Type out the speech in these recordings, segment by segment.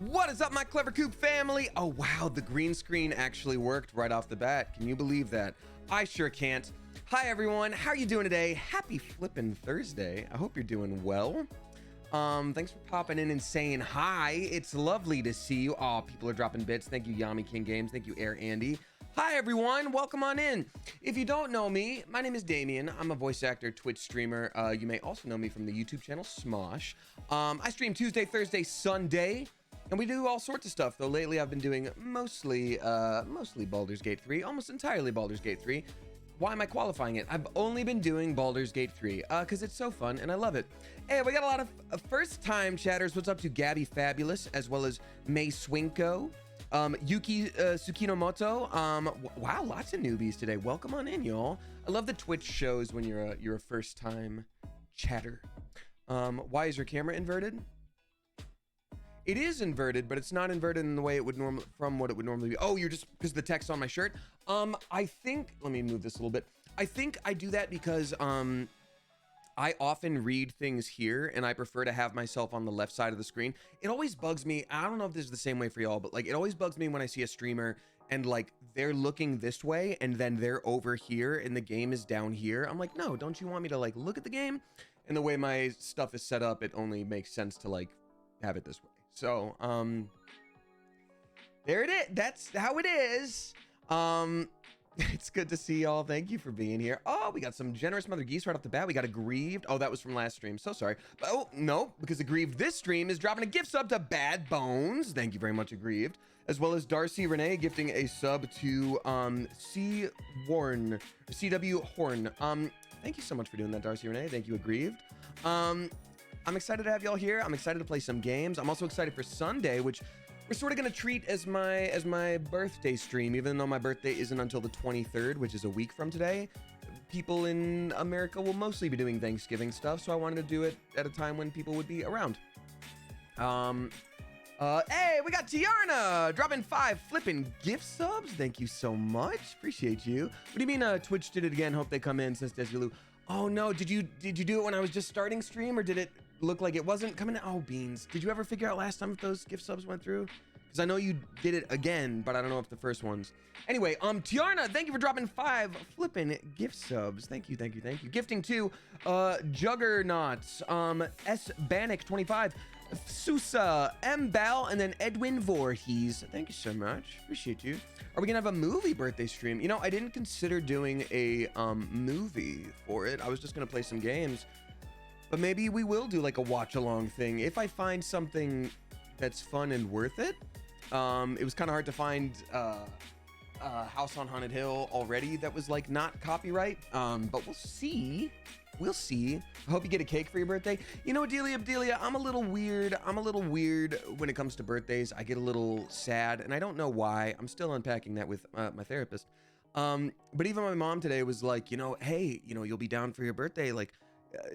What is up, my Clever Coop family? Oh wow, the green screen actually worked right off the bat. Can you believe that? I sure can't. Hi everyone, how are you doing today? Happy flippin' Thursday. I hope you're doing well. Thanks for popping in and saying hi. It's lovely to see you. Oh, people are dropping bits. Thank you, Yami King Games. Thank you, Air Andy. Hi everyone, welcome on in. If you don't know me, my name is Damien. I'm a voice actor, Twitch streamer. You may also know me from the YouTube channel Smosh. I stream Tuesday, Thursday, Sunday. And we do all sorts of stuff, though lately I've been doing mostly Baldur's Gate 3, almost entirely Baldur's Gate 3. Why am I qualifying it? I've only been doing Baldur's Gate 3, because it's so fun and I love it. Hey, we got a lot of first-time chatters. What's up to Gabby Fabulous, as well as May Swinko, Yuki Tsukinomoto. Wow, lots of newbies today. Welcome on in, y'all. I love the Twitch shows when you're a first-time chatter. Why is your camera inverted? It is inverted, but it's not inverted in the way it would normally, from what it would normally be. Oh, you're just, because the text on my shirt? I think, let me move this a little bit. I think I do that because, I often read things here and I prefer to have myself on the left side of the screen. It always bugs me. I don't know if this is the same way for y'all, but like, it always bugs me when I see a streamer and like, they're looking this way and then they're over here and the game is down here. I'm like, no, don't you want me to like, look at the game? And the way my stuff is set up, it only makes sense to like, have it this way. So, there it is. That's how it is. It's good to see y'all. Thank you for being here. Oh, we got some generous mother geese right off the bat. We got Aggrieved. Oh, that was from last stream. So sorry. Oh, no, because Aggrieved this stream is dropping a gift sub to Bad Bones. Thank you very much, Aggrieved. As well as Darcy Renee gifting a sub to CW Horn. Thank you so much for doing that, Darcy Renee. Thank you, Aggrieved. I'm excited to have y'all here. I'm excited to play some games. I'm also excited for Sunday, which we're sort of gonna treat as my birthday stream, even though my birthday isn't until the 23rd, which is a week from today. People in America will mostly be doing Thanksgiving stuff, so I wanted to do it at a time when people would be around. Hey, we got Tiarna dropping 5 flipping gift subs. Thank you so much. Appreciate you. What do you mean Twitch did it again? Hope they come in, says Desilu. Oh no, did you do it when I was just starting stream, or did it look like it wasn't coming in? Oh, beans. Did you ever figure out last time if those gift subs went through? Because I know you did it again, but I don't know if the first ones. Anyway, Tiarna, thank you for dropping 5 flipping gift subs. Thank you, thank you, thank you. Gifting to Juggernauts, S Bannock 25, Susa, M Bal, and then Edwin Voorhees. Thank you so much. Appreciate you. Are we gonna have a movie birthday stream? You know, I didn't consider doing a movie for it. I was just gonna play some games. But maybe we will do like a watch along thing if I find something that's fun and worth it. It was kind of hard to find House on Haunted Hill already that was like not copyright. But we'll see. We'll see. I hope you get a cake for your birthday. You know, Delia, I'm a little weird. I'm a little weird when it comes to birthdays. I get a little sad and I don't know why. I'm still unpacking that with my therapist. But even my mom today was like, you know, hey, you know, you'll be down for your birthday. Like,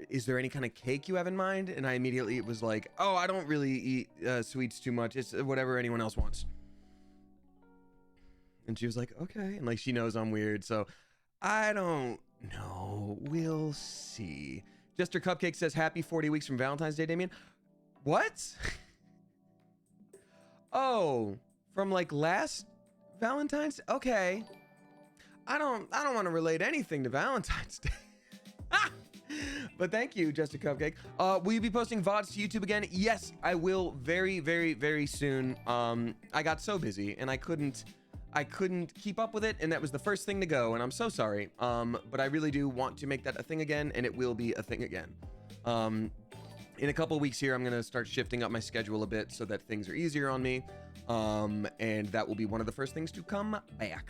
is there any kind of cake you have in mind? And I immediately was like, oh, I don't really eat sweets too much. It's whatever anyone else wants. And she was like, okay. And like, she knows I'm weird. So I don't know. We'll see. Jester Cupcake says, happy 40 weeks from Valentine's Day, Damien. What? Oh, from like last Valentine's? Okay. I don't want to relate anything to Valentine's Day. But thank you, Jester Cupcake. Will you be posting VODs to YouTube again? Yes, I will very, very, very soon. I got so busy and I couldn't keep up with it, and that was the first thing to go, and I'm so sorry. But I really do want to make that a thing again, and it will be a thing again. In a couple weeks here, I'm gonna start shifting up my schedule a bit so that things are easier on me. And that will be one of the first things to come back.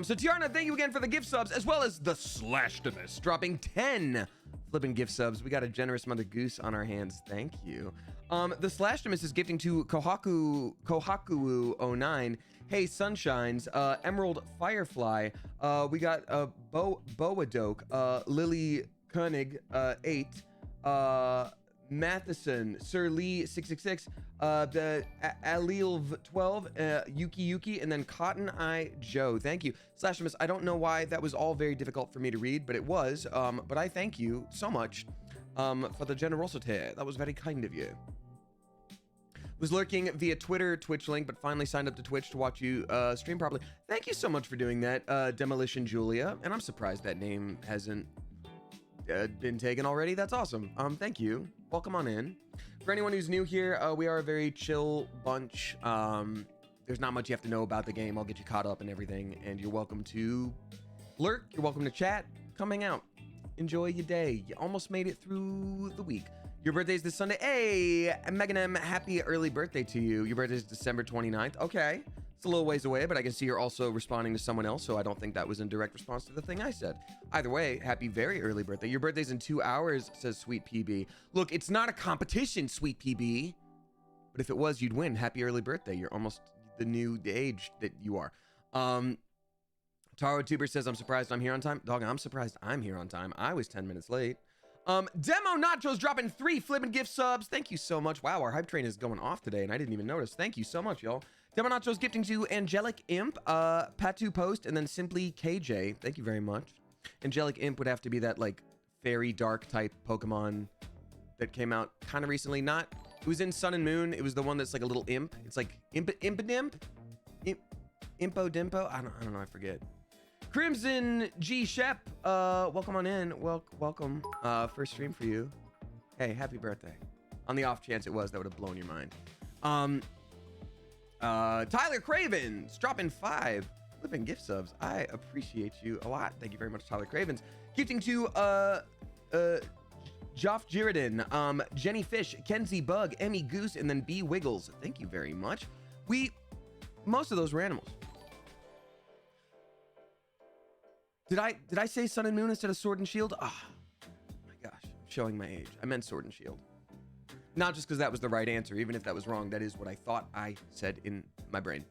So Tiarna, thank you again for the gift subs, as well as the Slashtimus dropping 10 flipping gift subs. We got a generous mother goose on our hands. Thank you. The Slashtimus is gifting to Kohaku09. Hey Sunshines, Emerald Firefly. We got Boadoke, Lily Koenig 8, Matheson, Sir Lee 666, the Alil 12, Yuki, and then Cotton Eye Joe. Thank you. Slashimus, I don't know why that was all very difficult for me to read, but it was. But I thank you so much for the generosity. That was very kind of you. Was lurking via Twitter, Twitch link, but finally signed up to Twitch to watch you stream properly. Thank you so much for doing that, Demolition Julia. And I'm surprised that name hasn't been taken already. That's awesome. Thank you. Welcome on in. For anyone who's new here, we are a very chill bunch. There's not much you have to know about the game. I'll get you caught up and everything, and you're welcome to lurk. You're welcome to chat. Come hang out. Enjoy your day. You almost made it through the week. Your birthday's this Sunday. Hey, Megan M, happy early birthday to you. Your birthday's December 29th. Okay. It's a little ways away, but I can see you're also responding to someone else, so I don't think that was in direct response to the thing I said. Either way, happy very early birthday. Your birthday's in 2 hours, says Sweet PB. Look, it's not a competition, Sweet PB. But if it was, you'd win. Happy early birthday. You're almost the new age that you are. Taro Tuber says, I'm surprised I'm here on time. Dog, I'm surprised I'm here on time. I was 10 minutes late. Demo Nachos dropping 3 flipping gift subs. Thank you so much. Wow, our hype train is going off today, and I didn't even notice. Thank you so much, y'all. Demo Nachos gifting to Angelic Imp, Patu Post, and then Simply KJ. Thank you very much. Angelic Imp would have to be that, like, fairy dark type Pokemon that came out kind of recently. Not... It was in Sun and Moon. It was the one that's like a little imp. It's like Impidimp? Impo Dimpo? I don't know. I forget. Crimson G Shep. Welcome on in. Welcome. First stream for you. Hey, happy birthday. On the off chance it was, that would have blown your mind. Tyler Cravens dropping 5 flipping gift subs. I appreciate you a lot. Thank you very much, Tyler Cravens. Gifting to Joff Jirodin, Jenny Fish, Kenzie Bug, Emmy Goose, and then B Wiggles. Thank you very much. Most of those were animals. Did I say Sun and Moon instead of Sword and Shield? Ah, oh, my gosh, I'm showing my age. I meant Sword and Shield. Not just because that was the right answer. Even if that was wrong, that is what I thought I said in my brain.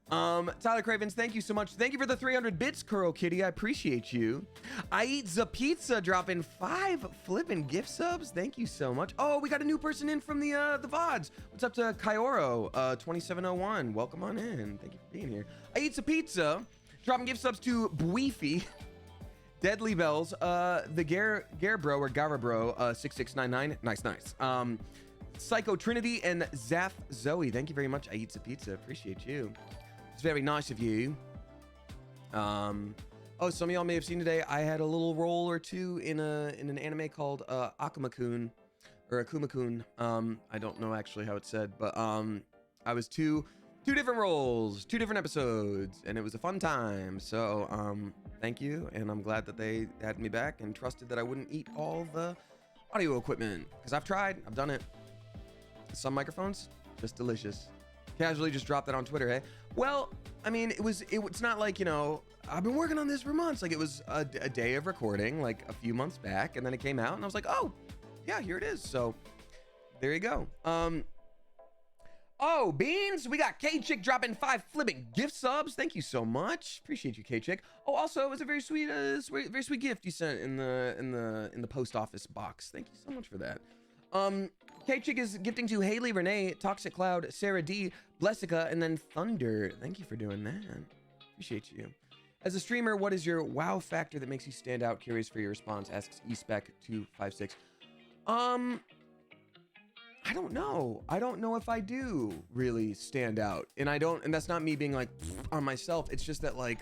Tyler Cravens, thank you so much. Thank you for the 300 bits, Kuro Kitty. I appreciate you. I Eat the Pizza dropping 5 flipping gift subs. Thank you so much. Oh, we got a new person in from the VODs. What's up to Kyoro 2701? Welcome on in. Thank you for being here. I Eat the Pizza dropping gift subs to Bweefy, Deadly Bells, the Garbro or Garabro 6699. Nice. Psycho Trinity and Zaf Zoe. Thank you very much. I Eat the Pizza. Appreciate you. It's very nice of you. Oh, some of y'all may have seen today, I had a little role or two in an anime called Akuma-kun or Akuma-kun. I don't know actually how it's said, but I was two different roles, 2 different episodes, and it was a fun time. So thank you, and I'm glad that they had me back and trusted that I wouldn't eat all the audio equipment, because I've tried, I've done it. Some microphones, just delicious. Casually just dropped that on Twitter, hey? Well, I mean, it's not like, you know, I've been working on this for months. Like, it was a day of recording, like, a few months back, and then it came out, and I was like, oh, yeah, here it is. So, there you go. Oh, Beans, we got K-Chick dropping 5 flipping gift subs. Thank you so much. Appreciate you, K-Chick. Oh, also, it was a very sweet gift you sent in the post office box. Thank you so much for that. K-Chick is gifting to Haley, Renee, Toxic Cloud, Sarah D, Blessica, and then Thunder. Thank you for doing that. Appreciate you. As a streamer, what is your wow factor that makes you stand out? Curious for your response, asks eSpec256. I don't know. I don't know if I do really stand out. And that's not me being like on myself. It's just that, like,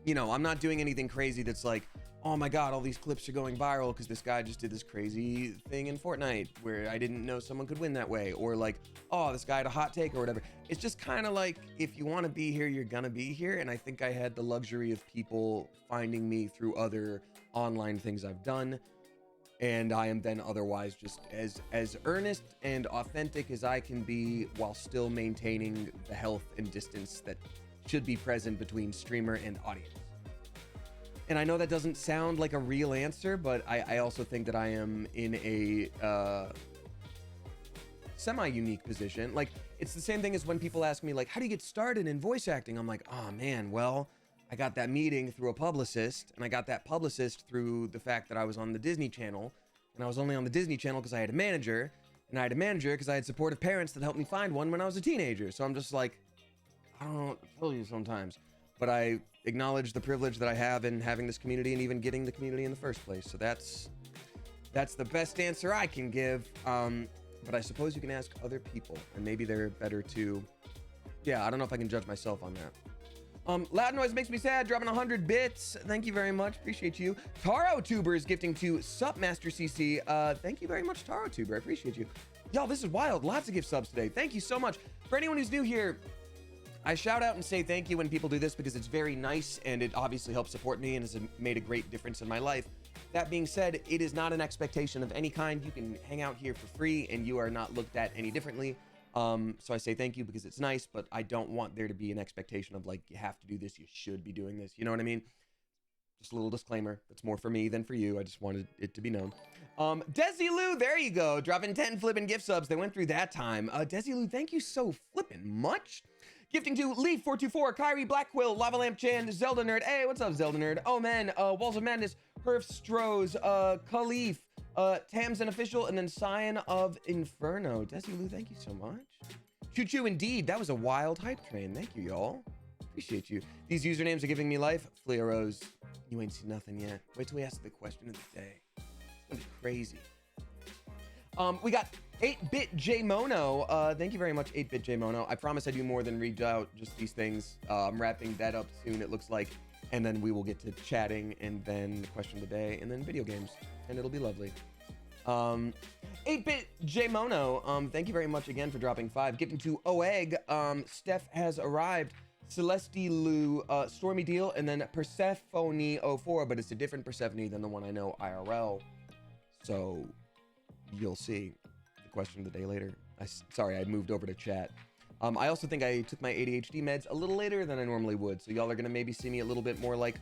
you know, I'm not doing anything crazy that's like, oh my God, all these clips are going viral because this guy just did this crazy thing in Fortnite where I didn't know someone could win that way. Or like, oh, this guy had a hot take or whatever. It's just kind of like, if you want to be here, you're gonna be here. And I think I had the luxury of people finding me through other online things I've done. And I am then otherwise just as earnest and authentic as I can be while still maintaining the health and distance that should be present between streamer and audience. And I know that doesn't sound like a real answer, but I also think that I am in a semi-unique position. Like, it's the same thing as when people ask me, like, how do you get started in voice acting? I'm like, oh man, well, I got that meeting through a publicist, and I got that publicist through the fact that I was on the Disney Channel, and I was only on the Disney Channel because I had a manager, and I had a manager because I had supportive parents that helped me find one when I was a teenager. So I'm just like, I don't know what to tell you sometimes, but I acknowledge the privilege that I have in having this community and even getting the community in the first place. So that's the best answer I can give. but I suppose you can ask other people, and maybe they're better too. Yeah, I don't know if I can judge myself on that. Loud noise makes me sad, dropping 100 bits. Thank you very much, appreciate you. Taro Tuber is gifting to Sup Master CC. Thank you very much, Taro Tuber, I appreciate you. Y'all, this is wild, lots of gift subs today. Thank you so much. For anyone who's new here, I shout out and say thank you when people do this because it's very nice and it obviously helps support me and has made a great difference in my life. That being said, it is not an expectation of any kind. You can hang out here for free and you are not looked at any differently. So I say thank you because it's nice, but I don't want there to be an expectation of like, you have to do this, you should be doing this. You know what I mean? Just a little disclaimer. That's more for me than for you. I just wanted it to be known. Desi Lou, there you go. Dropping 10 flipping gift subs. They went through that time. Desi Lou, thank you so flipping much. Gifting to Leaf424, Kyrie Blackquill, Lava Lamp Chan, Zelda Nerd. Hey, what's up, Zelda Nerd? Oh man, Walls of Madness, Herf Strohs, Khalif, Tams and Official, and then Scion of Inferno. Desi Lou, thank you so much. Choo Choo, indeed. That was a wild hype train. Thank you, y'all. Appreciate you. These usernames are giving me life. Flea Rose, you ain't seen nothing yet. Wait till we ask the question of the day. It's gonna be crazy. We got 8-Bit J Mono. Thank you very much, 8-Bit J Mono. I promise I do more than read out just these things. I'm wrapping that up soon, it looks like. And then we will get to chatting and then the question of the day and then video games. And it'll be lovely. 8-Bit J Mono, thank you very much again for dropping 5. Gifting to Oeg, Steph has arrived. Celeste Lou, Stormy Deal, and then Persephone 04, but it's a different Persephone than the one I know IRL. So you'll see the question of the day later. Sorry, I moved over to chat. I also think I took my ADHD meds a little later than I normally would. So y'all are gonna maybe see me a little bit more like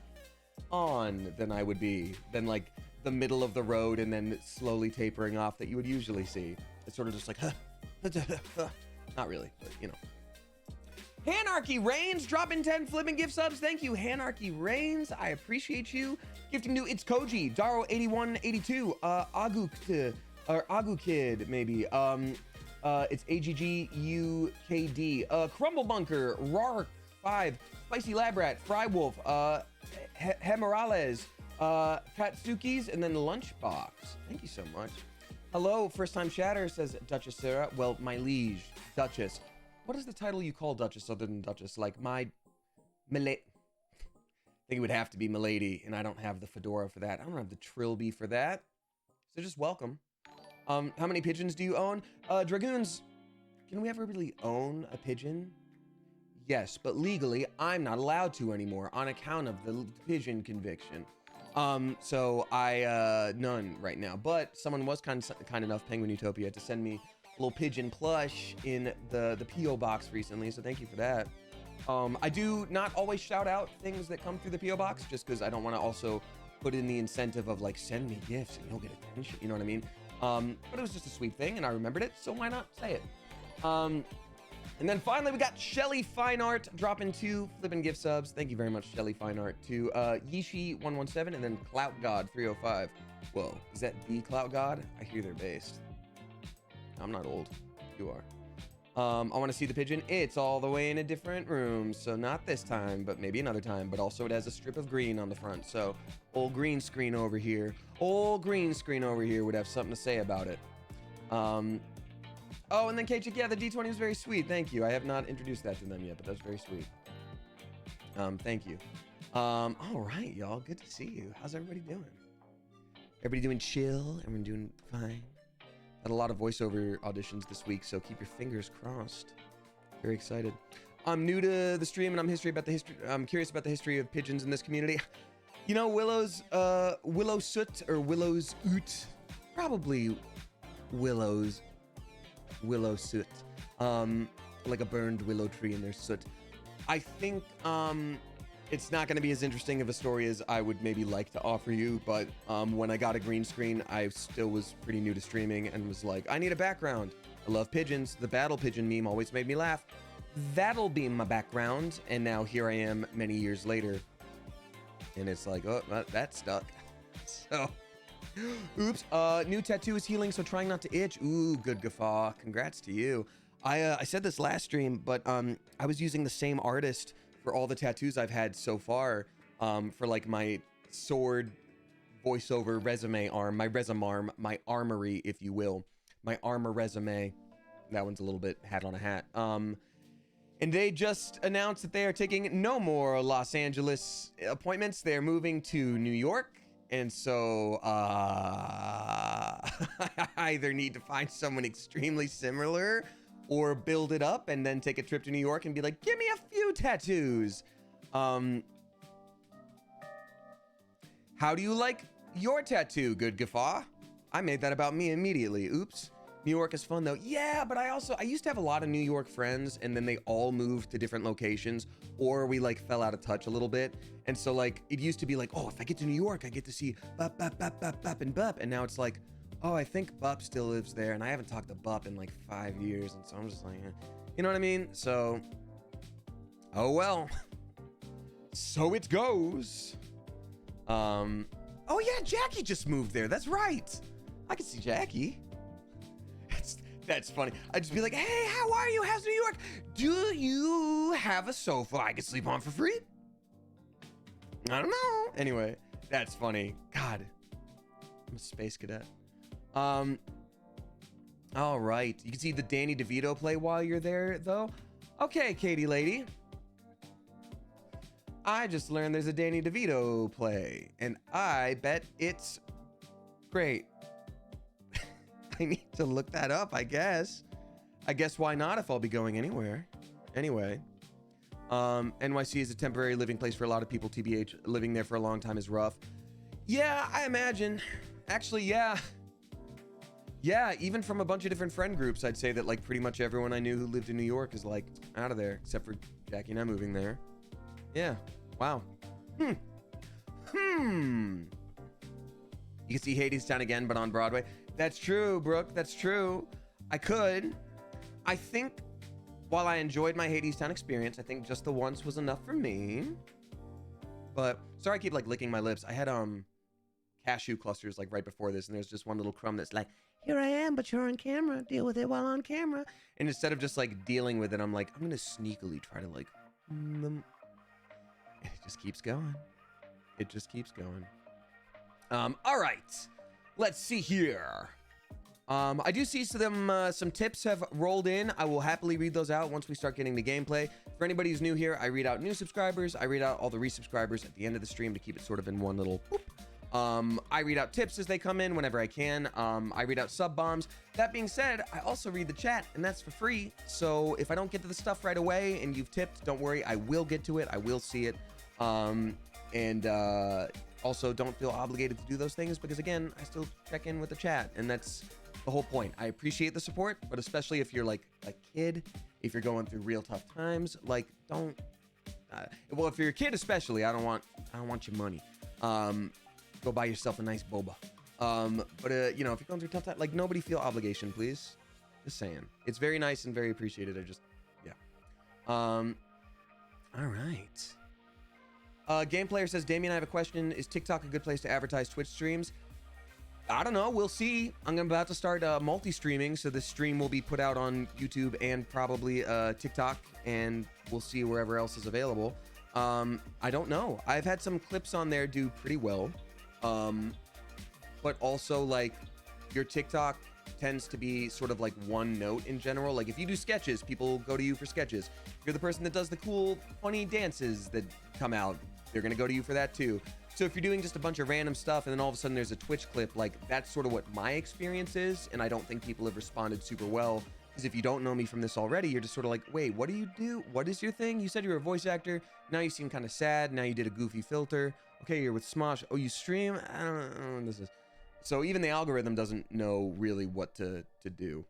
on than I would be, than like the middle of the road and then slowly tapering off that you would usually see. It's sort of just like, not really, but you know. Hanarchy Reigns dropping 10 flipping gift subs. Thank you, Hanarchy Reigns. I appreciate you. Gifting to It's Koji, Daro8182, Agu Kid, maybe. It's AGGUKD, Crumble Bunker, Rark 5, Spicy Lab Rat, Fry Wolf, Hemerales, Katsuki's, and then Lunchbox. Thank you so much. Hello, first time chatter, says Duchess Sarah. Well, my liege, Duchess. What is the title you call Duchess other than Duchess? Like my Milady. I think it would have to be Milady, and I don't have the fedora for that. I don't have the trilby for that. So just welcome. How many pigeons do you own? Dragoons, can we ever really own a pigeon? Yes, but legally, I'm not allowed to anymore on account of the pigeon conviction. So I, none right now, but someone was kind enough, Penguin Utopia, to send me a little pigeon plush in the P.O. box recently, so thank you for that. I do not always shout out things that come through the P.O. box, just because I don't want to also put in the incentive of like, send me gifts and you'll get attention, you know what I mean? But it was just a sweet thing and I remembered it, so why not say it? And then finally we got Shelly Fine Art dropping 2 flipping gift subs. Thank you very much, Shelly Fine Art, to Yishi117 and then Clout God 305. Whoa, is that the Clout God? I hear they're based. I'm not old. You are. I want to see the pigeon. It's all the way in a different room, so not this time, but maybe another time. But also it has a strip of green on the front, so old green screen over here. Old green screen over here would have something to say about it. Oh, and then K-Chick, yeah, the D20 was very sweet. Thank you. I have not introduced that to them yet, but that's very sweet. Thank you. All right, y'all. Good to see you. How's everybody doing? Everybody doing chill? Everyone doing fine? Had a lot of voiceover auditions this week, so keep your fingers crossed. Very excited. I'm new to the stream, and I'm curious about the history of pigeons in this community. You know, willow soot or willow's oot, probably willow soot, like a burned willow tree and there's soot. I think it's not going to be as interesting of a story as I would maybe like to offer you, but when I got a green screen, I still was pretty new to streaming and was like, I need a background. I love pigeons. The battle pigeon meme always made me laugh. That'll be my background. And now here I am many years later. And it's like, oh, that stuck. So, oops. New tattoo is healing, so trying not to itch. Ooh, good guffaw. Congrats to you. I said this last stream, but I was using the same artist for all the tattoos I've had so far, for like my sword voiceover resume arm, my resume arm, my armory, if you will. my armor resume. That one's a little bit hat on a hat. And they just announced that they are taking no more Los Angeles appointments. They're moving to New York. And so I either need to find someone extremely similar or build it up and then take a trip to New York and be like, give me a few tattoos. How do you like your tattoo, good guffaw? I made that about me immediately. Oops. New York is fun though. Yeah, but I used to have a lot of New York friends and then they all moved to different locations, or we like fell out of touch a little bit. And so like, it used to be like, oh, if I get to New York, I get to see Bup, Bup, Bup, Bup, Bup, and Bup. And now it's like, oh, I think Bup still lives there. And I haven't talked to Bup in like 5 years. And so I'm just like, you know what I mean? So, oh well. So it goes. Oh yeah, Jackie just moved there. That's right. I can see Jackie. That's funny. I'd just be like, hey, how are you? How's New York? Do you have a sofa I could sleep on for free? I don't know. Anyway, that's funny. God, I'm a space cadet. All right. You can see the Danny DeVito play while you're there, though. Okay, Katie lady. I just learned there's a Danny DeVito play, and I bet it's great. I need to look that up, I guess. I guess why not if I'll be going anywhere. Anyway, NYC is a temporary living place for a lot of people, TBH. Living there for a long time is rough. Yeah, I imagine. Actually, yeah. Yeah, even from a bunch of different friend groups, I'd say that like pretty much everyone I knew who lived in New York is like out of there, except for Jackie and I moving there. Yeah, wow. You can see Hadestown again, but on Broadway. That's true, Brooke. That's true. I could. I think while I enjoyed my Hadestown experience, I think just the once was enough for me. But sorry, I keep like licking my lips. I had cashew clusters like right before this, and there's just one little crumb that's like, here I am, but you're on camera. Deal with it while on camera. And instead of just like dealing with it, I'm like, I'm gonna sneakily try to like. It just keeps going. It just keeps going. All right. Let's see here. I do see some tips have rolled in. I will happily read those out once we start getting the gameplay. For anybody who's new here, I read out new subscribers. I read out all the resubscribers at the end of the stream to keep it sort of in one little whoop. I read out tips as they come in whenever I can. I read out sub bombs. That being said, I also read the chat, and that's for free. So if I don't get to the stuff right away and you've tipped, don't worry. I will get to it. I will see it. Also, don't feel obligated to do those things because, again, I still check in with the chat, and that's the whole point. I appreciate the support, but especially if you're like a kid, if you're going through real tough times, like don't. Well, if you're a kid, especially, I don't want your money. Go buy yourself a nice boba. But you know, if you're going through a tough time, like nobody feel obligation, please. Just saying, it's very nice and very appreciated. Yeah. All right. Game Player says, Damien, I have a question. Is TikTok a good place to advertise Twitch streams? I don't know. We'll see. I'm about to start multi-streaming, so this stream will be put out on YouTube and probably TikTok, and we'll see wherever else is available. I don't know. I've had some clips on there do pretty well, but also like your TikTok tends to be sort of like one note in general. Like if you do sketches, people go to you for sketches. If you're the person that does the cool, funny dances that come out, they're gonna go to you for that too. So if you're doing just a bunch of random stuff and then all of a sudden there's a Twitch clip, like that's sort of what my experience is, and I don't think people have responded super well. Because if you don't know me from this already, you're just sort of like, wait, what do you do? What is your thing? You said you were a voice actor. Now you seem kind of sad. Now you did a goofy filter. Okay, you're with Smosh. Oh, you stream? I don't know what this is. So even the algorithm doesn't know really what to do.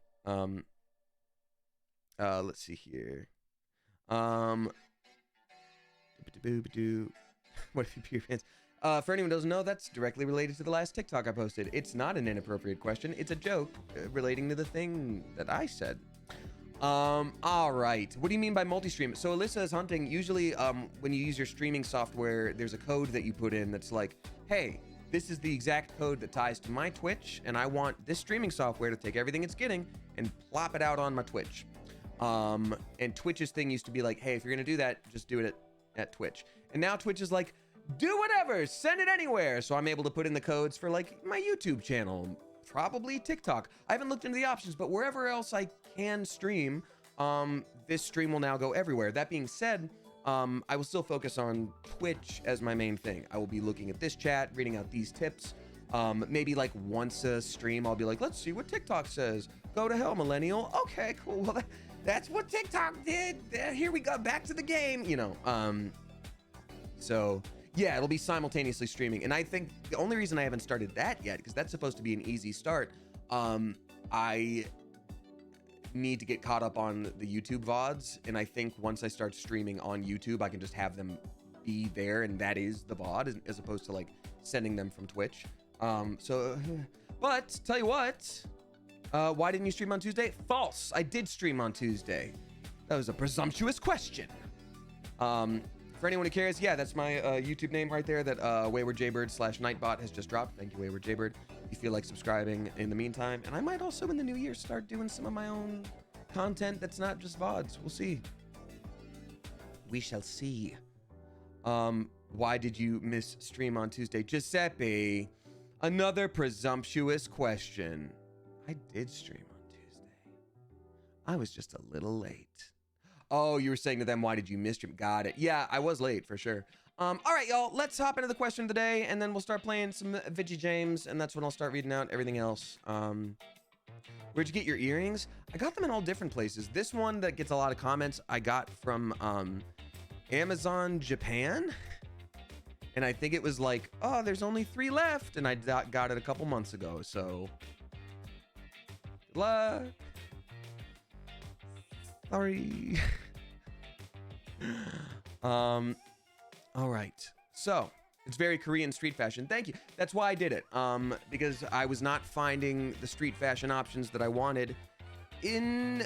Let's see here. What if you pee your pants? For anyone who doesn't know, that's directly related to the last TikTok I posted. It's not an inappropriate question. It's a joke relating to the thing that I said. All right. What do you mean by multi-stream? So Alyssa is hunting. Usually when you use your streaming software, there's a code that you put in that's like, hey, this is the exact code that ties to my Twitch, and I want this streaming software to take everything it's getting and plop it out on my Twitch. And Twitch's thing used to be like, hey, if you're going to do that, just do it at Twitch. And now Twitch is like, do whatever, send it anywhere. So I'm able to put in the codes for like my YouTube channel probably TikTok. I haven't looked into the options, but wherever else I can stream, this stream will now go everywhere. That being said, I will still focus on Twitch as my main thing. I will be looking at this chat, reading out these tips. Maybe like once a stream, I'll be like, let's see what TikTok says. Go to hell, millennial. Okay, cool. Well, that's what TikTok did. Here we go, back to the game, you know. So yeah, it'll be simultaneously streaming. And I think the only reason I haven't started that yet, because that's supposed to be an easy start, I need to get caught up on the YouTube VODs. And I think once I start streaming on YouTube, I can just have them be there, and that is the VOD, as opposed to like sending them from Twitch. But tell you what, why didn't you stream on Tuesday? False. I did stream on Tuesday. That was a presumptuous question. For anyone who cares, yeah, that's my YouTube name right there that Wayward Jaybird / Nightbot has just dropped. Thank you, Wayward Jaybird. If you feel like subscribing in the meantime, and I might also in the new year start doing some of my own content that's not just VODs. We'll see. We shall see. Why did you miss stream on Tuesday? Giuseppe, another presumptuous question. I did stream on Tuesday. I was just a little late. Oh, you were saying to them, why did you miss stream? Got it. Yeah, I was late for sure. All right, y'all, let's hop into the question of the day, and then we'll start playing some Vigi James, and that's when I'll start reading out everything else. Where'd you get your earrings? I got them in all different places. This one that gets a lot of comments, I got from Amazon Japan. And I think it was like, oh, there's only 3 left. And I got it a couple months ago. So, good luck. Sorry. All right. So, it's very Korean street fashion. Thank you. That's why I did it. Because I was not finding the street fashion options that I wanted in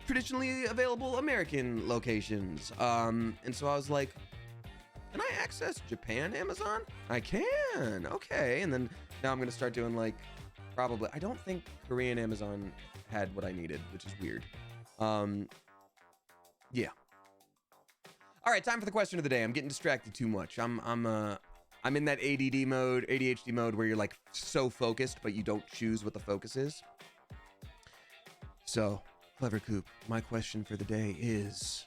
traditionally available American locations. And so I was like, can I access Japan Amazon? I can. Okay. And then now I'm going to start doing like probably, I don't think Korean Amazon had what I needed, which is weird. Yeah. All right, time for the question of the day. I'm getting distracted too much. I'm in that ADD mode, ADHD mode where you're like so focused, but you don't choose what the focus is. So, Clever Coop, my question for the day is,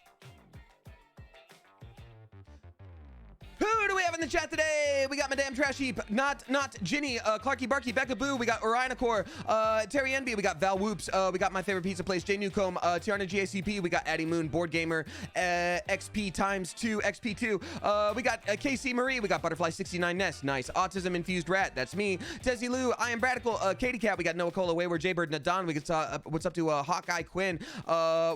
who do we have in the chat today? We got Madame Trash Heap, not Ginny, Clarky Barky, Becca Boo, we got Orionacor, Terry Envy, we got Val Whoops, we got My Favorite Pizza Place, Jay Newcomb, Tiarna GACP, we got Addie Moon, Board Gamer, XP times 2, XP2, we got KC Marie, we got Butterfly 69 Nest, nice, Autism Infused Rat, that's me, Tessie Lou, I Am Radical, Katie Cat, we got Noah Cola, Wayward Jaybird, Nadon, we got what's up to Hawkeye Quinn,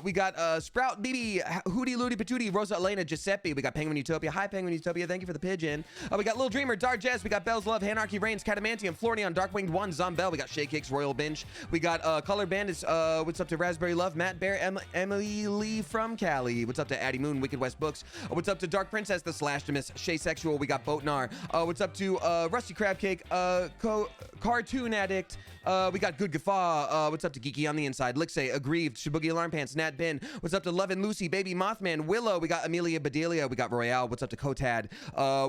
we got Sprout BB, Hootie Lootie Patootie, Rosa Elena, Giuseppe, we got Penguin Utopia, hi Penguin Utopia, thank you for the pigeon. We got Lil Dreamer, Dark Jazz, we got Bell's Love, Hanarchy Reigns, Catamantium, Florian, Darkwinged One, Zombell, we got Shay Cakes, Royal Binge, we got Color Bandits, what's up to Raspberry Love, Matt Bear, Emily Lee from Cali, what's up to Addie Moon, Wicked West Books, what's up to Dark Princess, The Slashtimus, Shay Sexual, we got Boatnar, what's up to Rusty Crab Cake, Cartoon Addict, we got Good Guffaw, what's up to Geeky on the Inside, Lixay, Aggrieved, Shibugi Alarm Pants, Nat Bin, what's up to Love and Lucy, Baby Mothman, Willow, we got Amelia Bedelia, we got Royale, what's up to Kotad,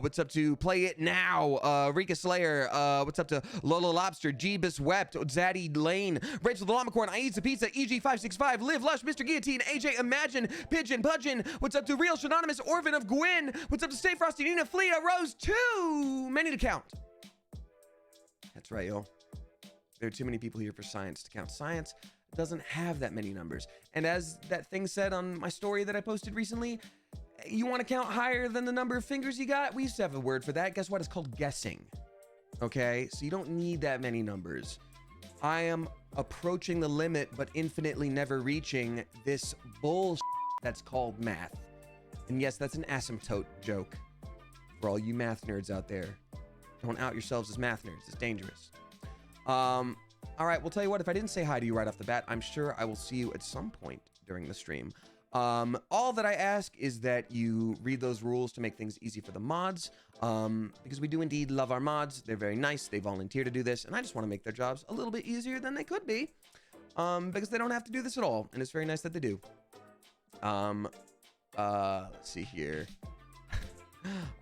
what's up to Play It Now, Rika Slayer, what's up to Lola Lobster, Jeebus Wept, Zaddy Lane, Rachel the Llamacorn, I Eat the Pizza, EG565, Live Lush, Mr. Guillotine, AJ Imagine, Pigeon Pudgeon, what's up to Real Shanonymous, Orphan of Gwyn, what's up to Stay Frosty, Nina Flea, Rose, too many to count. That's right, y'all. There are too many people here for science to count. Science doesn't have that many numbers. And as that thing said on my story that I posted recently, you want to count higher than the number of fingers you got? We used to have a word for that. Guess what? It's called guessing. Okay? So you don't need that many numbers. I am approaching the limit, but infinitely never reaching this bullshit that's called math. And yes, that's an asymptote joke for all you math nerds out there. Don't out yourselves as math nerds. It's dangerous. All right, we'll tell you what, if I didn't say hi to you right off the bat, I'm sure I will see you at some point during the stream. All that I ask is that you read those rules to make things easy for the mods, because we do indeed love our mods. They're very nice. They volunteer to do this, and I just want to make their jobs a little bit easier than they could be, because they don't have to do this at all, and it's very nice that they do. Let's see here.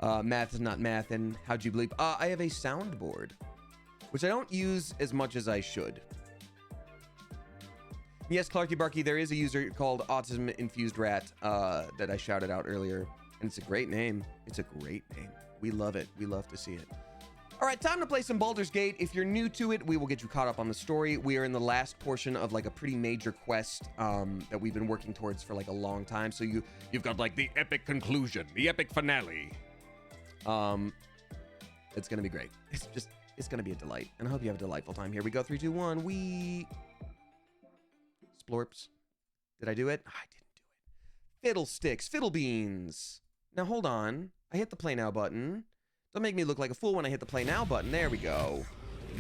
Math is not math, and how'd you bleep? I have a soundboard. which I don't use as much as I should. Yes, Clarky Barky, there is a user called Autism Infused Rat that I shouted out earlier, and it's a great name. It's a great name. We love it. We love to see it. All right, time to play some Baldur's Gate. If you're new to it, we will get you caught up on the story. We are in the last portion of like a pretty major quest that we've been working towards for like a long time. So you've got like the epic conclusion, the epic finale. It's gonna be great. It's gonna be a delight, and I hope you have a delightful time. Here we go. 3, 2, 1. We splorps. Did I do it? I didn't do it. Fiddlesticks, fiddle beans. Now hold on. I hit the play now button. Don't make me look like a fool when I hit the play now button. There we go.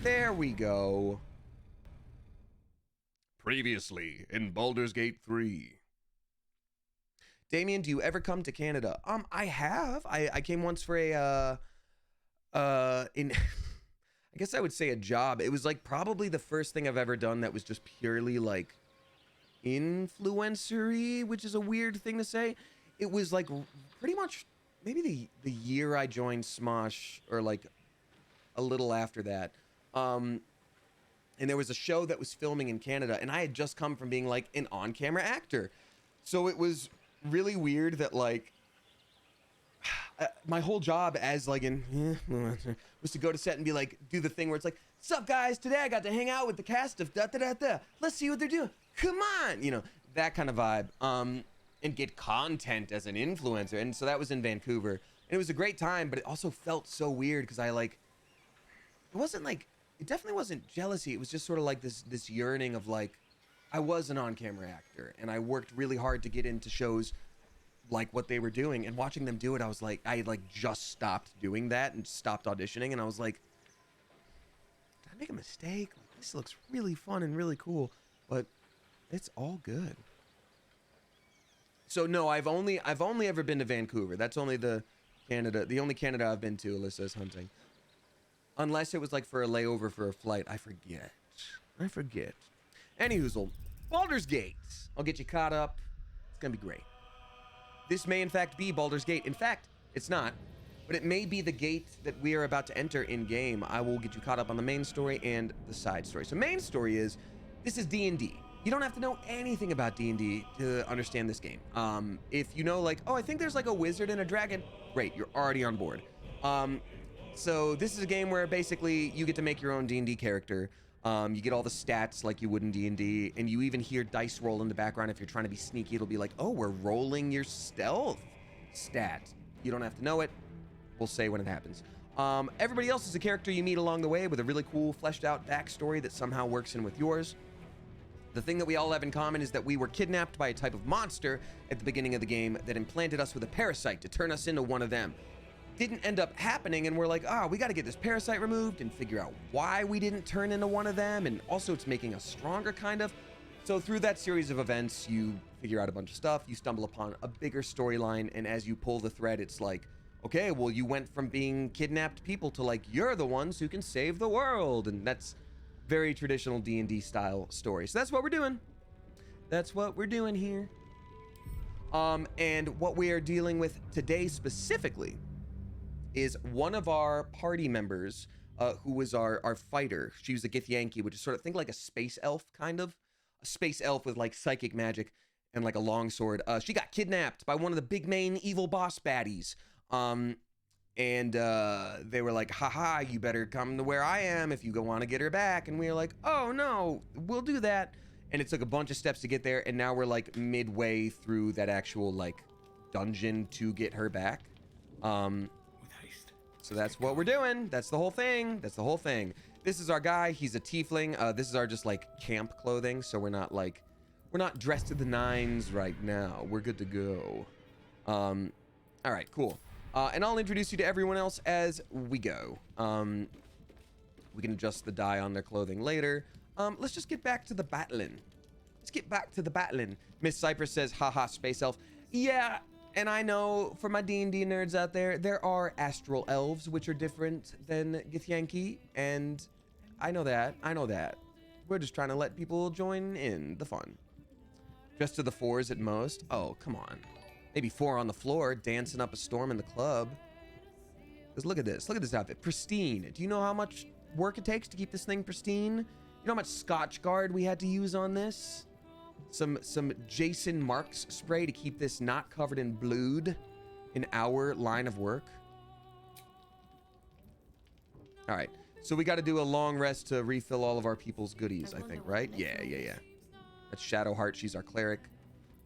There we go. Previously in Baldur's Gate 3. Damien, do you ever come to Canada? I have. I came once for a I guess I would say a job. It was like probably the first thing I've ever done that was just purely like influencery, which is a weird thing to say. It was like pretty much maybe the year I joined Smosh, or like a little after that. And there was a show that was filming in Canada, and I had just come from being like an on-camera actor. So it was really weird that like my whole job as like was to go to set and be like, do the thing where it's like, "Sup guys, today I got to hang out with the cast of da da da da. Let's see what they're doing. Come on," you know, that kind of vibe. And get content as an influencer. And so that was in Vancouver. And it was a great time, but it also felt so weird because I like, it definitely wasn't jealousy. It was just sort of like this yearning of like, I was an on-camera actor and I worked really hard to get into shows like what they were doing, and watching them do it, I was like, I like just stopped doing that and stopped auditioning. And I was like, did I make a mistake? Like, this looks really fun and really cool, but it's all good. So no, I've only ever been to Vancouver. That's only the only Canada I've been to. Alyssa's hunting. Unless it was like for a layover for a flight. I forget. Anyhoozle, Baldur's Gate. I'll get you caught up. It's gonna be great. This may in fact be Baldur's Gate. In fact, it's not, but it may be the gate that we are about to enter in game. I will get you caught up on the main story and the side story. So main story is, this is D&D. You don't have to know anything about D&D to understand this game. If you know like, oh, I think there's like a wizard and a dragon, great, you're already on board. So this is a game where basically you get to make your own D&D character. You get all the stats like you would in D&D, and you even hear dice roll in the background. If you're trying to be sneaky, it'll be like, oh, we're rolling your stealth stat. You don't have to know it. We'll say when it happens. Everybody else is a character you meet along the way with a really cool fleshed out backstory that somehow works in with yours. The thing that we all have in common is that we were kidnapped by a type of monster at the beginning of the game that implanted us with a parasite to turn us into one of them. Didn't end up happening, and we're like, we got to get this parasite removed and figure out why we didn't turn into one of them, and also it's making us stronger, kind of. So through that series of events, you figure out a bunch of stuff, you stumble upon a bigger storyline, and as you pull the thread, it's like, okay, well, you went from being kidnapped people to like, you're the ones who can save the world, and that's very traditional D&D style story. So that's what we're doing. That's what we're doing here. And what we are dealing with today specifically is one of our party members, who was our fighter. She was a Githyanki, which is sort of, think like a space elf, kind of. A space elf with like psychic magic and like a longsword. She got kidnapped by one of the big main evil boss baddies. And they were like, haha, you better come to where I am if you want to get her back. And we were like, oh no, we'll do that. And it took a bunch of steps to get there, and now we're like midway through that actual like dungeon to get her back. So that's what we're doing. That's the whole thing. This is our guy. He's a tiefling. This is our just like camp clothing, so we're not dressed to the nines right now. We're good to go. All right, cool. And I'll introduce you to everyone else as we go. We can adjust the dye on their clothing later. Let's just get back to the battling. Miss Cypress says, haha, space elf. Yeah, and I know for my D&D nerds out there, there are astral elves, which are different than Githyanki, and I know that. We're just trying to let people join in the fun. Just to the 4s at most. Oh, come on. Maybe 4 on the floor, dancing up a storm in the club. Because look at this outfit. Pristine. Do you know how much work it takes to keep this thing pristine? You know how much Scotch Guard we had to use on this? Some Jason Marks spray to keep this not covered in blood in our line of work. All right, so we got to do a long rest to refill all of our people's goodies, I think, right? Yeah. That's Shadowheart. She's our cleric.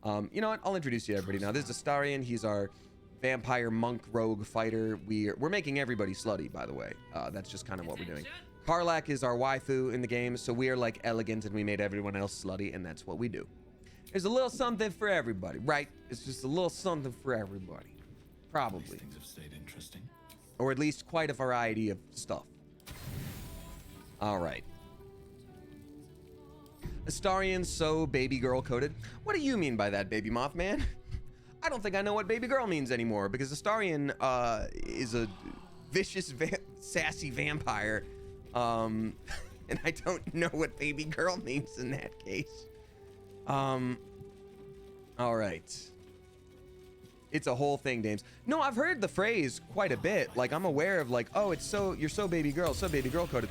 You know what? I'll introduce you to everybody now. This is Astarion. He's our vampire monk rogue fighter. We're making everybody slutty, by the way. That's just kind of what we're doing. Karlak is our waifu in the game, so we are like elegant and we made everyone else slutty, and that's what we do. There's a little something for everybody, right? It's just a little something for everybody. Probably. These things have stayed interesting. Or at least quite a variety of stuff. All right. Astarion's so baby girl coded. What do you mean by that, baby Mothman? I don't think I know what baby girl means anymore, because Astarion is a vicious, sassy vampire. And I don't know what baby girl means in that case. All right. It's a whole thing, Dames. No, I've heard the phrase quite a bit. Like, I'm aware of like, oh, you're so baby girl coded.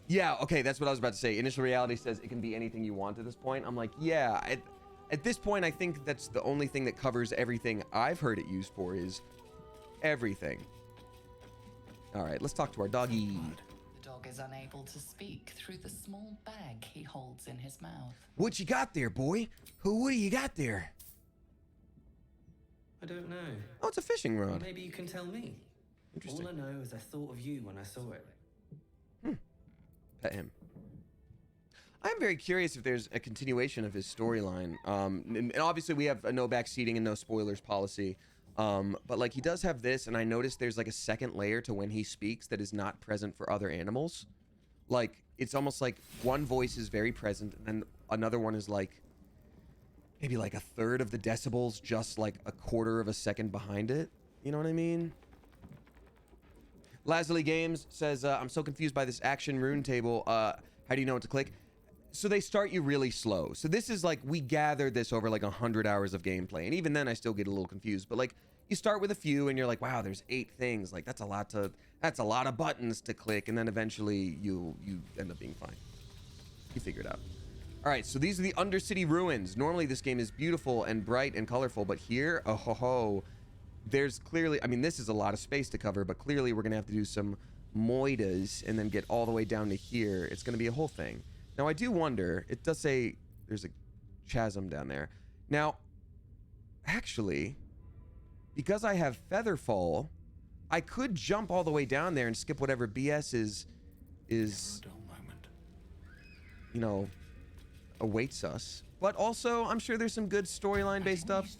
Yeah, okay, that's what I was about to say. Initial reality says it can be anything you want at this point. I'm like, yeah, at this point, I think that's the only thing that covers everything I've heard it used for is everything. All right, let's talk to our doggy. The dog is unable to speak through the small bag he holds in his mouth. What you got there, boy? What do you got there? I don't know. Oh, it's a fishing rod. Maybe you can tell me. Interesting. All I know is I thought of you when I saw it. Pet him. I'm very curious if there's a continuation of his storyline. And obviously we have a no backseating and no spoilers policy. But like he does have this, and I noticed there's like a second layer to when he speaks that is not present for other animals. Like it's almost like one voice is very present, and then another one is like maybe like a third of the decibels, just like a quarter of a second behind it. You know what I mean? Lazuli Games says, I'm so confused by this action rune table. How do you know what to click? So they start you really slow. So this is like, we gathered this over like 100 hours of gameplay. And even then I still get a little confused. But like, you start with a few and you're like, wow, there's 8 things. Like that's a lot of buttons to click. And then eventually you end up being fine. You figure it out. All right, so these are the Undercity Ruins. Normally this game is beautiful and bright and colorful, but here, oh ho ho. There's clearly, I mean, this is a lot of space to cover, but clearly we're going to have to do some moitas and then get all the way down to here. It's going to be a whole thing. Now, I do wonder, it does say there's a chasm down there. Now, actually, because I have Featherfall, I could jump all the way down there and skip whatever BS is you know, awaits us. But also, I'm sure there's some good storyline-based stuff.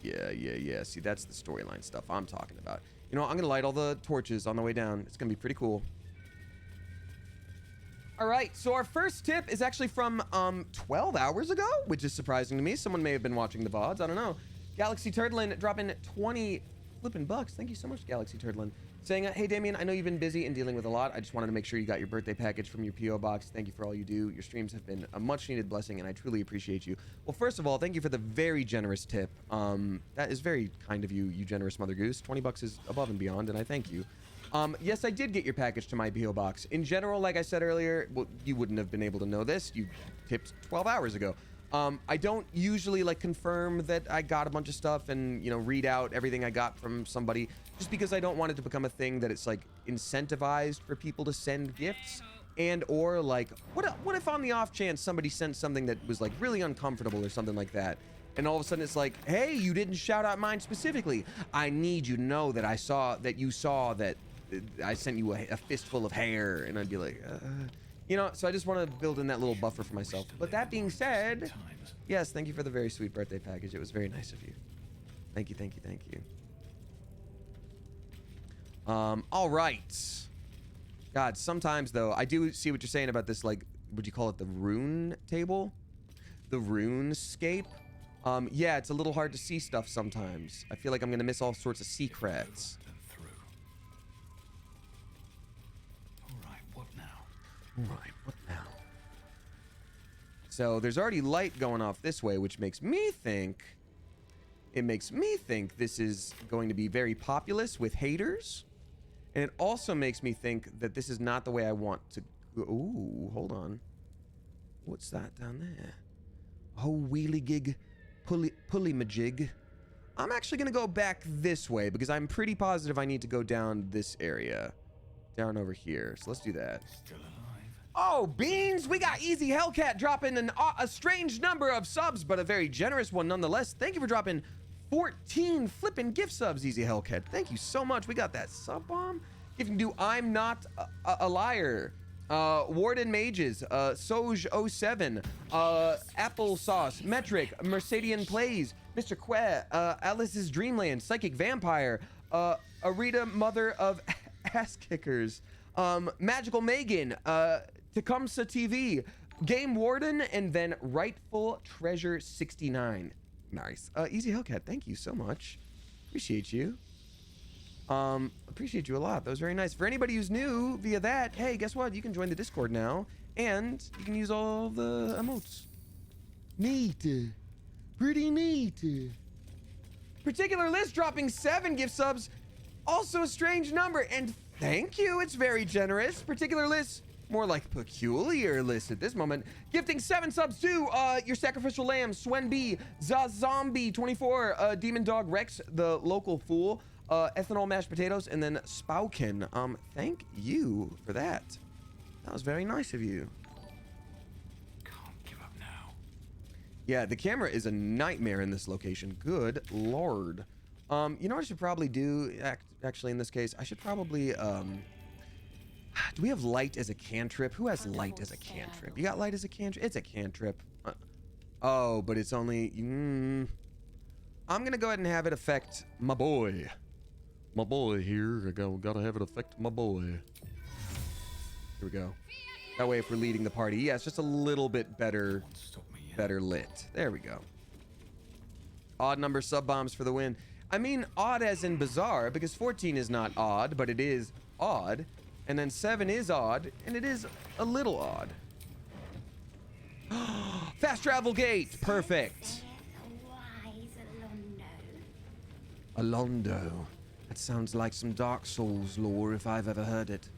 Yeah. See, that's the storyline stuff I'm talking about. You know, I'm gonna light all the torches on the way down. It's gonna be pretty cool. All right, so our first tip is actually from 12 hours ago, which is surprising to me. Someone may have been watching the VODs, I don't know. Galaxy Turtlin dropping 20 flipping bucks. Thank you so much, Galaxy Turtlin. Saying, hey, Damien, I know you've been busy and dealing with a lot. I just wanted to make sure you got your birthday package from your P.O. box. Thank you for all you do. Your streams have been a much-needed blessing, and I truly appreciate you. Well, first of all, thank you for the very generous tip. That is very kind of you, you generous Mother Goose. 20 bucks is above and beyond, and I thank you. Yes, I did get your package to my P.O. box. In general, like I said earlier, well, you wouldn't have been able to know this. You tipped 12 hours ago. I don't usually like confirm that I got a bunch of stuff and, you know, read out everything I got from somebody, just because I don't want it to become a thing that it's like incentivized for people to send gifts. And or like, what if on the off chance somebody sent something that was like really uncomfortable or something like that, and all of a sudden it's like, hey, you didn't shout out mine specifically. I need you to know that you saw that I sent you a fistful of hair, and I'd be like, you know, so I just want to build in that little buffer for myself. But that being said, yes, thank you for the very sweet birthday package. It was very nice of you. Thank you. All right. God, sometimes though, I do see what you're saying about this, like, would you call it the rune table? The runescape? Yeah, it's a little hard to see stuff sometimes. I feel like I'm going to miss all sorts of secrets. Right, what now? So there's already light going off this way, which makes me think it makes me think this is going to be very populous with haters. And it also makes me think that this is not the way I want to go. Ooh, hold on. What's that down there? Oh, wheelie gig, pulley majig. I'm actually gonna go back this way because I'm pretty positive I need to go down this area. Down over here. So let's do that. Still alive. Oh, beans! We got Easy Hellcat dropping a strange number of subs, but a very generous one nonetheless. Thank you for dropping 14 flipping gift subs, Easy Hellcat. Thank you so much. We got that sub bomb. If you can do I'm Not a Liar. Warden Mages, Soj07, Applesauce, Metric, Mercedian Plays, Mr. Que, Alice's Dreamland, Psychic Vampire, Arita Mother of Ass Kickers, Magical Megan, Tecumseh TV, Game Warden, and then Rightful Treasure 69. Nice. Easy Hellcat, thank you so much. Appreciate you. Appreciate you a lot. That was very nice. For anybody who's new via that, hey, guess what? You can join the Discord now, and you can use all the emotes. Neat. Pretty neat. Particular List dropping 7 gift subs. Also a strange number, and thank you. It's very generous. Particular List, more like Peculiar List at this moment. Gifting 7 subs to Your Sacrificial Lamb, Swen B, Zazombie 24, Demon Dog Rex, the local fool, Ethanol Mashed Potatoes, and then Spaukin. Thank you for that. That was very nice of you. Can't give up now. Yeah, the camera is a nightmare in this location. Good lord. You know what I should probably do, actually, in this case? I should probably, do we have light as a cantrip? Who has light as a cantrip? You got light as a cantrip? It's a cantrip. Oh, but it's only, I'm gonna go ahead and have it affect my boy. My boy here. Gotta have it affect my boy. Here we go. That way, if we're leading the party, yeah, it's just a little bit better, better lit. There we go. Odd number sub bombs for the win. I mean, odd as in bizarre, because 14 is not odd, but it is odd. And then 7 is odd, and it is a little odd. Fast travel gate. Perfect. Alondo. That sounds like some Dark Souls lore if I've ever heard it.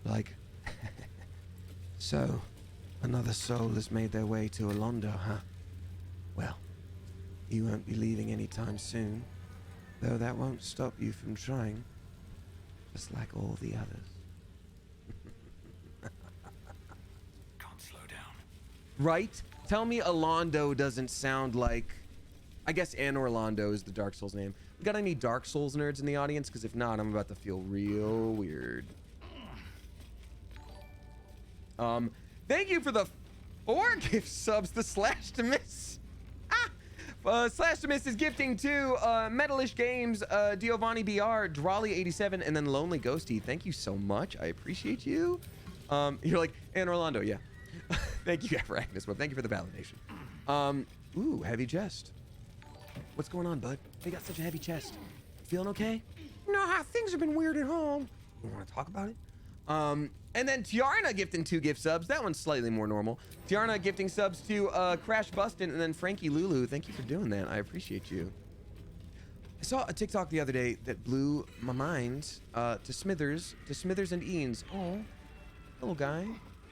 Like, so, another soul has made their way to Alondo, huh? Well, you won't be leaving anytime soon, though that won't stop you from trying, just like all the others. Can't slow down. Right? Tell me Alondo doesn't sound like... I guess Anor Londo is the Dark Souls name. We got any Dark Souls nerds in the audience? Because if not, I'm about to feel real weird. Thank you for the 4 gift subs, the Slash to Miss. Slash to Miss is gifting to Metalish Games, Giovanni BR, Drawley87, and then Lonely Ghosty. Thank you so much. I appreciate you. You're like, Anor Londo, yeah. Thank you for Agnes. Well, thank you for the validation. Ooh, heavy chest. What's going on, bud? You got such a heavy chest. Feeling okay? Nah, things have been weird at home. You want to talk about it? And then Tiarna gifting 2 gift subs. That one's slightly more normal. Tiarna gifting subs to Crash Bustin' and then Frankie Lulu. Thank you for doing that. I appreciate you. I saw a TikTok the other day that blew my mind to Smithers and Eanes. Oh, hello, guy.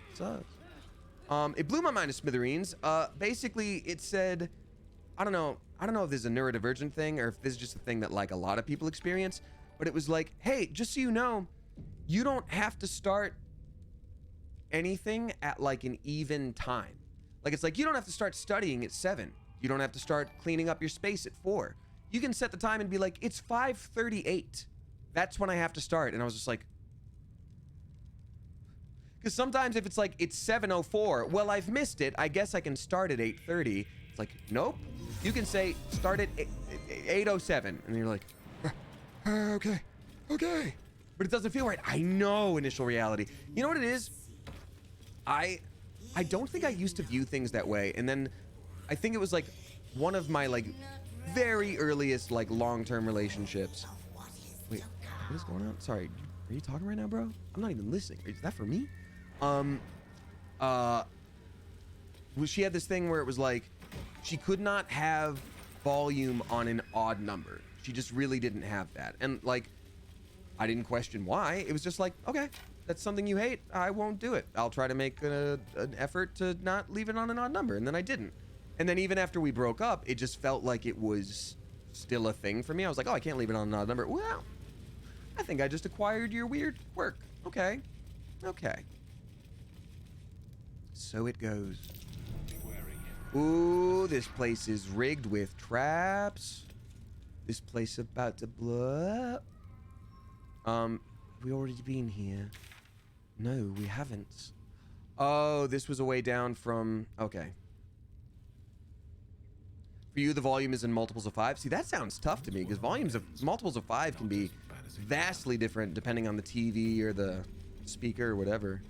What's up? It blew my mind to smithereens. Basically, it said, I don't know if this is a neurodivergent thing or if this is just a thing that like a lot of people experience, but it was like, hey, just so you know, you don't have to start anything at like an even time. Like, it's like, you don't have to start studying at 7. You don't have to start cleaning up your space at 4. You can set the time and be like, it's 5:38. That's when I have to start. And I was just like, because sometimes if it's like, it's 7:04, well, I've missed it. I guess I can start at 8:30. It's like, nope. You can say, start at 8:07. And you're like, okay. But it doesn't feel right. I know initial reality. You know what it is? I don't think I used to view things that way. And then I think it was like one of my like very earliest like long-term relationships. Wait, what is going on? Sorry, are you talking right now, bro? I'm not even listening. Is that for me? She had this thing where it was like she could not have volume on an odd number. She just really didn't have that. And like, I didn't question why. It was just like, okay, that's something you hate. I won't do it. I'll try to make an effort to not leave it on an odd number. And then I didn't. And then even after we broke up, it just felt like it was still a thing for me. I was like, oh, I can't leave it on an odd number. Well, I think I just acquired your weird quirk. Okay. Okay. So it goes. Ooh, this place is rigged with traps. This place about to blow up. We already been here. No, we haven't. Oh, this was a way down from... Okay. For you, the volume is in multiples of 5. See, that sounds tough to me, because multiples of 5 can be vastly different depending on the TV or the speaker or whatever.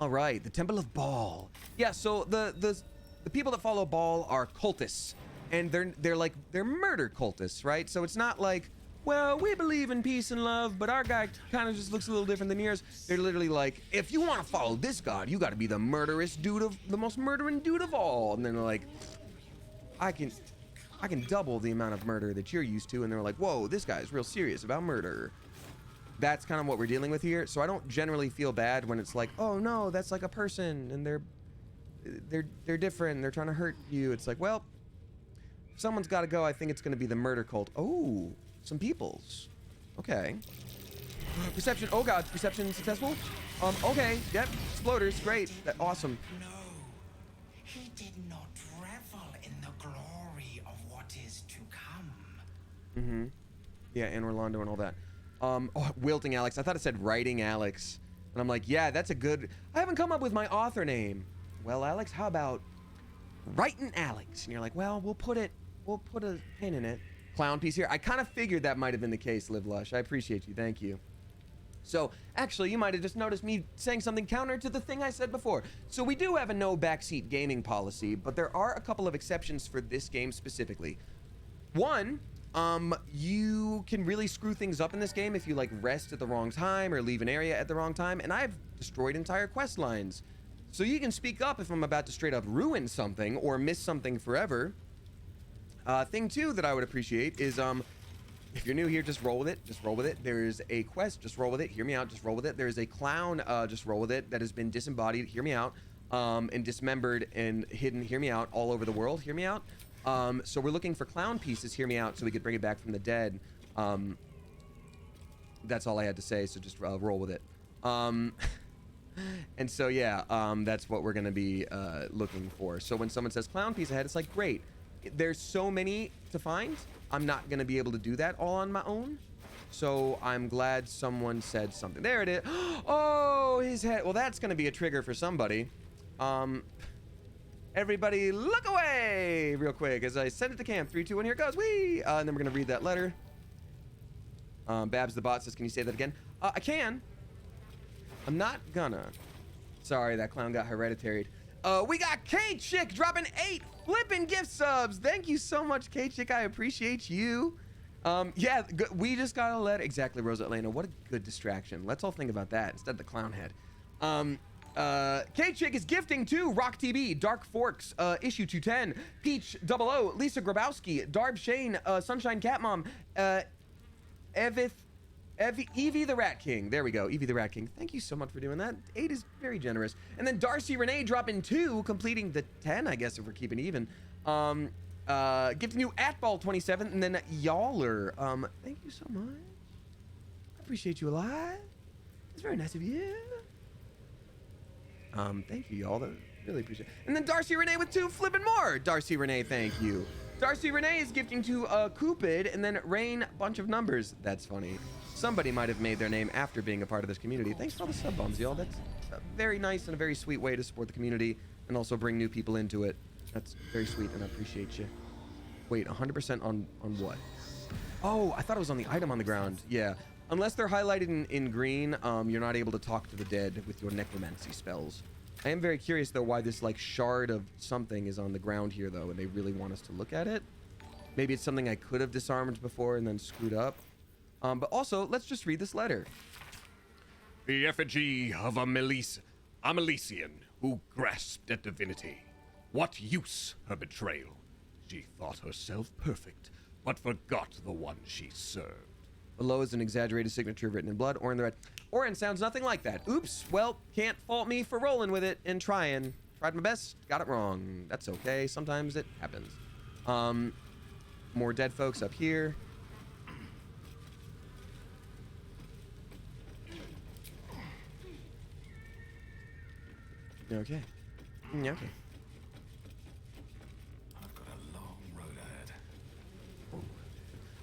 All right, the Temple of Bhaal. Yeah, so the people that follow Bhaal are cultists, and they're murder cultists, right? So it's not like, well, we believe in peace and love, but our guy kind of just looks a little different than yours. They're literally like, if you want to follow this god, you got to be the murderous dude of the most murdering dude of all. And then they're like, I can double the amount of murder that you're used to. And they're like, whoa, this guy's real serious about murder. That's kind of what we're dealing with here. So I don't generally feel bad when it's like, oh no, that's like a person and they're different. They're trying to hurt you. It's like, well, if someone's got to go. I think it's going to be the murder cult. Oh, some peoples. Okay. Perception. Oh god, perception successful. Okay. Yep. Exploders. Great. Awesome. No, he did not revel in the glory of what is to come. Yeah, and Orlando and all that. Oh, Wilting Alex. I thought it said Writing Alex. And I'm like, yeah, that's a good... I haven't come up with my author name. Well, Alex, how about Writing Alex? And you're like, well, we'll put a pin in it. Clown piece here. I kind of figured that might have been the case, Live Lush. I appreciate you. Thank you. So, actually, you might have just noticed me saying something counter to the thing I said before. So we do have a no backseat gaming policy, but there are a couple of exceptions for this game specifically. One... you can really screw things up in this game if you like rest at the wrong time or leave an area at the wrong time, and I've destroyed entire quest lines. So you can speak up if I'm about to straight up ruin something or miss something forever. Thing two that I would appreciate is if you're new here, just roll with it. Just roll with it. There's a quest, just roll with it. Hear me out, just roll with it. There's a clown, just roll with it, that has been disembodied, hear me out, and dismembered and hidden, hear me out, all over the world, hear me out. So we're looking for clown pieces, hear me out, so we could bring it back from the dead. That's all I had to say, so just roll with it. And so, yeah, that's what we're going to be looking for. So when someone says clown piece ahead, it's like, great. There's so many to find. I'm not going to be able to do that all on my own. So I'm glad someone said something. There it is. Oh, his head. Well, that's going to be a trigger for somebody. Everybody look away real quick as I send it to camp. 3, 2, 1, here it goes. Whee! And then we're going to read that letter. Babs the bot says, can you say that again? I can. I'm not gonna. Sorry, that clown got hereditaried. We got K-Chick dropping 8 flipping gift subs. Thank you so much, K-Chick. I appreciate you. Yeah, we just got a letter. Exactly, Rosa Elena. What a good distraction. Let's all think about that instead of the clown head. K-Chick is gifting to Rock TB, Dark Forks, issue 210, Peach 00, Lisa Grabowski, Darb Shane, Sunshine Catmom, Evie the Rat King. There we go, Evie the Rat King. Thank you so much for doing that. 8 is very generous. And then Darcy Renee dropping 2, completing the 10, I guess, if we're keeping even. Gifting you @Ball27, and then Yaller. Thank you so much. I appreciate you a lot. It's very nice of you. Thank you, y'all. Really appreciate it. And then Darcy Renee with 2 flipping more. Darcy Renee, thank you. Darcy Renee is gifting to Cupid, and then Rain, bunch of numbers. That's funny. Somebody might have made their name after being a part of this community. Thanks for all the sub bombs, y'all. That's a very nice and a very sweet way to support the community and also bring new people into it. That's very sweet, and I appreciate you. Wait, 100% on what? Oh, I thought it was on the item on the ground. Yeah. Unless they're highlighted in green, you're not able to talk to the dead with your necromancy spells. I am very curious, though, why this, like, shard of something is on the ground here, though, and they really want us to look at it. Maybe it's something I could have disarmed before and then screwed up. But also, let's just read this letter. The effigy of a Milesian who grasped at divinity. What use her betrayal? She thought herself perfect, but forgot the one she served. Below is an exaggerated signature written in blood or in the red. Orin sounds nothing like that. Oops. Well, can't fault me for rolling with it and trying. Tried my best. Got it wrong. That's okay. Sometimes it happens. More dead folks up here. Okay. Okay. I've got a long road ahead.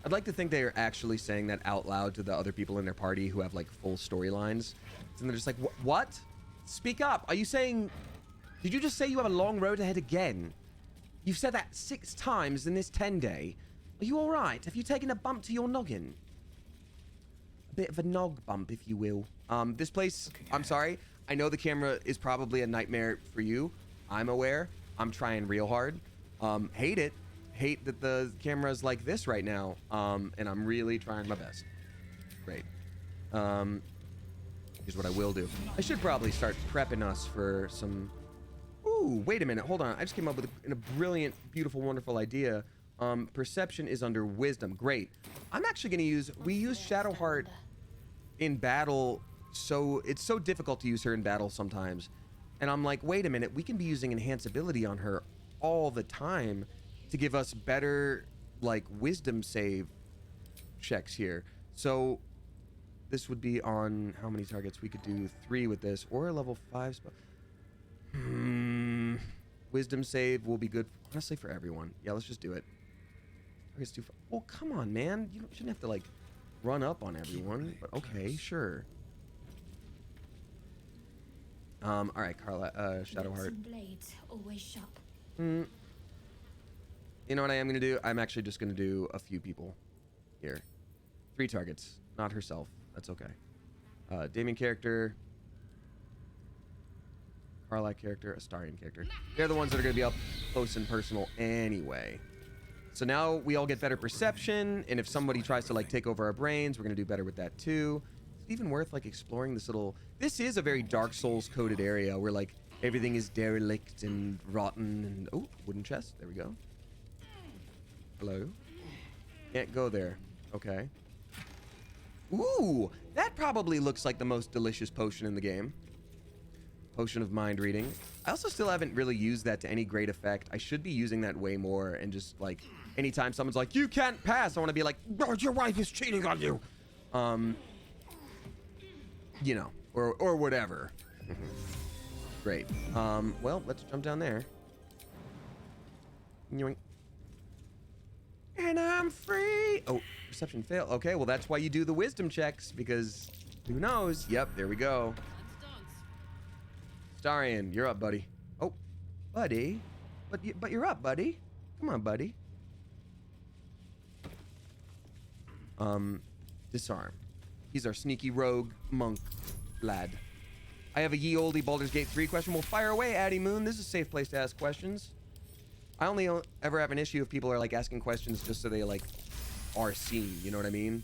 I'd like to think they are actually saying that out loud to the other people in their party who have like full storylines. And they're just like, what? Speak up. Are you saying... Did you just say you have a long road ahead again? You've said that 6 times in this 10-day. Are you all right? Have you taken a bump to your noggin? A bit of a nog bump, if you will. This place, I'm sorry. I know the camera is probably a nightmare for you. I'm aware. I'm trying real hard. Hate it. Hate that the camera's like this right now. And I'm really trying my best. Great. Here's what I will do. I should probably start prepping us for some... Ooh, wait a minute. Hold on. I just came up with a brilliant, beautiful, wonderful idea. Perception is under wisdom. Great. I'm actually going to use... We use Shadowheart in battle, so it's so difficult to use her in battle sometimes. And I'm like, wait a minute. We can be using enhanceability on her all the time to give us better, like, wisdom save checks here. So this would be on how many targets? We could do 3 with this, or a level 5 spell. Wisdom save will be good, honestly, for everyone. Yeah, let's just do it. Targets too far. Well, come on, man. You shouldn't have to, like, run up on everyone. But okay, sure. All right, Carla, Shadowheart. Blades always sharp. You know what I am gonna do? I'm actually just gonna do a few people here. 3 targets, not herself. That's okay. Damien character, Carla character, Astarian character. They're the ones that are gonna be up close and personal anyway. So now we all get better perception, and if somebody tries to like take over our brains, we're gonna do better with that too. Is it even worth like exploring this little... This is a very Dark Souls coded area where like everything is derelict and rotten and... Oh, wooden chest. There we go. Hello? Can't go there. Okay. Ooh, that probably looks like the most delicious potion in the game. Potion of mind reading. I also still haven't really used that to any great effect. I should be using that way more, and just like anytime someone's like, you can't pass, I want to be like, oh, your wife is cheating on you. You know, or whatever. Great. Well, let's jump down there. Yoink. And I'm free. Oh, perception fail. Okay, well, that's why you do the wisdom checks, because who knows? Yep, there we go. Starian, you're up, buddy. Oh, buddy. But you're up, buddy. Come on, buddy. Disarm. He's our sneaky rogue monk lad. I have a ye olde Baldur's Gate 3 question. Well, fire away, Addie Moon. This is a safe place to ask questions. I only ever have an issue if people are like asking questions just so they like are seen. You know what I mean?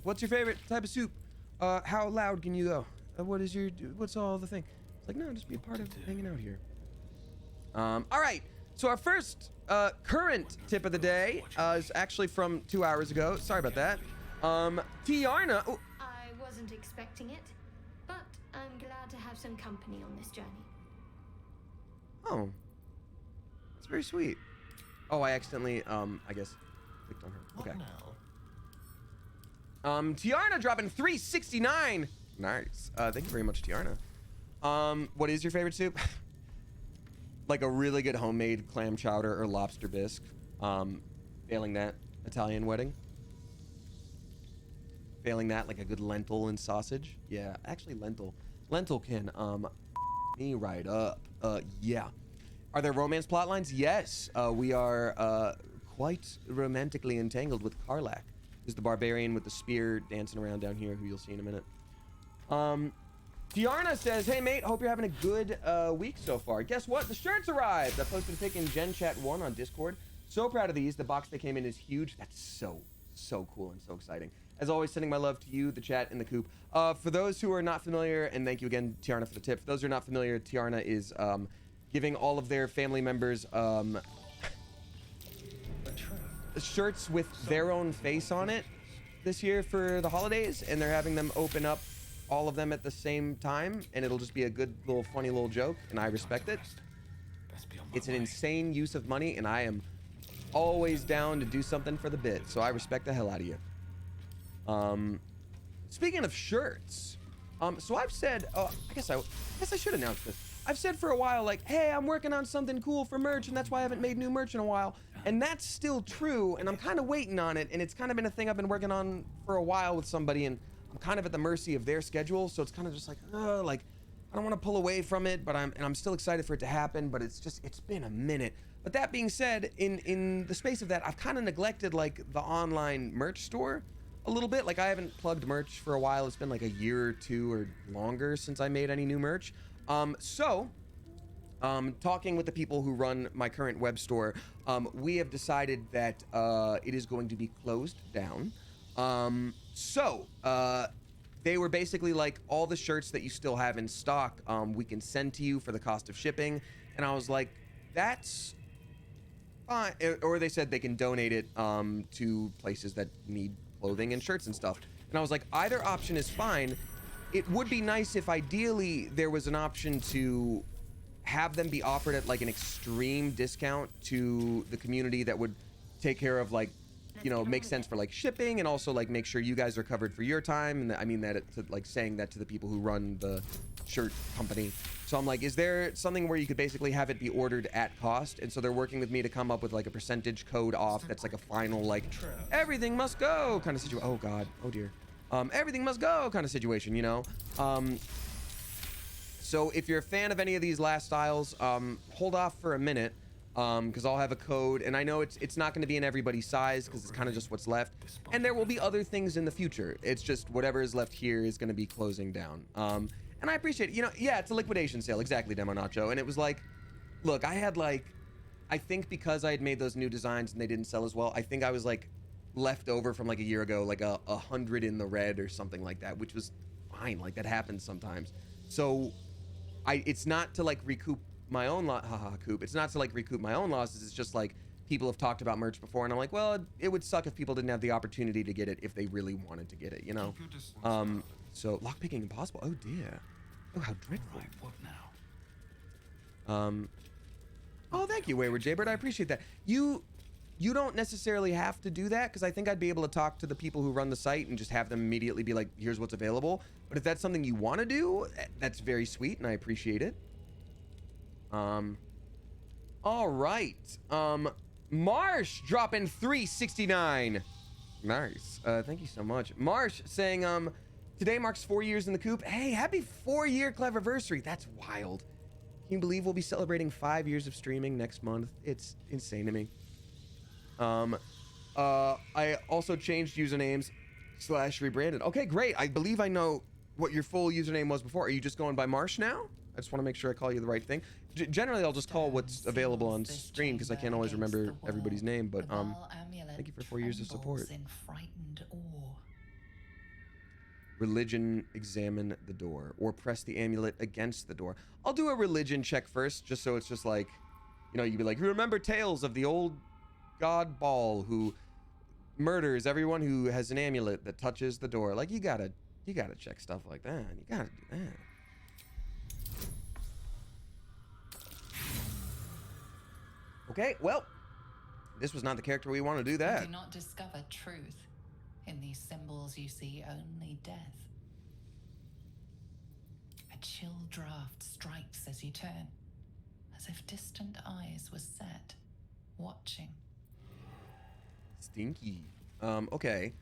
What's your favorite type of soup? How loud can you go? What's all the thing? It's like, no, just be a part of hanging out here. All right. So our first current tip of the day is actually from 2 hours ago. Sorry about that. Tiarna. Oh. I wasn't expecting it, but I'm glad to have some company on this journey. Oh. That's very sweet. Oh, I accidentally, I guess, clicked on her. Okay. Tiarna dropping 369. Nice. Thank you very much, Tiarna. What is your favorite soup? Like a really good homemade clam chowder or lobster bisque. Failing that, Italian wedding. Failing that, like a good lentil and sausage. Yeah, actually lentil can me right up. Yeah. Are there romance plot lines? Yes. We are quite romantically entangled with Karlach, who's the barbarian with the spear dancing around down here, who you'll see in a minute. Tiarna says, hey mate, hope you're having a good week so far. Guess what? The shirts arrived. I posted a pic in Gen Chat 1 on Discord. So proud of these. The box they came in is huge. That's so cool and so exciting. As always, sending my love to you, the chat, and the coop. For those who are not familiar, and thank you again, Tiarna, for the tip. For those who are not familiar, Tiarna is giving all of their family members shirts with their own face on it this year for the holidays, and they're having them open up all of them at the same time, and it'll just be a good little funny little joke, and I respect it. It's an insane use of money, and I am always down to do something for the bit, so I respect the hell out of you. Speaking of shirts, so I've said, I guess I should announce this. I've said for a while, like, hey, I'm working on something cool for merch, and that's why I haven't made new merch in a while. And that's still true, and I'm kind of waiting on it, and it's kind of been a thing I've been working on for a while with somebody, and I'm kind of at the mercy of their schedule, so it's kind of just like, I don't want to pull away from it, but I'm still excited for it to happen, but it's been a minute. But that being said, in the space of that, I've kind of neglected, like, the online merch store a little bit. Like, I haven't plugged merch for a while. It's been like a year or two or longer since I made any new merch. Talking with the people who run my current web store, we have decided that it is going to be closed down. They were basically like, all the shirts that you still have in stock, we can send to you for the cost of shipping. And I was like, that's fine. Or they said they can donate it to places that need clothing and shirts and stuff. And I was like, either option is fine. It would be nice if ideally there was an option to have them be offered at like an extreme discount to the community that would take care of, like, you know, make sense for like shipping, and also like make sure you guys are covered for your time. And I mean that to like saying that to the people who run the shirt company. So I'm like, is there something where you could basically have it be ordered at cost? And so they're working with me to come up with like a percentage code off that's like a final, like, everything must go kind of situation. Oh God, oh dear. Everything must go kind of situation, you know? So if you're a fan of any of these last styles, hold off for a minute, because I'll have a code, and I know it's not going to be in everybody's size because it's kind of just what's left, and there will be other things in the future. It's just whatever is left here is going to be closing down. And I appreciate it. You know, yeah, it's a liquidation sale, exactly, Demo Nacho. And it was like, look, I had like, I think because I had made those new designs and they didn't sell as well, I think I was like left over from like a year ago, like 100 in the red or something like that, which was fine. Like, that happens sometimes. So it's not to like recoup my own it's not to like recoup my own losses. It's just like, people have talked about merch before, and I'm like, well, it would suck if people didn't have the opportunity to get it if they really wanted to get it, you know? So lockpicking impossible. Oh dear. Oh, how dreadful. Right, what now? Oh, thank you, Wayward Jaybird. I appreciate that. You don't necessarily have to do that, because I think I'd be able to talk to the people who run the site and just have them immediately be like, here's what's available. But if that's something you want to do, that's very sweet, and I appreciate it. All right. Marsh dropping 369. Nice. Thank you so much. Marsh saying, today marks 4 years in the coop. Hey, happy 4-year Cleverversary. That's wild. Can you believe we'll be celebrating 5 years of streaming next month? It's insane to me. I also changed usernames / rebranded. Okay, great. I believe I know what your full username was before. Are you just going by Marsh now? I just want to make sure I call you the right thing. Generally, I'll just call what's available on screen because I can't always remember everybody's name. But thank you for 4 years of support. In frightened awe. Religion, examine the door, or press the amulet against the door. I'll do a religion check first, just so it's just like, you know, you'd be like, remember tales of the old god Bhaal who murders everyone who has an amulet that touches the door. Like, you gotta check stuff like that. You gotta do that. Okay, well, this was not the character we want to do that. You do not discover truth. In these symbols you see only death. A chill draft strikes as you turn, as if distant eyes were set, watching. Stinky. Okay.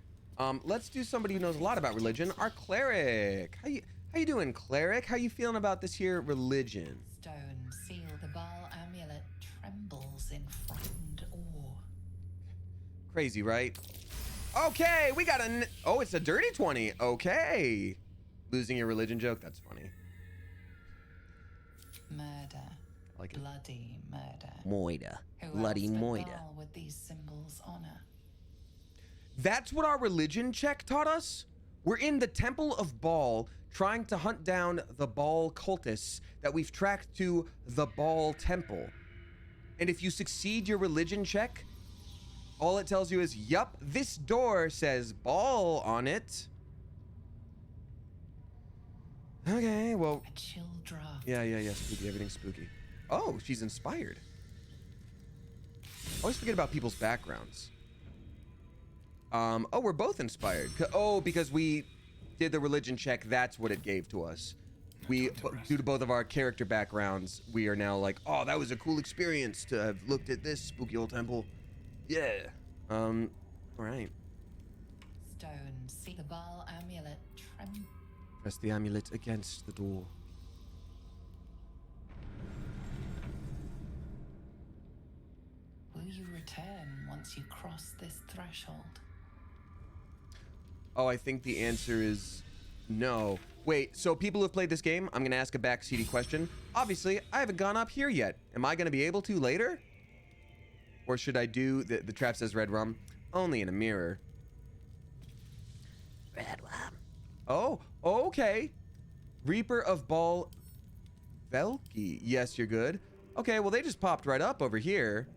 Let's do somebody who knows a lot about religion. Our cleric. How you doing, cleric? How you feeling about this here religion? Stone seal the Bhaal amulet trembles in frightened awe. Crazy, right? Okay, we got oh, it's a dirty 20. Okay. Losing your religion joke? That's funny. Murder. I like it. Bloody murder. Moida. Who Bloody else but Moida. Bhaal would these symbols honor? That's what our religion check taught us? We're in the Temple of Bhaal, trying to hunt down the Bhaal cultists that we've tracked to the Bhaal temple. And if you succeed your religion check, all it tells you is, yup, this door says Bhaal on it. Okay, well. A chill draft. Yeah, spooky, everything's spooky. Oh, she's inspired. I always forget about people's backgrounds. Oh, we're both inspired. Oh, because we did the religion check, that's what it gave to us. Due to both of our character backgrounds, we are now like, oh, that was a cool experience to have looked at this spooky old temple. Yeah. All right. Stone, see the Bhaal amulet tremble. Press the amulet against the door. Will you return once you cross this threshold? Oh, I think the answer is no. Wait, so people who have played this game, I'm gonna ask a backseaty question. Obviously, I haven't gone up here yet. Am I gonna be able to later? Or should I do, the trap says red rum, only in a mirror. Red rum. Oh, okay. Reaper of Bhaal Velki. Yes, you're good. Okay, well, they just popped right up over here.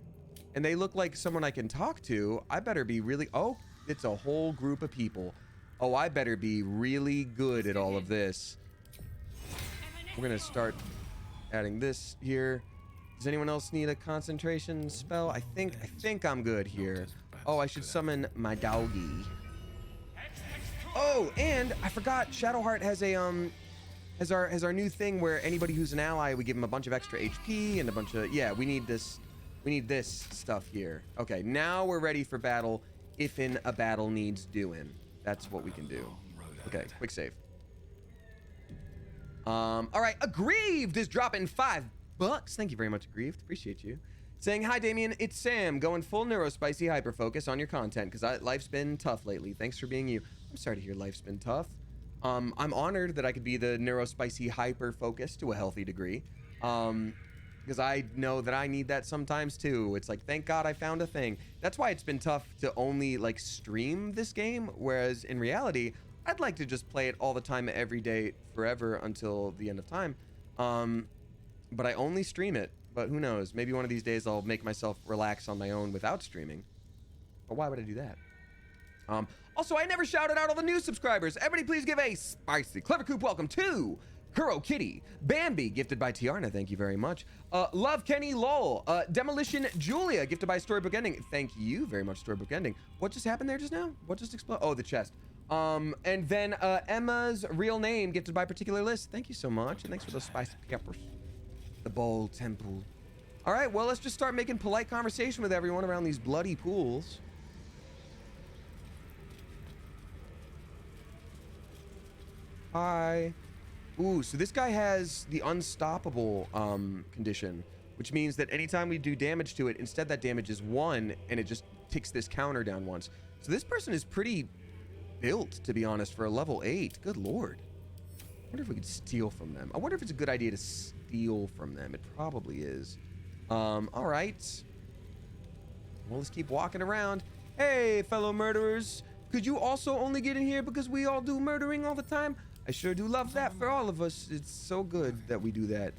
And they look like someone I can talk to. I better be really, oh, it's a whole group of people. Oh, I better be really good at all of this. We're gonna start adding this here. Does anyone else need a concentration spell? I think I'm good here. Oh, I should summon my doggy. Oh, and I forgot, Shadowheart has a has our new thing where anybody who's an ally, we give them a bunch of extra HP and a bunch of, yeah, we need this stuff here. Okay, now we're ready for battle if in a battle needs doing. That's what we can do. Okay, quick save. All right, Aggrieved is dropping $5. Thank you very much, Aggrieved. Appreciate you. Saying, hi, Damien. It's Sam, going full neurospicy hyper-focus on your content because life's been tough lately. Thanks for being you. I'm sorry to hear life's been tough. I'm honored that I could be the neurospicy hyper-focus to a healthy degree. Because I know that I need that sometimes too. It's like, thank God I found a thing. That's why it's been tough to only like stream this game, whereas in reality, I'd like to just play it all the time, every day, forever until the end of time. But I only stream it. But who knows? Maybe one of these days I'll make myself relax on my own without streaming. But why would I do that? Also, I never shouted out all the new subscribers. Everybody please give a spicy Clever Coop welcome to Kuro Kitty, Bambi, gifted by Tiarna, thank you very much. Love Kenny Lowell, Demolition Julia, gifted by Storybook Ending, thank you very much, Storybook Ending. What just happened there just now? What just exploded? Oh, the chest. And then Emma's Real Name, gifted by Particular List, thank you so much, and thanks for those spicy peppers. The Bhaal Temple. All right, well, let's just start making polite conversation with everyone around these bloody pools. Hi. Ooh, so this guy has the unstoppable condition, which means that anytime we do damage to it, instead that damage is 1, and it just ticks this counter down once. So this person is pretty built, to be honest, for a level 8. Good lord. I wonder if we could steal from them. I wonder if it's a good idea to steal from them. It probably is. All right. Well, let's keep walking around. Hey, fellow murderers. Could you also only get in here because we all do murdering all the time? I sure do love that for all of us. It's so good that we do that.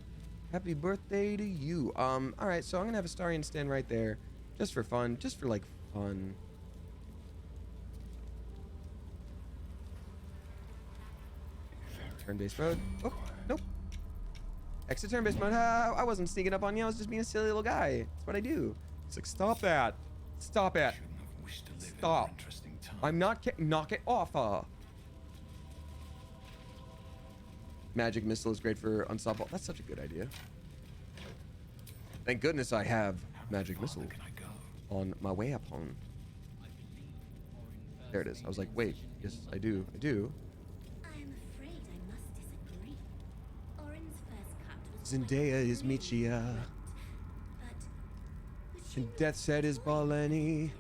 Happy birthday to you. All right, so I'm gonna have Astarion stand right there, just for fun, just for like fun. Turn-based mode. Oh, nope. Exit turn-based mode. I wasn't sneaking up on you. I was just being a silly little guy. That's what I do. It's like, stop that. Stop it. Stop. I'm not. Knock it off. Magic missile is great for unstoppable. That's such a good idea. Thank goodness I have magic missile on my way up home. There it is. I was like, wait, yes, I do. I do. I'm afraid I must disagree. Orin's first cut was Zendaya is Michia. And Death Set is Baleni.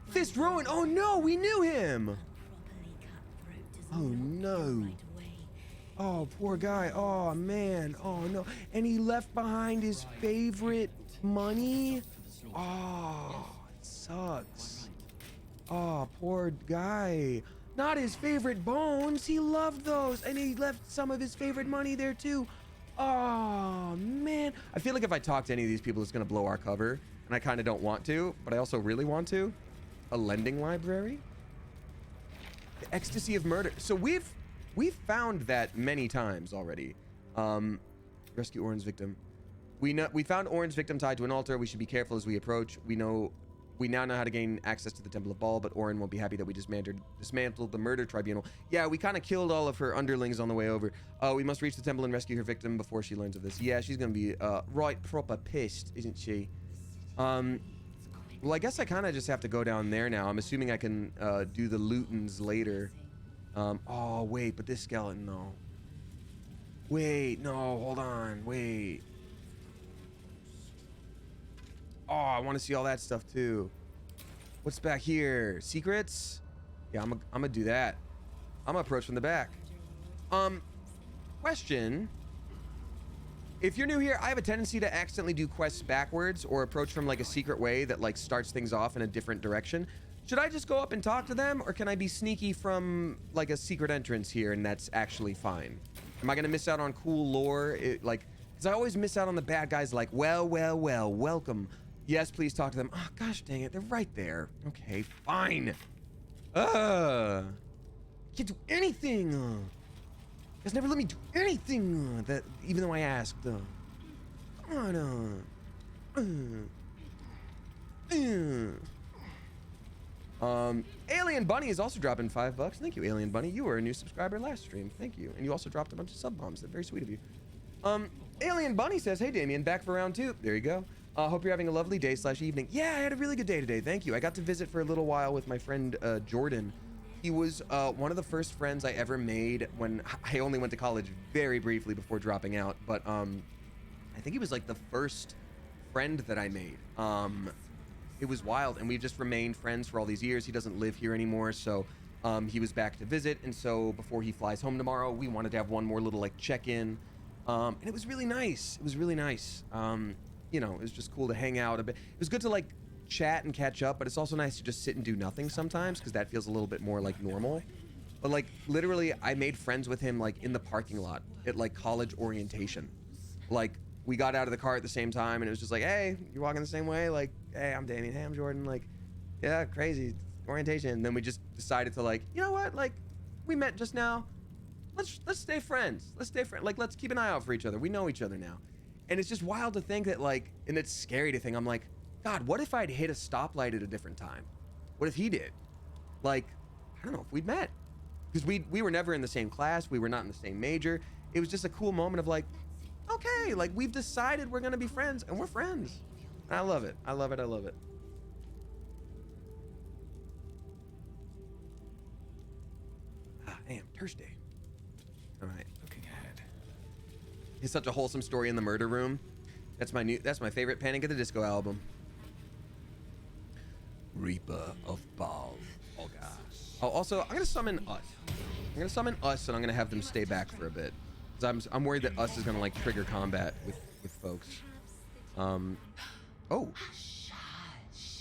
Fist Rowan. Oh no, we knew him. Oh no. Oh, poor guy. Oh, man. Oh, no. And he left behind his favorite money. Oh, it sucks. Oh, poor guy. Not his favorite bones. He loved those. And he left some of his favorite money there too. Oh, man. I feel like if I talk to any of these people, it's going to blow our cover. And I kind of don't want to, but I also really want to. A lending library? The ecstasy of murder. So we've found that many times already. Rescue Orin's victim. We found Orin's victim tied to an altar. We should be careful as we approach. We now know how to gain access to the Temple of Bhaal, but Orin won't be happy that we dismantled the murder tribunal. Yeah, we kind of killed all of her underlings on the way over. We must reach the temple and rescue her victim before she learns of this. Yeah, she's gonna be right proper pissed, isn't she? Well, I guess I kind of just have to go down there now. I'm assuming I can do the lootins later. Oh, wait, but this skeleton, no. Wait, no, hold on, wait. Oh, I want to see all that stuff too. What's back here? Secrets? Yeah, I'm gonna do that. I'm gonna approach from the back. Question. If you're new here, I have a tendency to accidentally do quests backwards or approach from like a secret way that like starts things off in a different direction. Should I just go up and talk to them, or can I be sneaky from like a secret entrance here and that's actually fine? Am I gonna miss out on cool lore? Because I always miss out on the bad guys like, well, welcome. Yes, please talk to them. Oh, gosh dang it, they're right there. Okay, fine. Can't do anything. You guys never let me do anything that, even though I asked. Come on. Alien Bunny is also dropping $5. Thank you, Alien Bunny. You were a new subscriber last stream. Thank you. And you also dropped a bunch of sub bombs. That's very sweet of you. Alien Bunny says, hey, Damien, back for round 2. There you go. Hope you're having a lovely day/evening. Yeah, I had a really good day today. Thank you. I got to visit for a little while with my friend Jordan. He was one of the first friends I ever made when I only went to college very briefly before dropping out. But I think he was like the first friend that I made. It was wild, and we've just remained friends for all these years. He doesn't live here anymore, so he was back to visit. And so before he flies home tomorrow, we wanted to have one more little like check-in. And it was really nice. It was really nice. You know, it was just cool to hang out a bit. It was good to like chat and catch up, but it's also nice to just sit and do nothing sometimes, because that feels a little bit more like normal. But like literally I made friends with him like in the parking lot at like college orientation. Like we got out of the car at the same time and it was just like, hey, you're walking the same way? Like, hey, I'm Damien. Hey, I'm Jordan. Like, yeah, crazy orientation. And then we just decided to like, you know what? Like we met just now. Let's stay friends. Let's stay friends. Like, let's keep an eye out for each other. We know each other now. And it's just wild to think that like, and it's scary to think, I'm like, God, what if I'd hit a stoplight at a different time? What if he did? Like, I don't know if we'd met. Because we were never in the same class. We were not in the same major. It was just a cool moment of like, okay, like we've decided we're gonna be friends and we're friends. And I love it. I love it. I love it. Damn, Thursday. All right. Looking ahead. It's such a wholesome story in the murder room. That's my favorite Panic at the Disco album. Reaper of Bhaal. Oh, also, I'm gonna summon Us. I'm gonna summon Us, and I'm gonna have them stay back for a bit, because I'm worried that Us is gonna like trigger combat with folks. Oh.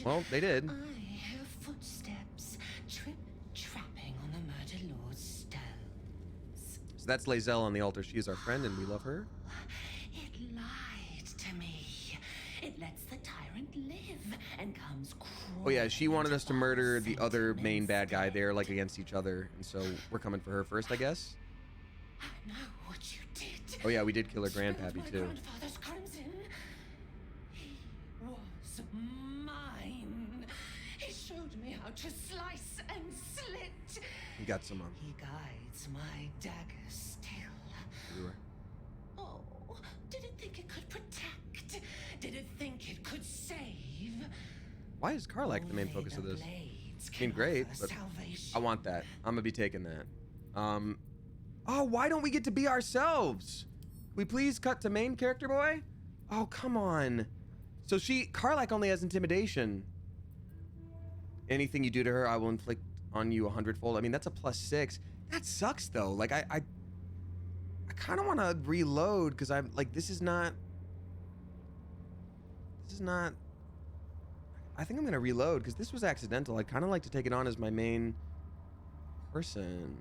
Well, they did. I hear footsteps trapping on the murder lord's stones. So that's Lazelle on the altar. She is our friend, and we love her. It lied to me. It lets the tyrant live and comes crawling. Oh yeah, she wanted us to murder the other main bad guy there, like against each other, and so we're coming for her first, I guess. I know what you did. Oh yeah, we did kill her grandpappy too. Grandfather's crimson. He was mine. He showed me how to slice and slit. We got some He guides my dagger still. everywhere. Oh, did it think it could protect? Did it think it could save? Why is Karlak the main focus of this? I mean, great, but I want that. I'm gonna be taking that. Oh, why don't we get to be ourselves? Can we please cut to main character boy? Oh, come on. So Karlak only has intimidation. Anything you do to her, I will inflict on you 100-fold. I mean, that's a +6. That sucks though. Like I kind of want to reload, because I'm like, this is not. I think I'm gonna reload because this was accidental. I'd kind of like to take it on as my main person.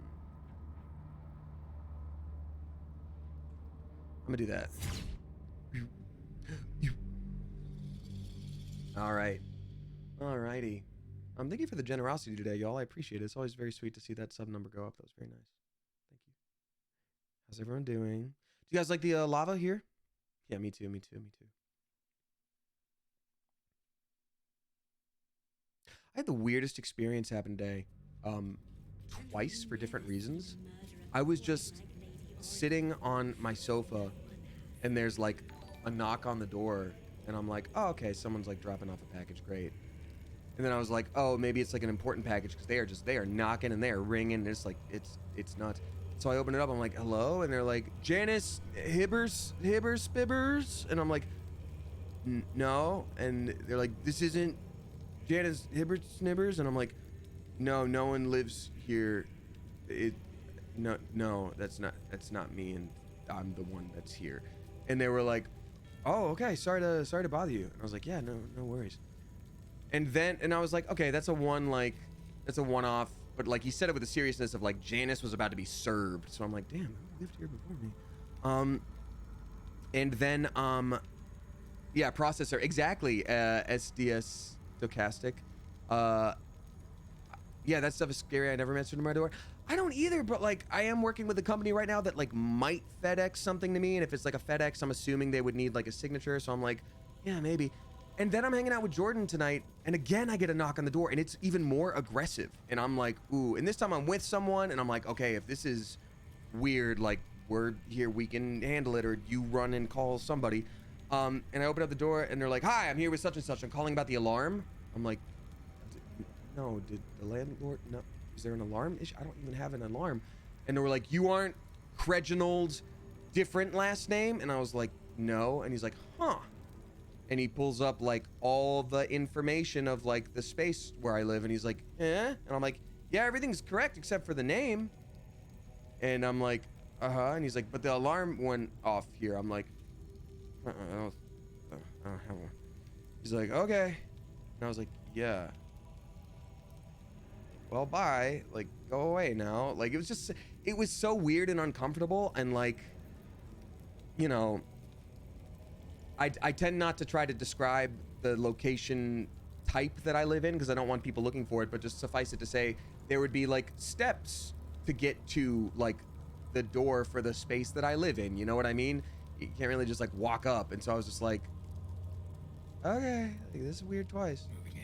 I'm gonna do that. All right. Alrighty. Thank you for the generosity today, y'all. I appreciate it. It's always very sweet to see that sub number go up. That was very nice. Thank you. How's everyone doing? Do you guys like the lava here? Yeah, me too. Me too. Me too. I had the weirdest experience happen today. Twice for different reasons. I was just sitting on my sofa and there's like a knock on the door and I'm like, oh, okay, someone's like dropping off a package, great. And then I was like, oh, maybe it's like an important package because they are knocking and they are ringing and it's like, it's nuts. So I open it up, I'm like, hello? And they're like, Janice Hibbers Spibbers? And I'm like, no. And they're like, this isn't Janice Hibbers Snibbers? And I'm like, no one lives here. No, that's not me, and I'm the one that's here. And they were like, oh, okay, sorry to bother you. And I was like, yeah, no worries. And I was like, okay, that's a one-off, but like he said it with the seriousness of like Janice was about to be served. So I'm like, damn, who lived here before me? And then yeah, processor, exactly, SDS stochastic. Yeah, that stuff is scary. I never answered my door. I don't either, but like I am working with a company right now that like might FedEx something to me, and if it's like a FedEx, I'm assuming they would need like a signature, so I'm like, yeah, maybe. And then I'm hanging out with Jordan tonight, and again I get a knock on the door, and it's even more aggressive, and I'm like, ooh. And this time I'm with someone, and I'm like, okay, if this is weird, like we're here, we can handle it, or you run and call somebody. And I open up the door, and they're like, hi, I'm here with such and such. I'm calling about the alarm. I'm like, no, did the landlord, no, is there an alarm issue? I don't even have an alarm. And they were like, you aren't Reginald, different last name? And I was like, no. And he's like, huh. And he pulls up like all the information of like the space where I live. And he's like, eh? And I'm like, yeah, everything's correct except for the name. And I'm like, uh-huh. And he's like, but the alarm went off here. I'm like, I don't have one. He's like, okay. And I was like, yeah. Well, bye. Like, go away now. Like, it was so weird and uncomfortable. And like, you know, I tend not to try to describe the location type that I live in because I don't want people looking for it, but just suffice it to say there would be like steps to get to like the door for the space that I live in. You know what I mean? You can't really just like walk up. And so I was just like, okay, like, this is weird twice. Moving in.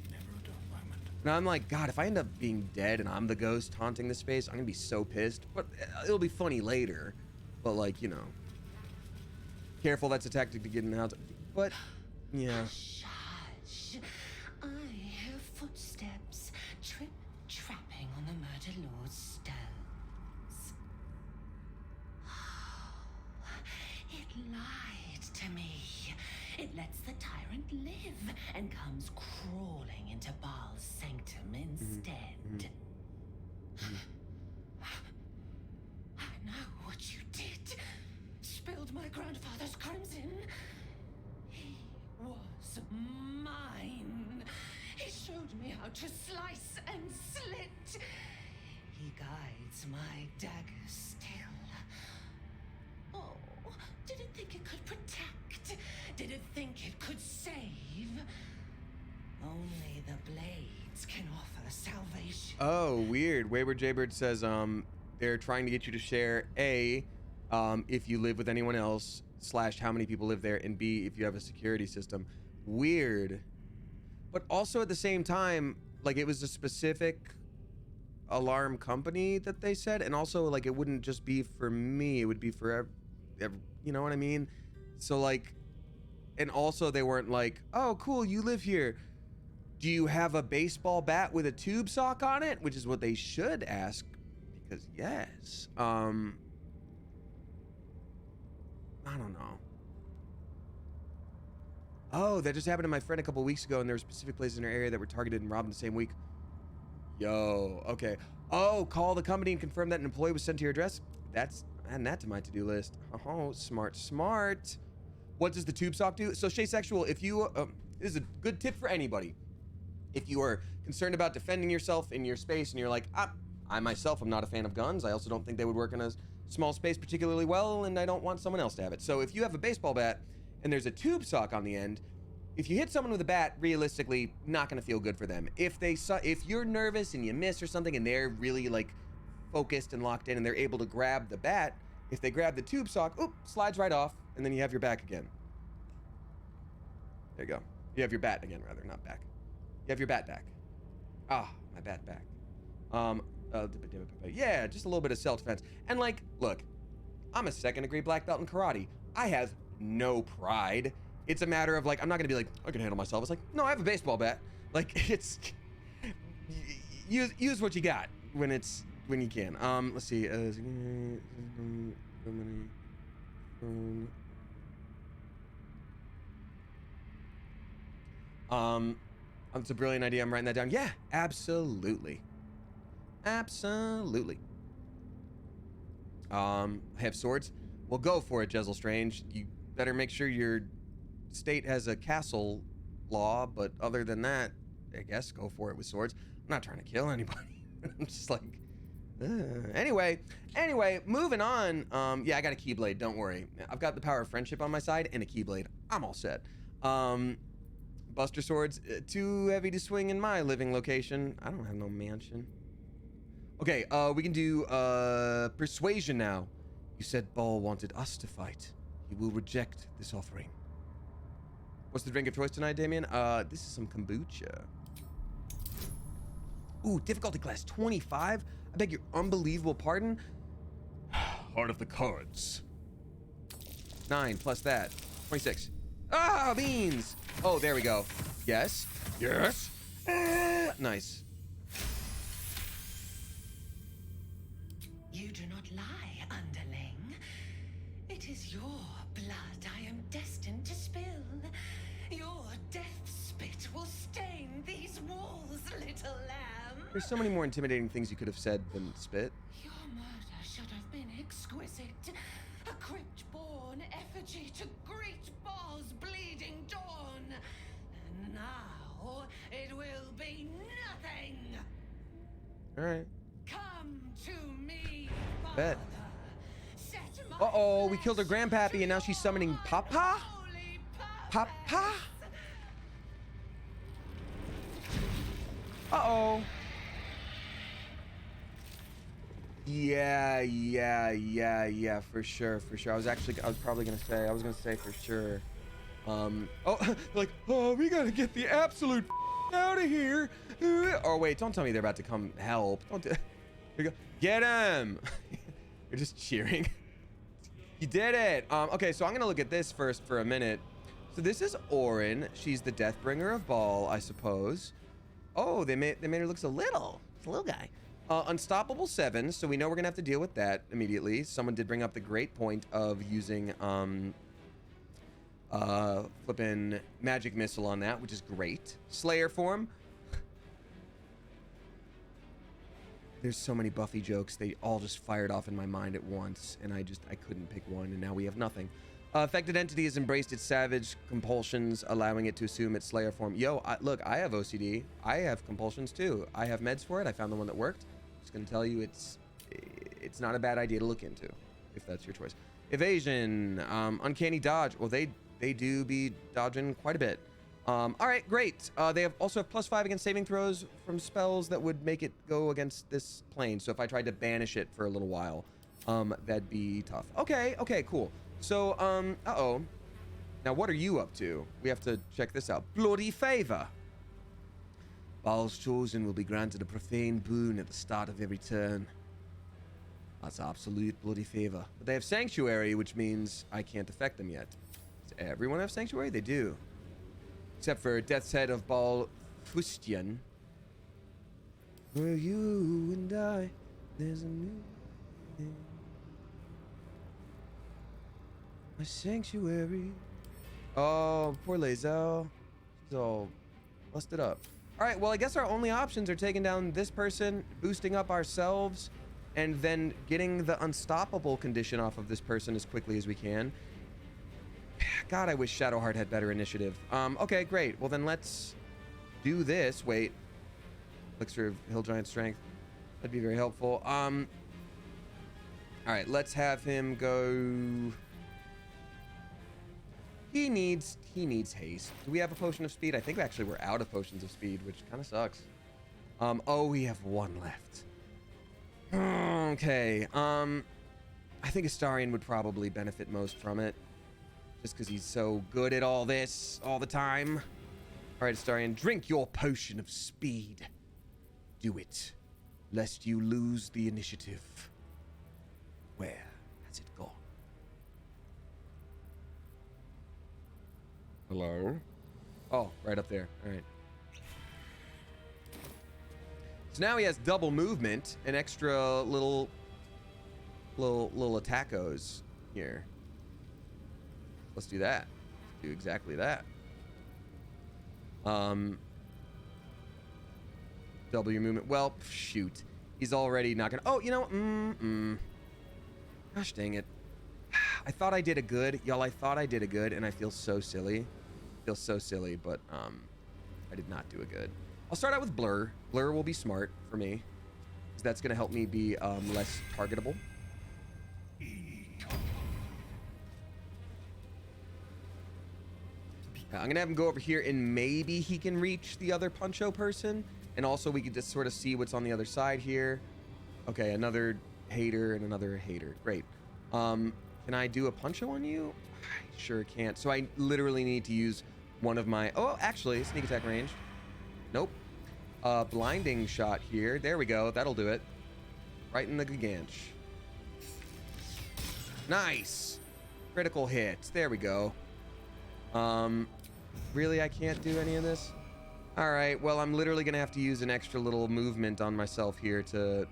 Never a dull moment. And I'm like, God, if I end up being dead and I'm the ghost haunting the space, I'm gonna be so pissed. But it'll be funny later. But like, you know, careful, that's a tactic to get in the house. But yeah. Hush. I hear footsteps trip-trapping on the murder lord's stones. It lied to me. It lets the tyrant live and comes crawling into Bhaal's sanctum instead. I know what you did. Spilled my grandfather's crimson. He was mine. He showed me how to slice and slit. He guides my dagger still. Oh, did it think it could protect? Did it think it could save? Only the blades can offer salvation. Oh, weird. Wayward Jaybird says they're trying to get you to share A, if you live with anyone else, / how many people live there, and B, if you have a security system. Weird. But also at the same time, like it was a specific alarm company that they said, and also like it wouldn't just be for me, it would be for you know what I mean? So like, and also they weren't like, oh cool, you live here, do you have a baseball bat with a tube sock on it? Which is what they should ask, because yes. I don't know. Oh, that just happened to my friend a couple weeks ago, and there were specific places in her area that were targeted and robbed in the same week. Yo, okay. Oh, call the company and confirm that an employee was sent to your address? That's, adding that to my to-do list. Oh, smart. What does the tube sock do? So, Shay Sexual, if you, this is a good tip for anybody. If you are concerned about defending yourself in your space and you're like, I myself am not a fan of guns. I also don't think they would work in a small space particularly well, and I don't want someone else to have it. So if you have a baseball bat and there's a tube sock on the end, if you hit someone with a bat, realistically, not gonna feel good for them. If you're nervous and you miss or something and they're really like focused and locked in and they're able to grab the bat, if they grab the tube sock, slides right off, and then you have your back again. There you go. You have your bat again, rather, not back. You have your bat back. Ah, my bat back. Yeah, just a little bit of self-defense. And like, look, I'm a 2nd degree black belt in karate. I have no pride. It's a matter of like, I'm not gonna be like, I can handle myself. It's like, no, I have a baseball bat. Like, it's, use what you got when you can. Let's see. It's a brilliant idea. I'm writing that down. Yeah, absolutely. Absolutely. I have swords. Well, go for it, Jezel Strange. You better make sure your state has a castle law, but other than that, I guess go for it with swords. I'm not trying to kill anybody. I'm just like, anyway, moving on. Yeah, I got a keyblade, don't worry. I've got the power of friendship on my side and a keyblade. I'm all set. Buster swords, too heavy to swing in my living location. I don't have no mansion. Okay, we can do persuasion now. You said Bhaal wanted us to fight. He will reject this offering. What's the drink of choice tonight, Damien? This is some kombucha. Ooh, difficulty class 25. I beg your unbelievable pardon. Heart of the cards. 9 plus that. 26. Ah, beans! Oh, there we go. Yes. Yes. Nice. You do not lie, underling. It is your blood I am destined to spill. Your death spit will stain these walls, little lamb. There's so many more intimidating things you could have said than spit. Your murder should have been exquisite. A crypt-born effigy to greet Bhaal's bleeding dawn. And now it will be nothing. All right. Come to me, Bet. Father. Uh-oh, we killed her grandpappy and now she's summoning Papa? Papa? Uh-oh. Yeah, for sure. I was probably gonna say for sure. We gotta get the absolute out of here. Oh wait, don't tell me they're about to come help. Don't do. Here you go. Get him. You're just cheering. You did it. Okay, so I'm gonna look at this first for a minute. So this is Orin. She's the Deathbringer of Bhaal, I suppose. Oh, they made her look a little guy. Unstoppable 7, so we know we're gonna have to deal with that immediately. Someone did bring up the great point of using flippin' magic missile on that, which is great. Slayer form. There's so many Buffy jokes. They all just fired off in my mind at once, and I couldn't pick one, and now we have nothing. Affected entity has embraced its savage compulsions, allowing it to assume its Slayer form. Yo, look, I have OCD. I have compulsions too. I have meds for it. I found the one that worked. Just gonna tell you, it's not a bad idea to look into, if that's your choice. Evasion, uncanny dodge. Well, they do be dodging quite a bit. All right, great. They also have +5 against saving throws from spells that would make it go against this plane. So if I tried to banish it for a little while, that'd be tough. Okay, cool. So, uh-oh. Now, what are you up to? We have to check this out. Bloody favor. Bhaal's chosen will be granted a profane boon at the start of every turn. That's absolute bloody favor. But they have sanctuary, which means I can't affect them yet. Does everyone have sanctuary? They do. Except for Death's Head of Bhaal Fustian. Where you and I, there's a new thing. My sanctuary. Oh, poor Lae'zel. She's all busted up. All right, well, I guess our only options are taking down this person, boosting up ourselves, and then getting the unstoppable condition off of this person as quickly as we can. God, I wish Shadowheart had better initiative. Okay, great. Well, then let's do this. Wait. Elixir of Hill Giant Strength. That'd be very helpful. All right, let's have him go. He needs haste. Do we have a potion of speed? I think actually we're out of potions of speed, which kind of sucks. Oh, we have one left. Okay. I think Astarion would probably benefit most from it, just because he's so good at all this all the time. All right, Astarion, drink your potion of speed. Do it, lest you lose the initiative. Where has it gone? Hello? Oh, right up there. All right. So now he has double movement and extra little attackos here. Let's do that. Do exactly that. Double your movement. Well, shoot. He's already not gonna. Oh, you know. Gosh dang it. I thought I did a good, y'all. I thought I did a good, and I feel so silly. I feel so silly, but I did not do a good. I'll start out with Blur. Blur will be smart for me, because that's gonna help me be less targetable. I'm gonna have him go over here, and maybe he can reach the other Puncho person, and also we can just sort of see what's on the other side here. Okay, another hater and another hater. Great. Can I do a Puncho on you? I sure can't. So I literally need to use one of my... Oh, actually, sneak attack range. Nope. Blinding shot here. There we go. That'll do it. Right in the Giganch. Nice. Critical hit. There we go. Really, I can't do any of this? All right, well, I'm literally gonna have to use an extra little movement on myself here to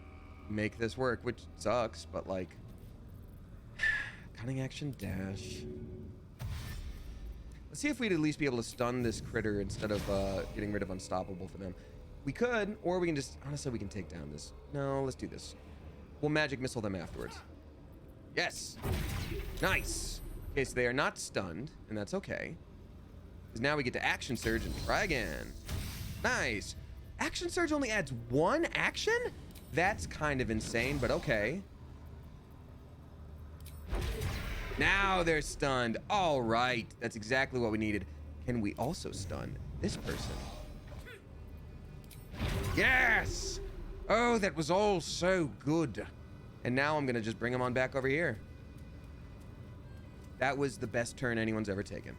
make this work, which sucks, but like... Cunning action dash. Let's see if we'd at least be able to stun this critter instead of getting rid of unstoppable for them. We could, or we can just... Honestly, we can take down this. No, let's do this. We'll magic missile them afterwards. Yes! Nice! Okay, so they are not stunned, and that's okay. Because now we get to Action Surge and try again. Nice! Action Surge only adds one action? That's kind of insane, but okay. Now they're stunned. All right. That's exactly what we needed. Can we also stun this person? Yes! Oh, that was all so good. And now I'm going to just bring him on back over here. That was the best turn anyone's ever taken.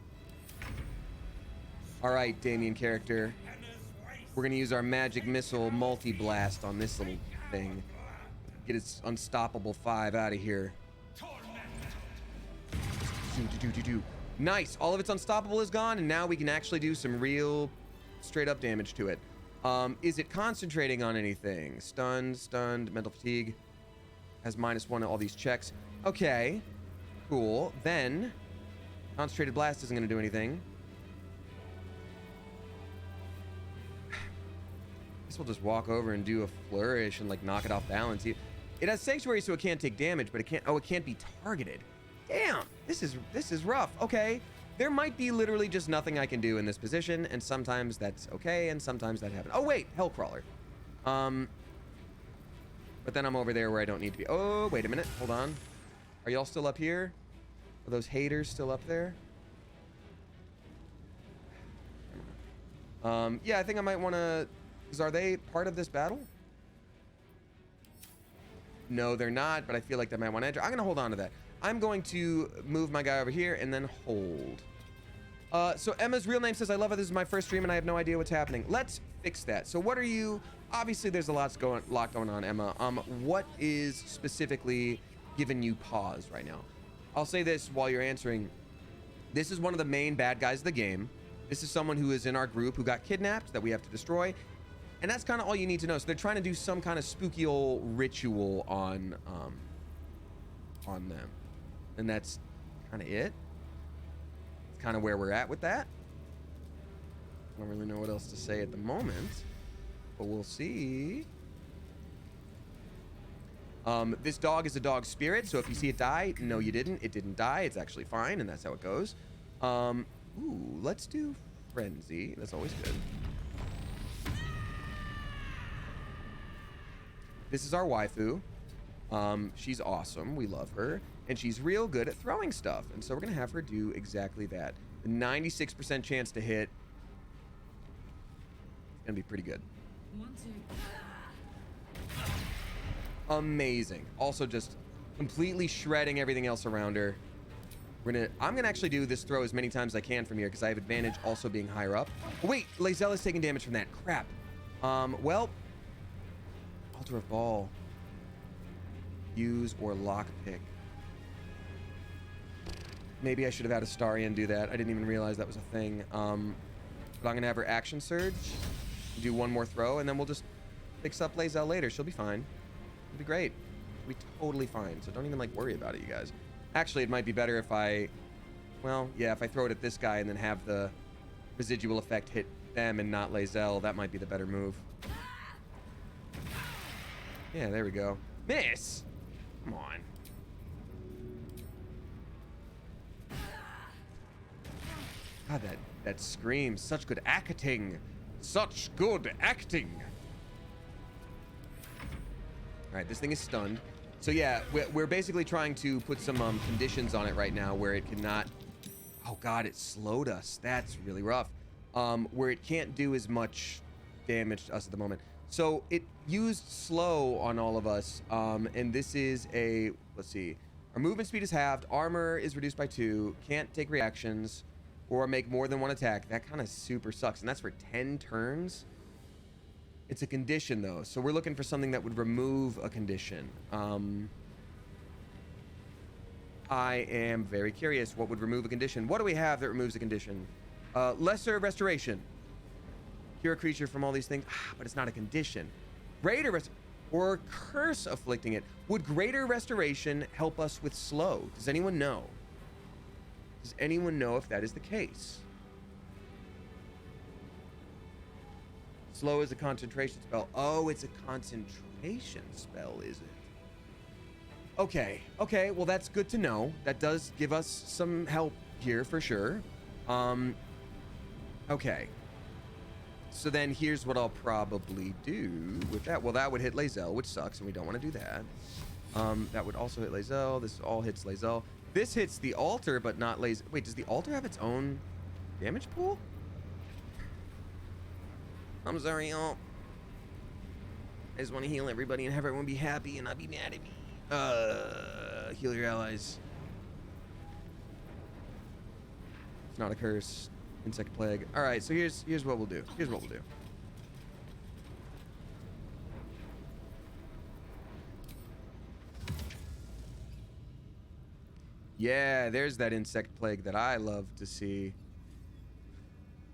All right, Damien character. We're going to use our magic missile multi-blast on this little thing. Get its unstoppable 5 out of here. Nice. All of its unstoppable is gone, and now we can actually do some real straight up damage to it. Is it concentrating on anything? Stunned, mental fatigue. Has -1 to all these checks. Okay. Cool. Then, concentrated blast isn't going to do anything. Guess we'll just walk over and do a flourish and like knock it off balance. It has sanctuary, so it can't take damage, but it can't. Oh, it can't be targeted. Damn, this is rough. Okay, there might be literally just nothing I can do in this position, and sometimes that's okay, and sometimes that happens. Oh wait, Hellcrawler. But then I'm over there where I don't need to be. Oh, wait a minute. Hold on. Are y'all still up here? Are those haters still up there? Yeah, I think I might want to... Because are they part of this battle? No, they're not, but I feel like they might want to enter. I'm going to hold on to that. I'm going to move my guy over here and then hold. So Emma's real name says, I love it. This is my first stream and I have no idea what's happening. Let's fix that. So what are you... Obviously, there's a lot going on, Emma. What is specifically giving you pause right now? I'll say this while you're answering. This is one of the main bad guys of the game. This is someone who is in our group who got kidnapped that we have to destroy. And that's kind of all you need to know. So they're trying to do some kind of spooky old ritual on them. And that's kind of it. It's kind of where we're at with that. I don't really know what else to say at the moment. But we'll see. This dog is a dog spirit, so if you see it die, no, you didn't. It didn't die. It's actually fine, and that's how it goes. Ooh, let's do Frenzy. That's always good. this is our waifu. She's awesome. We love her. And she's real good at throwing stuff. And so we're going to have her do exactly that. The 96% chance to hit. It's going to be pretty good. Amazing. Also just completely shredding everything else around her. I'm gonna actually do this throw as many times as I can from here because I have advantage also being higher up. Oh, wait, Lae'zel is taking damage from that. Crap. Well, Altar of Bhaal. Use or lockpick. Maybe I should have had Astarion do that. I didn't even realize that was a thing. But I'm gonna have her action surge, do one more throw, and then we'll just fix up Lae'zel later. She'll be fine. It'll be great. We'll be totally fine. So don't even like worry about it, you guys. Actually, it might be better if I, well, yeah, if I throw it at this guy and then have the residual effect hit them and not Lae'zel. That might be the better move. Yeah, there we go. Miss! Come on. God, that screams. Such good acting. Such good acting. All right, this thing is stunned. So yeah, we're basically trying to put some conditions on it right now where it cannot... Oh God, it slowed us. That's really rough. Where it can't do as much damage to us at the moment. So it used slow on all of us. And this is a... Let's see. Our movement speed is halved. Armor is reduced by 2. Can't take reactions or make more than 1 attack. That kind of super sucks. And that's for 10 turns. It's a condition, though, so we're looking for something that would remove a condition. I am very curious what would remove a condition. What do we have that removes a condition? Lesser Restoration. Cure a creature from all these things. But it's not a condition. Greater or Curse afflicting it. Would Greater Restoration help us with slow? Does anyone know? Does anyone know if that is the case? Slow is a concentration spell. Oh, it's a concentration spell, is it? Okay. Okay, well, that's good to know. That does give us some help here for sure. Okay. So then here's what I'll probably do with that. Well, that would hit Lae'zel, which sucks, and we don't want to do that. That would also hit Lae'zel. This all hits Lae'zel. This hits the altar, but not Lae'zel. Wait, does the altar have its own damage pool? I'm sorry, y'all. I just want to heal everybody and have everyone be happy and not be mad at me. Heal your allies. It's not a curse. Insect plague. All right, so here's what we'll do. Here's what we'll do. Yeah, there's that insect plague that I love to see.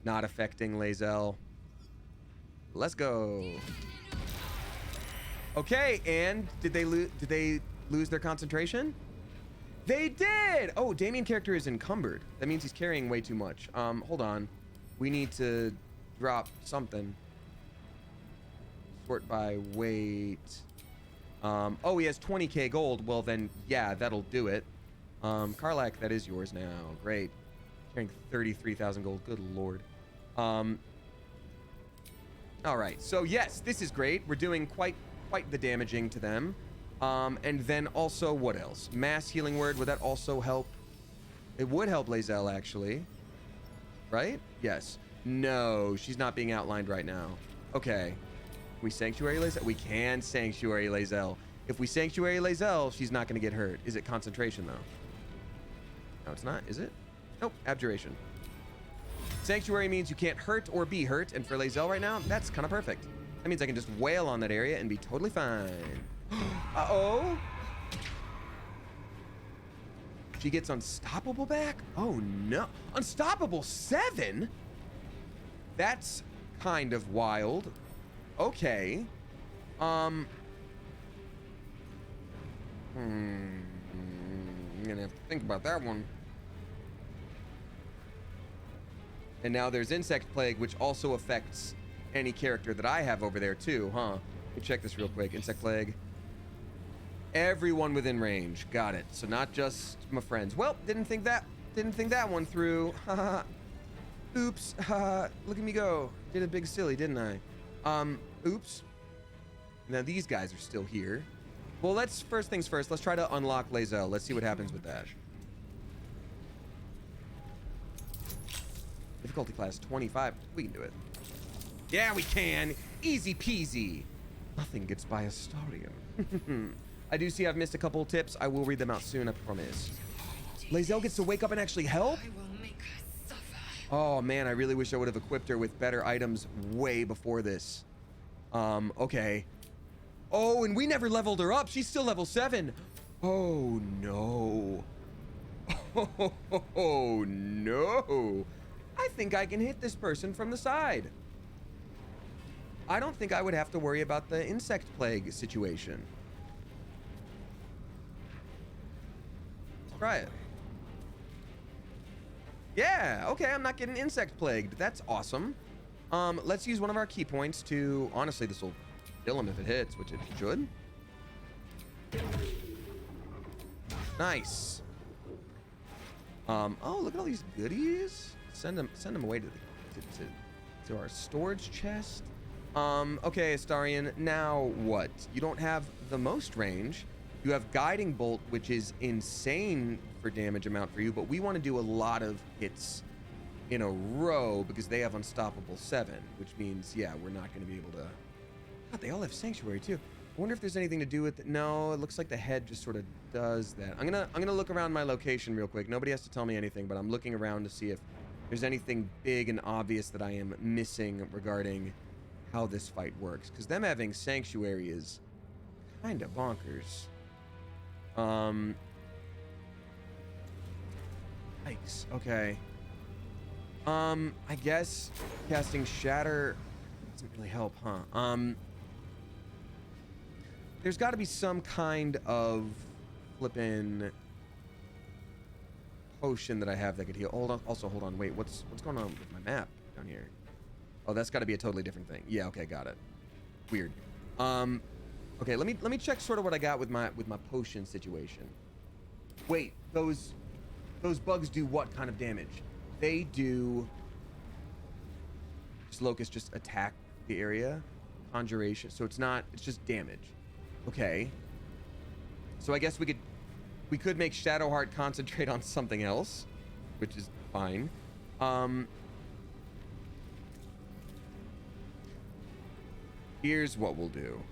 Not affecting Lae'zel. Let's go. Okay, and did they lose their concentration? They did! Oh, Damien character is encumbered. That means he's carrying way too much. Hold on. We need to drop something. Sort by weight. Oh, he has 20k gold. Well, then, yeah, that'll do it. Karlak, that is yours now. Great. Carrying 33,000 gold. Good lord. All right, so yes, this is great. We're doing quite the damaging to them. And then also, what else? Mass healing word, would that also help? It would help Lae'zel, actually. Right? Yes. No, she's not being outlined right now. Okay. We Sanctuary Lae'zel? We can Sanctuary Lae'zel. If we Sanctuary Lae'zel, she's not going to get hurt. Is it concentration, though? No, it's not. Is it? Nope. Abjuration. Sanctuary means you can't hurt or be hurt, and for Lae'zel right now, that's kind of perfect. That means I can just wail on that area and be totally fine. Uh-oh. She gets Unstoppable back? Oh, no. Unstoppable 7? That's kind of wild. Okay. I'm gonna have to think about that one. And now there's Insect Plague, which also affects any character that I have over there too, huh? Let me check this real quick. Insect Plague. Everyone within range. Got it. So not just my friends. Well, didn't think that one through. Oops. Look at me go. Did a big silly, didn't I? Oops. Now these guys are still here. Well, let's, first things first, let's try to unlock Lae'zel. Let's see what happens with that. Difficulty class 25. We can do it. Yeah, we can. Easy peasy. Nothing gets by Astarion. I do see I've missed a couple tips. I will read them out soon, I promise. Lae'zel gets to wake up and actually help? I will make her suffer. Oh man, I really wish I would have equipped her with better items way before this. Okay. Oh, and we never leveled her up. She's still level 7. Oh no. Oh no. I think I can hit this person from the side. I don't think I would have to worry about the insect plague situation. Let's try it. Yeah, okay, I'm not getting insect plagued. That's awesome. Let's use one of our key points to, honestly, this will kill him if it hits, which it should. Nice. Oh, look at all these goodies. Send them away to our storage chest. Okay, Astarion, now what? You don't have the most range. You have Guiding Bolt, which is insane for damage amount for you, but we want to do a lot of hits in a row because they have Unstoppable 7, which means, yeah, we're not going to be able to... God, they all have Sanctuary, too. I wonder if there's anything to do with it. No, it looks like the head just sort of does that. I'm gonna look around my location real quick. Nobody has to tell me anything, but I'm looking around to see if there's anything big and obvious that I am missing regarding how this fight works, because them having Sanctuary is kind of bonkers. Yikes. Okay. I guess casting Shatter doesn't really help, huh? There's got to be some kind of flippin' potion that I have that could heal. Hold on. Also, hold on. Wait, what's going on with my map down here? Oh, that's got to be a totally different thing. Yeah. Okay. Got it. Weird. Okay. Let me check sort of what I got with my potion situation. Wait. Those bugs do what kind of damage? They do. Locusts just attack the area. Conjuration. So it's not. It's just damage. Okay. So I guess we could make Shadowheart concentrate on something else, which is fine. Here's what we'll do.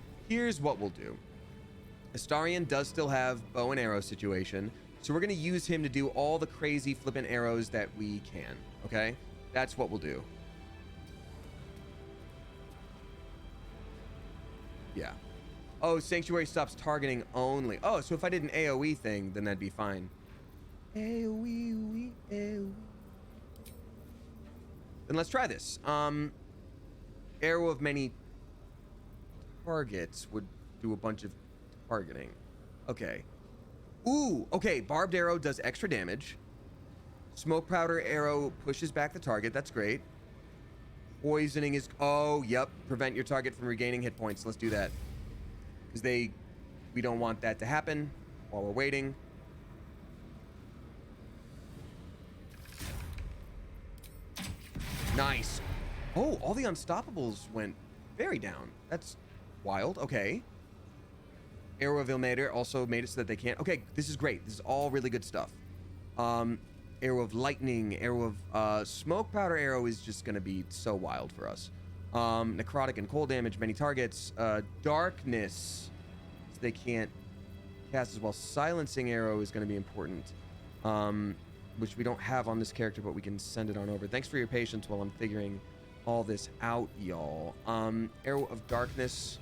Astarion does still have bow and arrow situation, so we're gonna use him to do all the crazy flippant arrows that we can. Okay, that's what we'll do. Yeah. Oh, Sanctuary stops targeting only. Oh, so if I did an AoE thing, then that'd be fine. AoE. Then let's try this. Arrow of many targets would do a bunch of targeting. Okay. Ooh, okay. Barbed arrow does extra damage. Smoke powder arrow pushes back the target. That's great. Poisoning is... Oh, yep. Prevent your target from regaining hit points. Let's do that. Because we don't want that to happen while we're waiting. Nice. Oh, all the unstoppables went very down. That's wild. Okay. Arrow of Ilmater also made it so that they can't... Okay, this is great. This is all really good stuff. Arrow of Lightning, Arrow of... Smoke Powder Arrow is just going to be so wild for us. Necrotic and cold damage, many targets. Darkness, so they can't cast as well. Silencing Arrow is going to be important, which we don't have on this character, but we can send it on over. Thanks for your patience while I'm figuring all this out, y'all. Arrow of Darkness.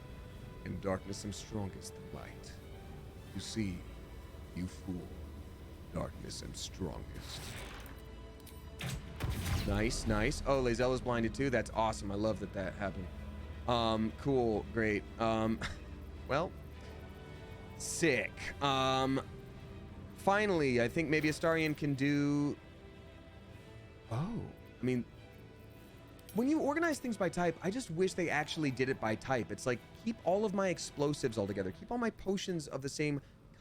In darkness am strongest than light. You see, you fool. Darkness am strongest. Nice, nice. Oh, Lae'zel is blinded too. That's awesome. I love that happened. Cool, great. Well, sick. Finally, I think maybe Astarion can do... Oh, I mean, when you organize things by type, I just wish they actually did it by type. It's like, keep all of my explosives all together. Keep all my potions of the same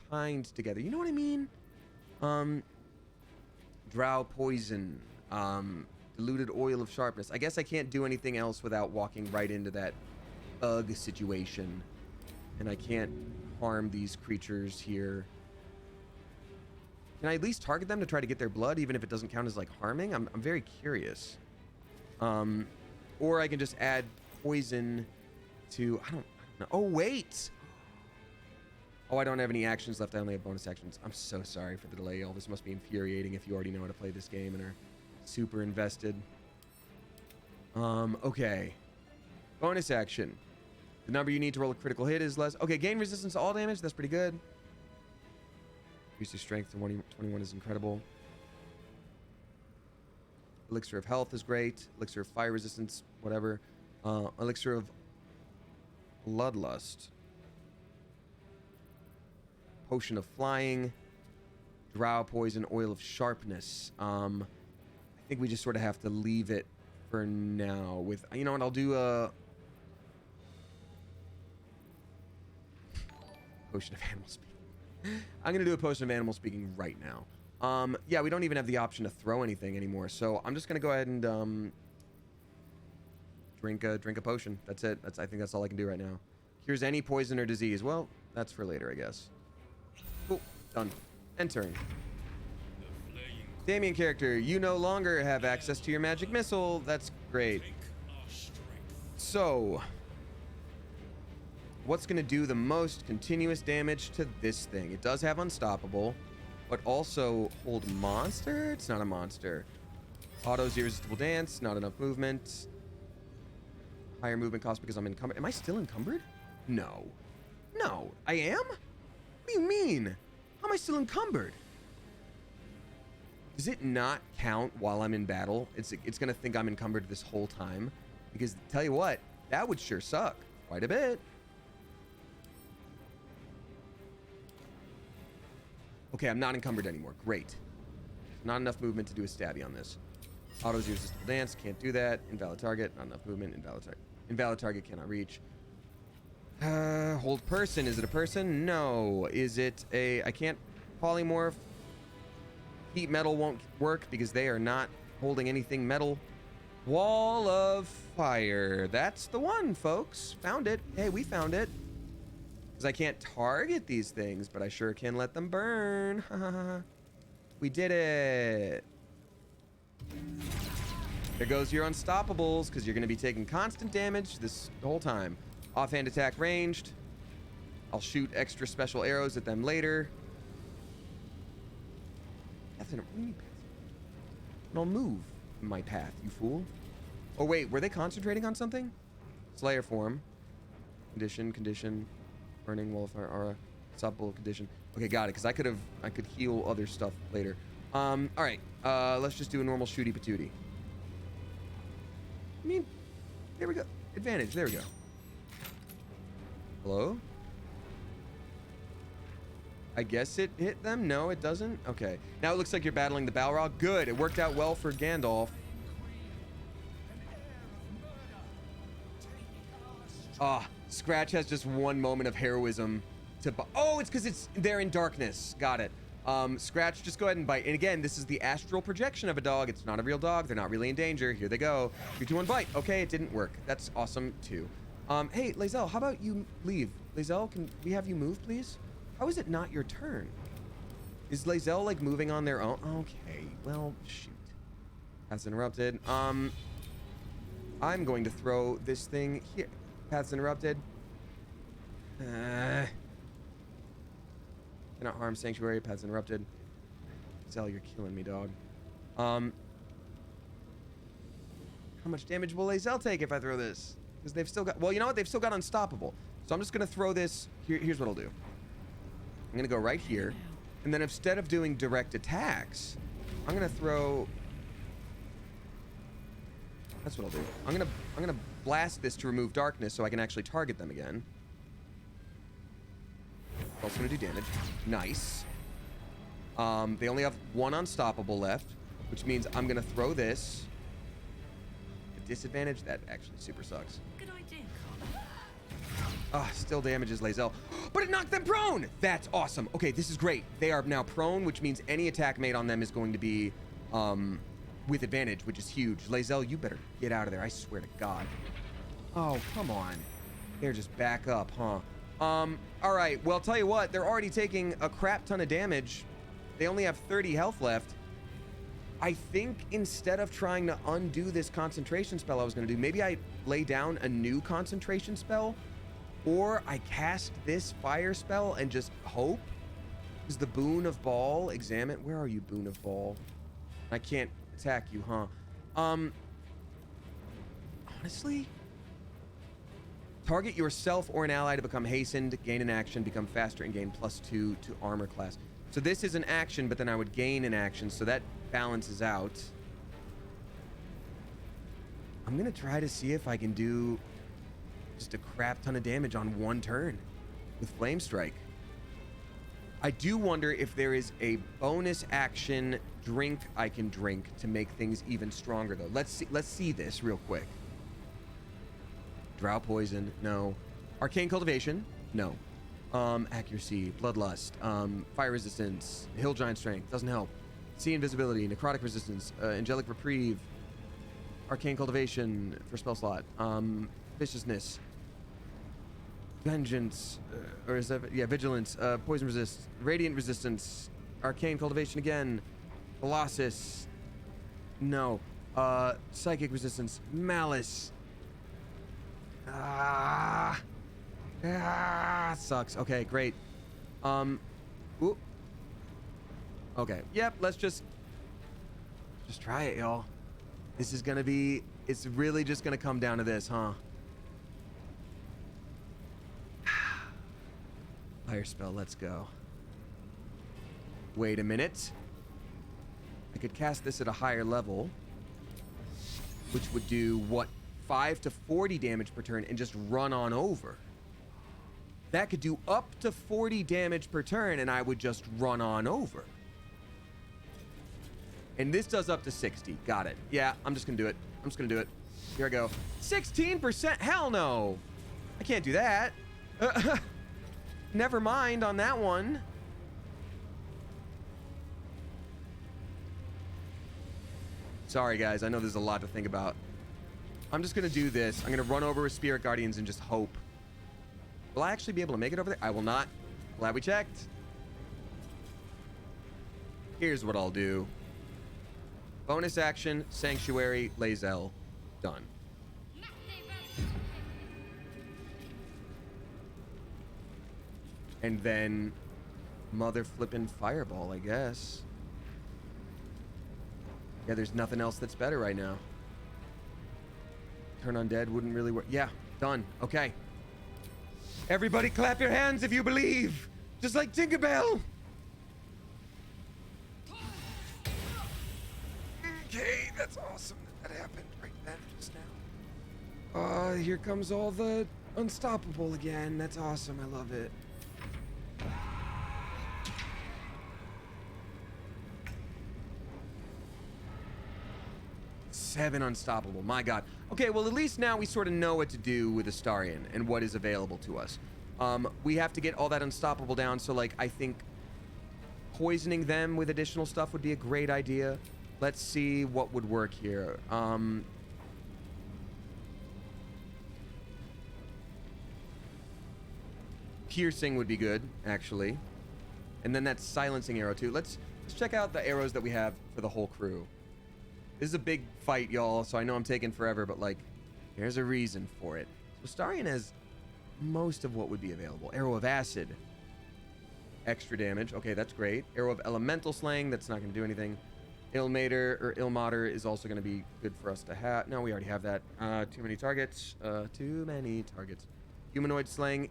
kind together. You know what I mean? Drow poison. Diluted oil of sharpness. I guess I can't do anything else without walking right into that bug situation. And I can't harm these creatures here. Can I at least target them to try to get their blood, even if it doesn't count as like harming? I'm very curious. Or I can just add poison to, I don't know. Oh, wait. Oh, I don't have any actions left. I only have bonus actions. I'm so sorry for the delay. All this must be infuriating if you already know how to play this game and are super invested. Okay. Bonus action. The number you need to roll a critical hit is less. Okay, gain resistance to all damage. That's pretty good. Increase your strength to 21 is incredible. Elixir of health is great. Elixir of fire resistance, whatever. Elixir of bloodlust. Potion of flying. Drow poison, oil of sharpness. I think we just sort of have to leave it for now. With, you know what, I'll do a potion of animal speaking. I'm gonna do a potion of animal speaking right now. Yeah, we don't even have the option to throw anything anymore, so I'm just gonna go ahead and drink a potion. That's it. I think that's all I can do right now. Cures any poison or disease. Well, that's for later, I guess. Cool. Done. End turn. Damien character, you no longer have access to your magic missile. That's great. So, what's going to do the most continuous damage to this thing? It does have unstoppable, but also hold monster? It's not a monster. Auto's irresistible dance, not enough movement. Higher movement cost because I'm encumbered. Am I still encumbered? No. No, I am? What do you mean? How am I still encumbered? Does it not count while I'm in battle? It's going to think I'm encumbered this whole time. Because, tell you what, that would sure suck. Quite a bit. Okay, I'm not encumbered anymore. Great. Not enough movement to do a stabby on this. Auto's irresistible dance. Can't do that. Invalid target. Not enough movement. Invalid target. Invalid target cannot reach. Hold person. Is it a person? No. Is it a... I can't polymorph. Heat metal won't work because they are not holding anything metal. Wall of fire. That's the one, folks. Found it. Hey, we found it. Because I can't target these things, but I sure can let them burn. We did it. There goes your unstoppables, because you're going to be taking constant damage this whole time. Offhand attack ranged. I'll shoot extra special arrows at them later. And I'll move in my path, you fool. Oh, wait, were they concentrating on something? Slayer form. Condition. Burning, wall of fire, aura. Unstoppable condition. Okay, got it, because I could heal other stuff later. Alright. Let's just do a normal shooty patooty. I mean, there we go. Advantage, there we go. Hello? I guess it hit them? No, it doesn't? Okay. Now it looks like you're battling the Balrog. Good. It worked out well for Gandalf. Ah, Scratch has just one moment of heroism to... Oh, it's because they're in darkness. Got it. Scratch, just go ahead and bite. And again, this is the astral projection of a dog. It's not a real dog. They're not really in danger. Here they go. 3, 2, 1, bite. Okay, it didn't work. That's awesome, too. Hey, Lae'zel, how about you leave? Lae'zel, can we have you move, please? How is it not your turn? Is Lae'zel, like, moving on their own? Okay, well, shoot. Paths interrupted. I'm going to throw this thing here. Paths interrupted. Cannot harm sanctuary. Paths interrupted. Lae'zel, you're killing me, dog. How much damage will Lae'zel take if I throw this? Because they've still got... Well, you know what? They've still got unstoppable. So I'm just going to throw this... Here's what I'll do. I'm going to go right here. And then instead of doing direct attacks, I'm going to throw... That's what I'll do. I'm going to blast this to remove darkness so I can actually target them again. Also going to do damage. Nice. They only have one unstoppable left, which means I'm going to throw this. A disadvantage? That actually super sucks. Good idea. Still damages Lae'zel. But it knocked them prone! That's awesome. Okay, this is great. They are now prone, which means any attack made on them is going to be with advantage, which is huge. Lae'zel, you better get out of there. I swear to God. Oh, come on. They're just back up, huh? All right, well, tell you what, they're already taking a crap ton of damage. They only have 30 health left. I think instead of trying to undo this concentration spell I was going to do, maybe I lay down a new concentration spell, or I cast this fire spell and just hope. Is the Boon of Bhaal examine? Where are you, Boon of Bhaal? I can't attack you, huh? Honestly, target yourself or an ally to become hastened, gain an action, become faster, and gain +2 to armor class. So this is an action, but then I would gain an action, so that balances out. I'm gonna try to see if I can do just a crap ton of damage on one turn with Flame Strike. I do wonder if there is a bonus action drink I can drink to make things even stronger, though. Let's see this real quick. Drow Poison, no. Arcane Cultivation, no. Accuracy, Bloodlust, Fire Resistance, Hill Giant Strength, doesn't help. Sea Invisibility, Necrotic Resistance, Angelic Reprieve, Arcane Cultivation for spell slot, Viciousness, Vengeance, or is that, yeah, Vigilance, Poison Resist, Radiant Resistance, Arcane Cultivation again, Colossus, no, Psychic Resistance, Malice, sucks. Okay, great. Ooh. Okay, yep, let's just try it, y'all. This is gonna be, it's really just gonna come down to this, huh? Fire spell, let's go. Wait a minute. I could cast this at a higher level, which would do, what, 5 to 40 damage per turn and just run on over. That could do up to 40 damage per turn and I would just run on over. And this does up to 60. Got it. Yeah, I'm just gonna do it. I'm just gonna do it. Here I go. 16%? Hell no. I can't do that. Never mind on that one. Sorry, guys. I know there's a lot to think about. I'm just gonna do this. I'm gonna run over with Spirit Guardians and just hope. Will I actually be able to make it over there? I will not. Glad we checked. Here's what I'll do. Bonus action, Sanctuary, Lae'zel. Done. And then mother flippin' Fireball, I guess. Yeah, there's nothing else that's better right now. Turn Undead wouldn't really work. Yeah, done. Okay. Everybody clap your hands if you believe. Just like Tinkerbell. Okay, that's awesome that happened right then just now. Here comes all the unstoppable again. That's awesome. I love it. Seven unstoppable. My God. Okay, well, at least now we sort of know what to do with Astarion and what is available to us. We have to get all that unstoppable down, so, like, I think poisoning them with additional stuff would be a great idea. Let's see what would work here. Piercing would be good, actually. And then that silencing arrow, too. Let's check out the arrows that we have for the whole crew. This is a big fight, y'all, so I know I'm taking forever, but, like, there's a reason for it. So Astarion has most of what would be available. Arrow of Acid. Extra damage. Okay, that's great. Arrow of Elemental Slaying. That's not going to do anything. Ilmater is also going to be good for us to have. No, we already have that. Too many targets. Too many targets. Humanoid Slaying.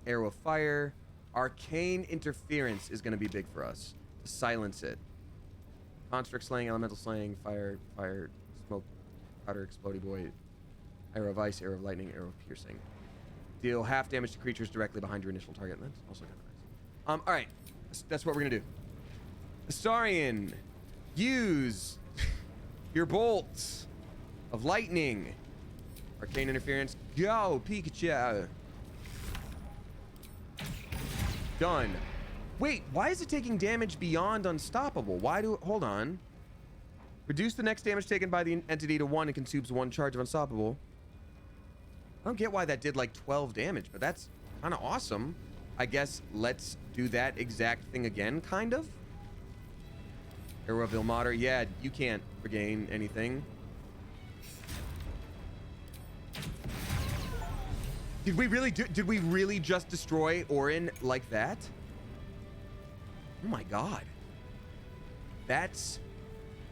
Arrow of Fire. Arcane Interference is going to be big for us. Silence it. Construct Slaying, Elemental Slaying, Fire, Smoke, Powder, Explodey Boy, Arrow of Ice, Arrow of Lightning, Arrow of Piercing. Deal half damage to creatures directly behind your initial target. That's also kind of nice. Alright. That's what we're going to do. Astarion, use your bolts of lightning. Arcane Interference. Go, Pikachu. Done. Wait, why is it taking damage beyond unstoppable? Hold on. Reduce the next damage taken by the entity to 1 and consumes 1 charge of unstoppable. I don't get why that did like 12 damage, but that's kind of awesome. I guess let's do that exact thing again, kind of. Arrow of Ilmater. Yeah, you can't regain anything. Did we really just destroy Orin like that? Oh my god. That's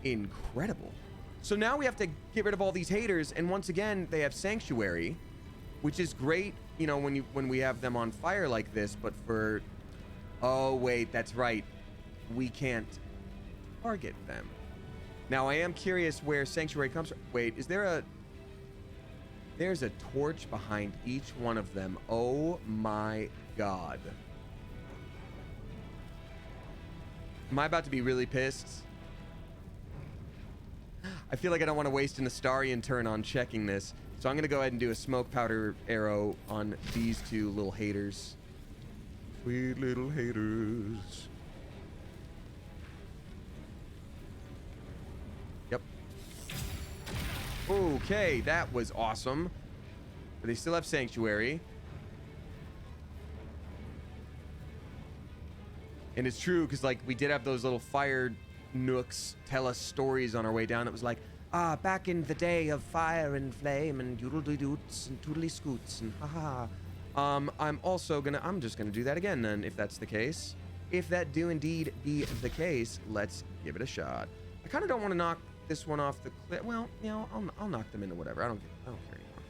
incredible. So now we have to get rid of all these haters, and once again they have Sanctuary, which is great, you know, when we have them on fire like this, but for... Oh wait, that's right. We can't target them. Now I am curious where Sanctuary comes from. Wait, is there a... There's a torch behind each one of them. Oh my god. Am I about to be really pissed? I feel like I don't want to waste an Astarian turn on checking this. So I'm going to go ahead and do a smoke powder arrow on these two little haters. Sweet little haters. Yep. Okay, that was awesome. But they still have Sanctuary. And it's true, because like we did have those little fire nooks tell us stories on our way down. It was like, back in the day of fire and flame and doodle-doo-doots and toodly-scoots and ha-ha. I'm just gonna do that again then, if that's the case. If that do indeed be the case, let's give it a shot. I kind of don't want to knock this one off the cliff. Well, you know, I'll knock them into whatever. I don't care anymore.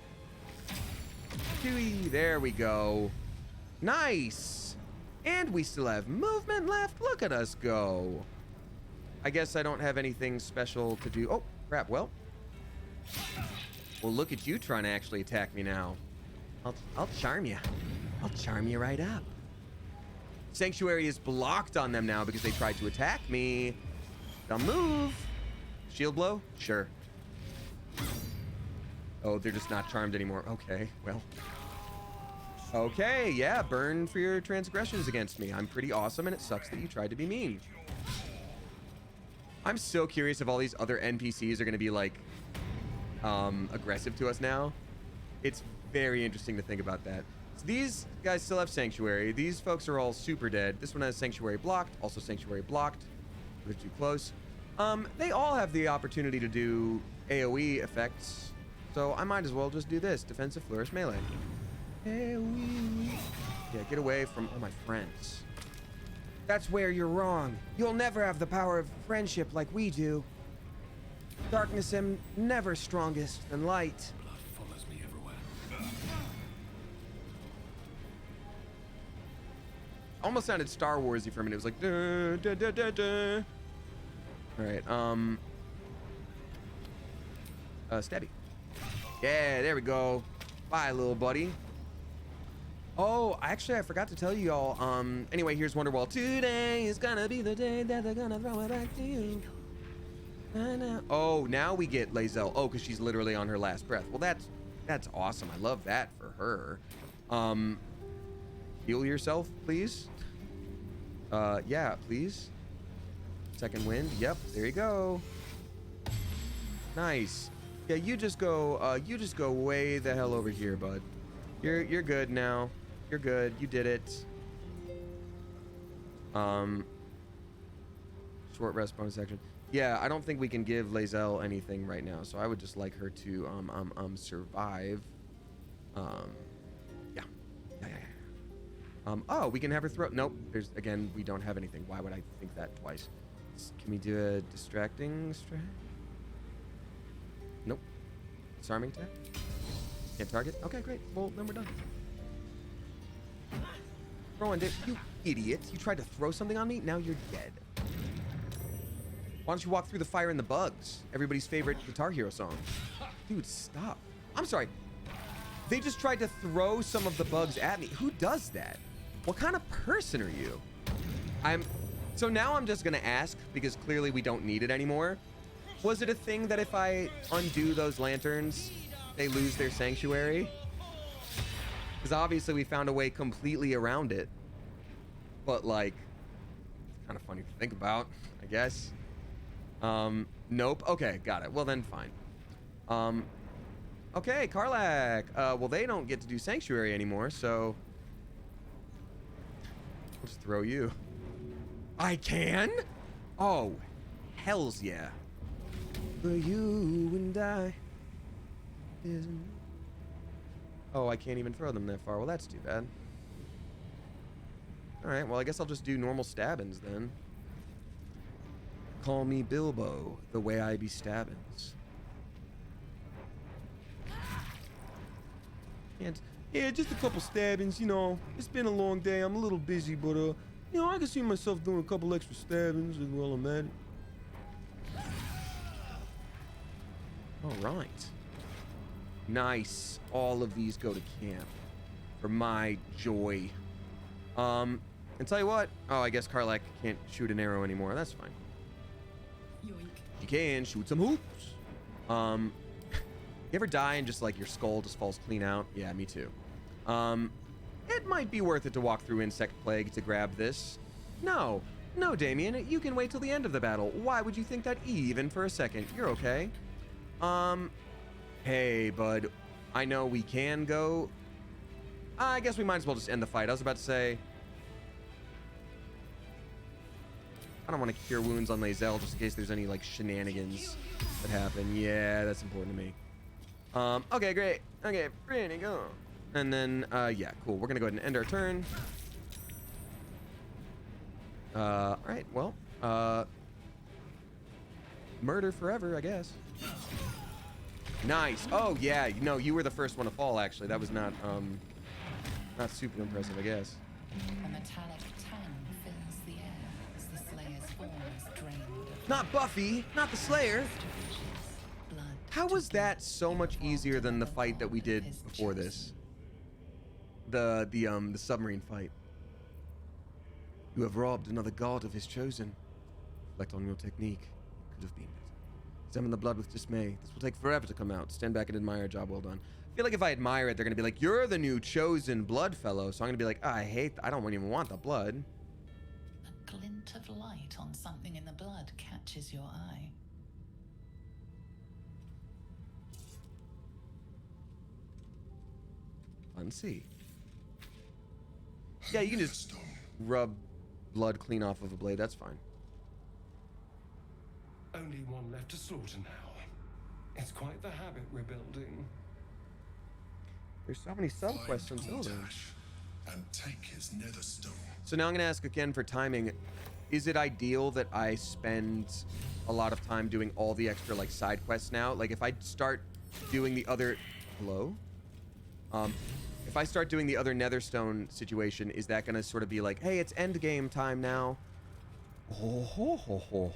Chewy, there we go. Nice. And we still have movement left. Look at us go. I guess I don't have anything special to do. Oh, crap. Well, look at you trying to actually attack me now. I'll charm you. I'll charm you right up. Sanctuary is blocked on them now because they tried to attack me. They'll move. Shield blow? Sure. Oh, they're just not charmed anymore. Okay, well. Okay, yeah, burn for your transgressions against me. I'm pretty awesome, and it sucks that you tried to be mean. I'm so curious if all these other NPCs are going to be, like, aggressive to us now. It's very interesting to think about that. So these guys still have Sanctuary. These folks are all super dead. This one has Sanctuary blocked, also Sanctuary blocked. They're too close. They all have the opportunity to do AoE effects, so I might as well just do this. Defensive Flourish Melee. AoE. Yeah, get away from all my friends. That's where you're wrong. You'll never have the power of friendship like we do. Darkness am never strongest than light. Blood follows me everywhere. Almost sounded Star Warsy for a minute. It was like duh, duh, duh, duh, duh. All right, Stabby. Yeah, there we go. Bye, little buddy. Oh, actually, I forgot to tell you all. Anyway, here's Wonderwall. Today is gonna be the day that they're gonna throw it back to you. Oh, now we get Lae'zel. Oh, because she's literally on her last breath. Well, that's awesome. I love that for her. Heal yourself, please. Yeah, please. Second wind. Yep, there you go. Nice. Yeah, you just go way the hell over here, bud. You're good now. You're good. You did it. Short rest bonus action. Yeah, I don't think we can give Lae'zel anything right now, so I would just like her to survive. Yeah. Oh, we can have her throw. Nope. Again, we don't have anything. Why would I think that twice? Can we do a distracting strat? Nope. Disarming attack? Can't target? Okay, great. Well, then we're done. Throwing it. You idiot. You tried to throw something on me? Now you're dead. Why don't you walk through the fire and the bugs? Everybody's favorite Guitar Hero song. Dude, stop. I'm sorry. They just tried to throw some of the bugs at me. Who does that? What kind of person are you? So now I'm just gonna ask, because clearly we don't need it anymore. Was it a thing that if I undo those lanterns, they lose their Sanctuary? Because obviously we found a way completely around it. But like, it's kind of funny to think about, I guess. Nope. Okay, got it. Well then, fine. Okay, Karlak. Well, they don't get to do Sanctuary anymore, so just throw you. I can? Oh, hells yeah. For you and I. Oh, I can't even throw them that far. Well, that's too bad. Alright, well, I guess I'll just do normal stabbings then. Call me Bilbo, the way I be stabbings. And, yeah, just a couple stabbings, you know. It's been a long day. I'm a little busy, but, you know, I can see myself doing a couple extra stabbings while I'm at it. Alright. Nice. All of these go to camp. For my joy. And tell you what. Oh, I guess Karlak can't shoot an arrow anymore. That's fine. Yoink. You can shoot some hoops. You ever die and just like your skull just falls clean out? Yeah, me too. It might be worth it to walk through Insect Plague to grab this. No, Damien, you can wait till the end of the battle. Why would you think that even for a second? You're okay. Hey, bud, I know we can go. I guess we might as well just end the fight. I was about to say, I don't want to cure wounds on Lae'zel just in case there's any like shenanigans that happen. Yeah, that's important to me. Okay, great. Okay, ready, go. And then, yeah, cool. We're gonna go ahead and end our turn. All right, well, murder forever, I guess. Nice. Oh yeah, no, you were the first one to fall. Actually, that was not super impressive, I guess. A metallic tang fills the air as the Slayer's form is drained. Not Buffy, not the Slayer. Blood How was that so much easier than the fight that we did before this? The submarine fight. You have robbed another god of his chosen. Reflect on your technique. It could have been better. Examine the blood with dismay. This will take forever to come out. Stand back and admire. Job well done. I feel like if I admire it, they're gonna be like, "You're the new chosen blood fellow." So I'm gonna be like, I don't even want the blood. A glint of light on something in the blood catches your eye. Unsee. Yeah, you can just rub blood clean off of a blade. That's fine. Only one left to slaughter now. It's quite the habit we're building. There's so many sub-quests until then. And take his nether stone. So now I'm going to ask again for timing. Is it ideal that I spend a lot of time doing all the extra like side quests now? Like if I start doing the other... Hello? If I start doing the other Netherstone situation, is that going to sort of be like, hey, it's end game time now? Oh, ho, ho, ho.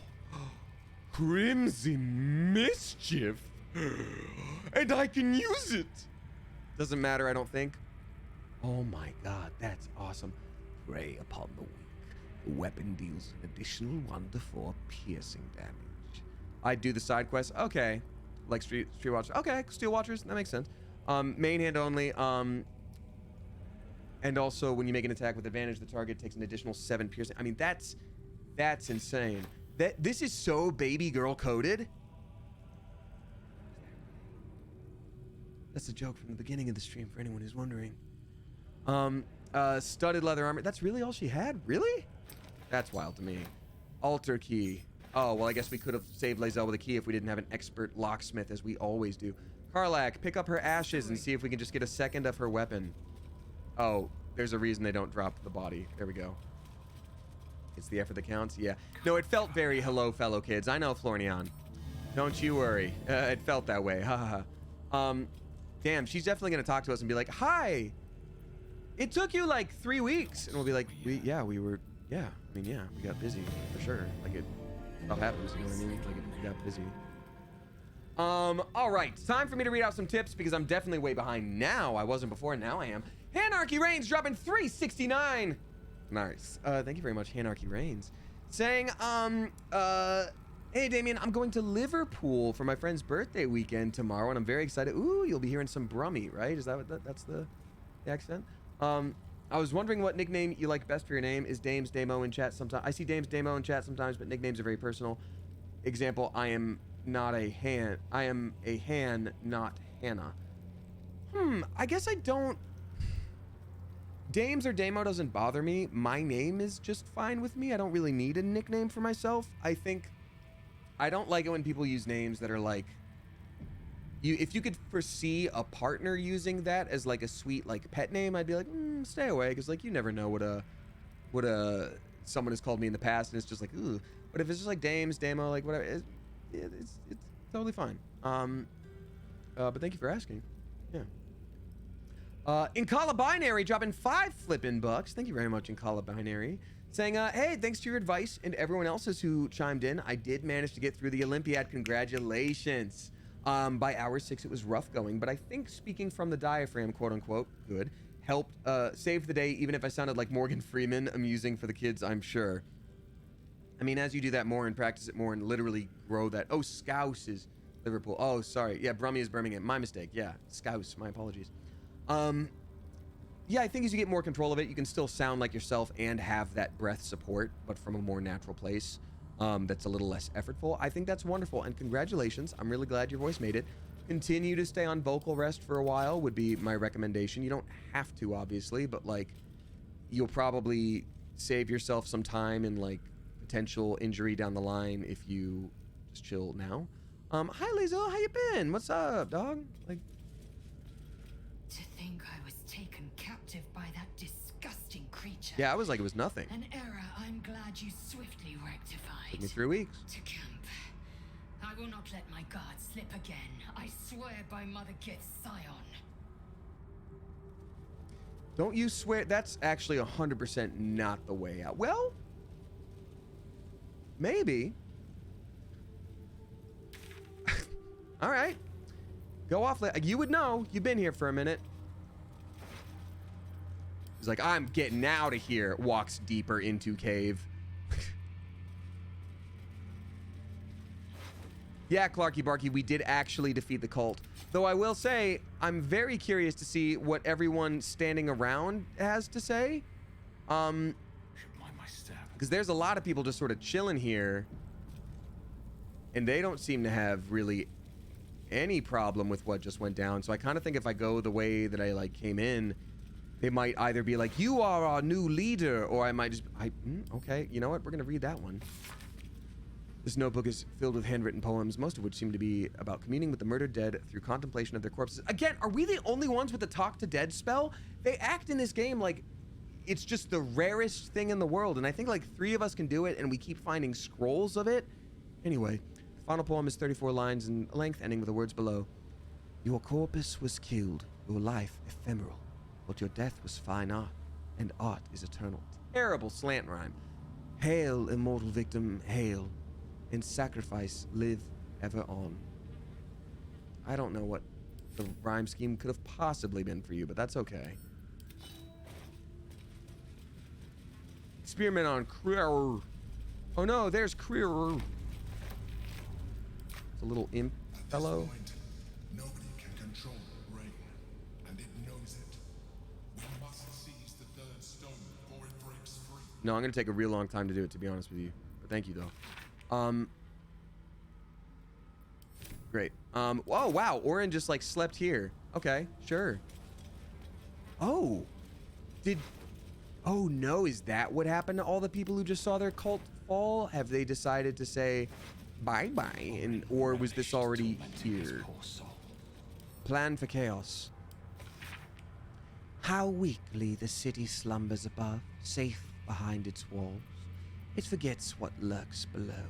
Crimson Mischief. And I can use it. Doesn't matter, I don't think. Oh my god, that's awesome. Prey upon the weak. The weapon deals an additional 1d4 piercing damage. I do the side quest. Okay. Like Street Watchers. Okay, Steel Watchers. That makes sense. Main hand only. And also, when you make an attack with advantage, the target takes an additional 7 piercing. I mean, that's insane. This is so baby girl coded. That's a joke from the beginning of the stream for anyone who's wondering. Studded leather armor. That's really all she had? Really? That's wild to me. Altar key. Oh, well, I guess we could have saved Lae'zel with a key if we didn't have an expert locksmith, as we always do. Karlak, pick up her ashes and see if we can just get a second of her weapon. Oh, there's a reason they don't drop the body. There we go. It's the effort that counts? Yeah. No, it felt very hello, fellow kids. I know, Florian. Don't you worry. It felt that way. Ha ha. Damn, she's definitely going to talk to us and be like, hi, it took you like 3 weeks. And we'll be like, we got busy for sure. Like stuff happens, you know what I mean? Like we got busy. All right, time for me to read out some tips because I'm definitely way behind now. I wasn't before, now I am. Hanarchy Reigns dropping 369. Nice. Thank you very much, Hanarchy Reigns. Saying, hey, Damien, I'm going to Liverpool for my friend's birthday weekend tomorrow, and I'm very excited. Ooh, you'll be hearing some Brummy, right? Is that what that's the accent? I was wondering what nickname you like best for your name. Is Dames Damo in chat sometimes? I see Dames Damo in chat sometimes, but nicknames are very personal. Example, I am a Han, not Hannah. I guess I don't Dames or Damo doesn't bother me. My name is just fine with me. I don't really need a nickname for myself. I don't like it when people use names that are like, if you could foresee a partner using that as like a sweet like pet name, I'd be like, stay away, because like you never know what someone has called me in the past, and it's just like, ooh. But if it's just like Dames, Damo, like whatever, it's totally fine. But thank you for asking. Yeah. Incala Binary dropping 5 flippin' bucks. Thank you very much, Incala Binary. Saying, hey, thanks to your advice and everyone else's who chimed in, I did manage to get through the Olympiad. Congratulations. By hour 6, it was rough going, but I think speaking from the diaphragm, quote unquote, good, helped save the day, even if I sounded like Morgan Freeman, amusing for the kids, I'm sure. I mean, as you do that more and practice it more and literally grow that. Oh, Scouse is Liverpool. Oh, sorry. Yeah, Brummy is Birmingham. My mistake. Yeah, Scouse. My apologies. Yeah, I think as you get more control of it, you can still sound like yourself and have that breath support, but from a more natural place. That's a little less effortful. I think that's wonderful, and congratulations. I'm really glad your voice made it. Continue to stay on vocal rest for a while would be my recommendation. You don't have to, obviously, but like you'll probably save yourself some time and like potential injury down the line if you just chill now. Hi Lazel, how you been? What's up, dog? Like, to think I was taken captive by that disgusting creature. yeah, I was like it was nothing. An error I'm glad you swiftly rectified. Took me 3 weeks. To camp. I will not let my guard slip again. I swear by Mother Gith's scion. Don't you swear? That's actually 100% not the way out. Well, maybe. All right. Go off. You would know. You've been here for a minute. He's like, I'm getting out of here. Walks deeper into cave. Yeah, Clarky Barky, we did actually defeat the cult. Though I will say, I'm very curious to see what everyone standing around has to say. Because there's a lot of people just sort of chilling here. And they don't seem to have really any problem with what just went down. So I kind of think if I go the way that I like came in, they might either be like, you are our new leader, or I might just, okay, you know what? We're going to read that one. This notebook is filled with handwritten poems, most of which seem to be about communing with the murdered dead through contemplation of their corpses. Again, are we the only ones with the talk to dead spell? They act in this game like it's just the rarest thing in the world, and I think like 3 of us can do it, and we keep finding scrolls of it. Anyway, the final poem is 34 lines in length, ending with the words below. Your corpus was killed, your life ephemeral, but your death was fine art, and art is eternal. Terrible slant rhyme. Hail, immortal victim, hail. In sacrifice, live ever on. I don't know what the rhyme scheme could have possibly been for you, but that's okay. Experiment on Krier. Oh no, there's Krier. It's a little imp fellow. Nobody can control rain, and it knows it. We must seize the 3rd stone before it breaks free. No, I'm gonna take a real long time to do it, to be honest with you. But thank you though. Great. Oh, wow. Orin just, like, slept here. Okay, sure. Oh. Oh, no. Is that what happened to all the people who just saw their cult fall? Have they decided to say bye-bye? And or was this already here? Plan for chaos. How weakly the city slumbers above, safe behind its walls. It forgets what lurks below.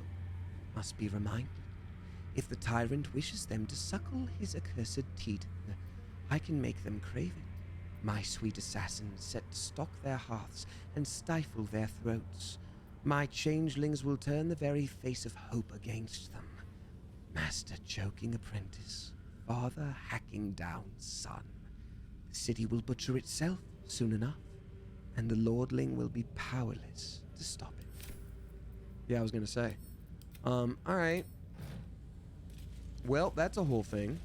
Must be reminded. If the tyrant wishes them to suckle his accursed teat, I can make them crave it. My sweet assassins set to stalk their hearths and stifle their throats. My changelings will turn the very face of hope against them. Master choking apprentice, father hacking down son. The city will butcher itself soon enough, and the lordling will be powerless to stop it. Yeah, I was gonna say. All right. Well, that's a whole thing.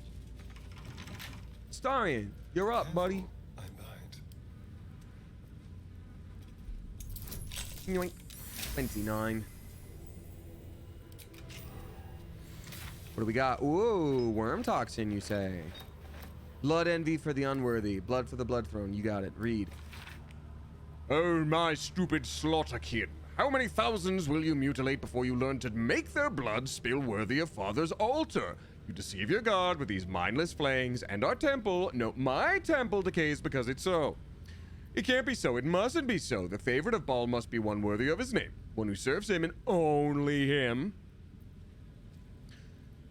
Starion, you're up, buddy. I'm behind. Yoink. 29. What do we got? Ooh, worm toxin, you say. Blood envy for the unworthy. Blood for the blood throne. You got it. Read. Oh, my stupid slaughterkin. How many thousands will you mutilate before you learn to make their blood spill worthy of Father's altar? You deceive your god with these mindless flayings, and our temple, no, my temple decays because it's so. It can't be so. It mustn't be so. The favorite of Bhaal must be one worthy of his name, one who serves him and only him.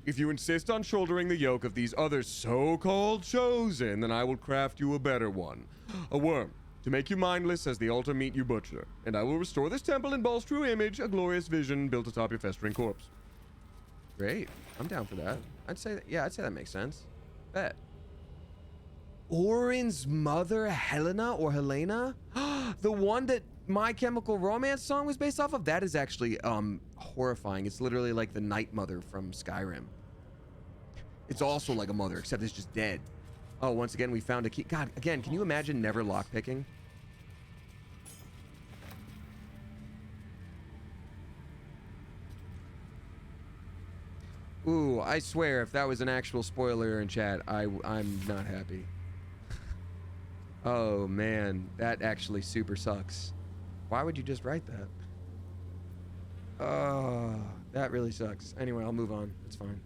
If you insist on shouldering the yoke of these other so-called chosen, then I will craft you a better one. A worm, to make you mindless as the altar meat you butcher. And I will restore this temple in Bhaal's true image, a glorious vision built atop your festering corpse. Great. I'm down for that. I'd say that makes sense. Bet. Orin's mother, Helena or Helena? The one that My Chemical Romance song was based off of? That is actually horrifying. It's literally like the Night Mother from Skyrim. It's also like a mother, except it's just dead. Oh, once again, we found a key. God, again, can you imagine never lockpicking? Ooh, I swear, if that was an actual spoiler in chat, I'm not happy. Oh, man, that actually super sucks. Why would you just write that? Oh, that really sucks. Anyway, I'll move on. It's fine.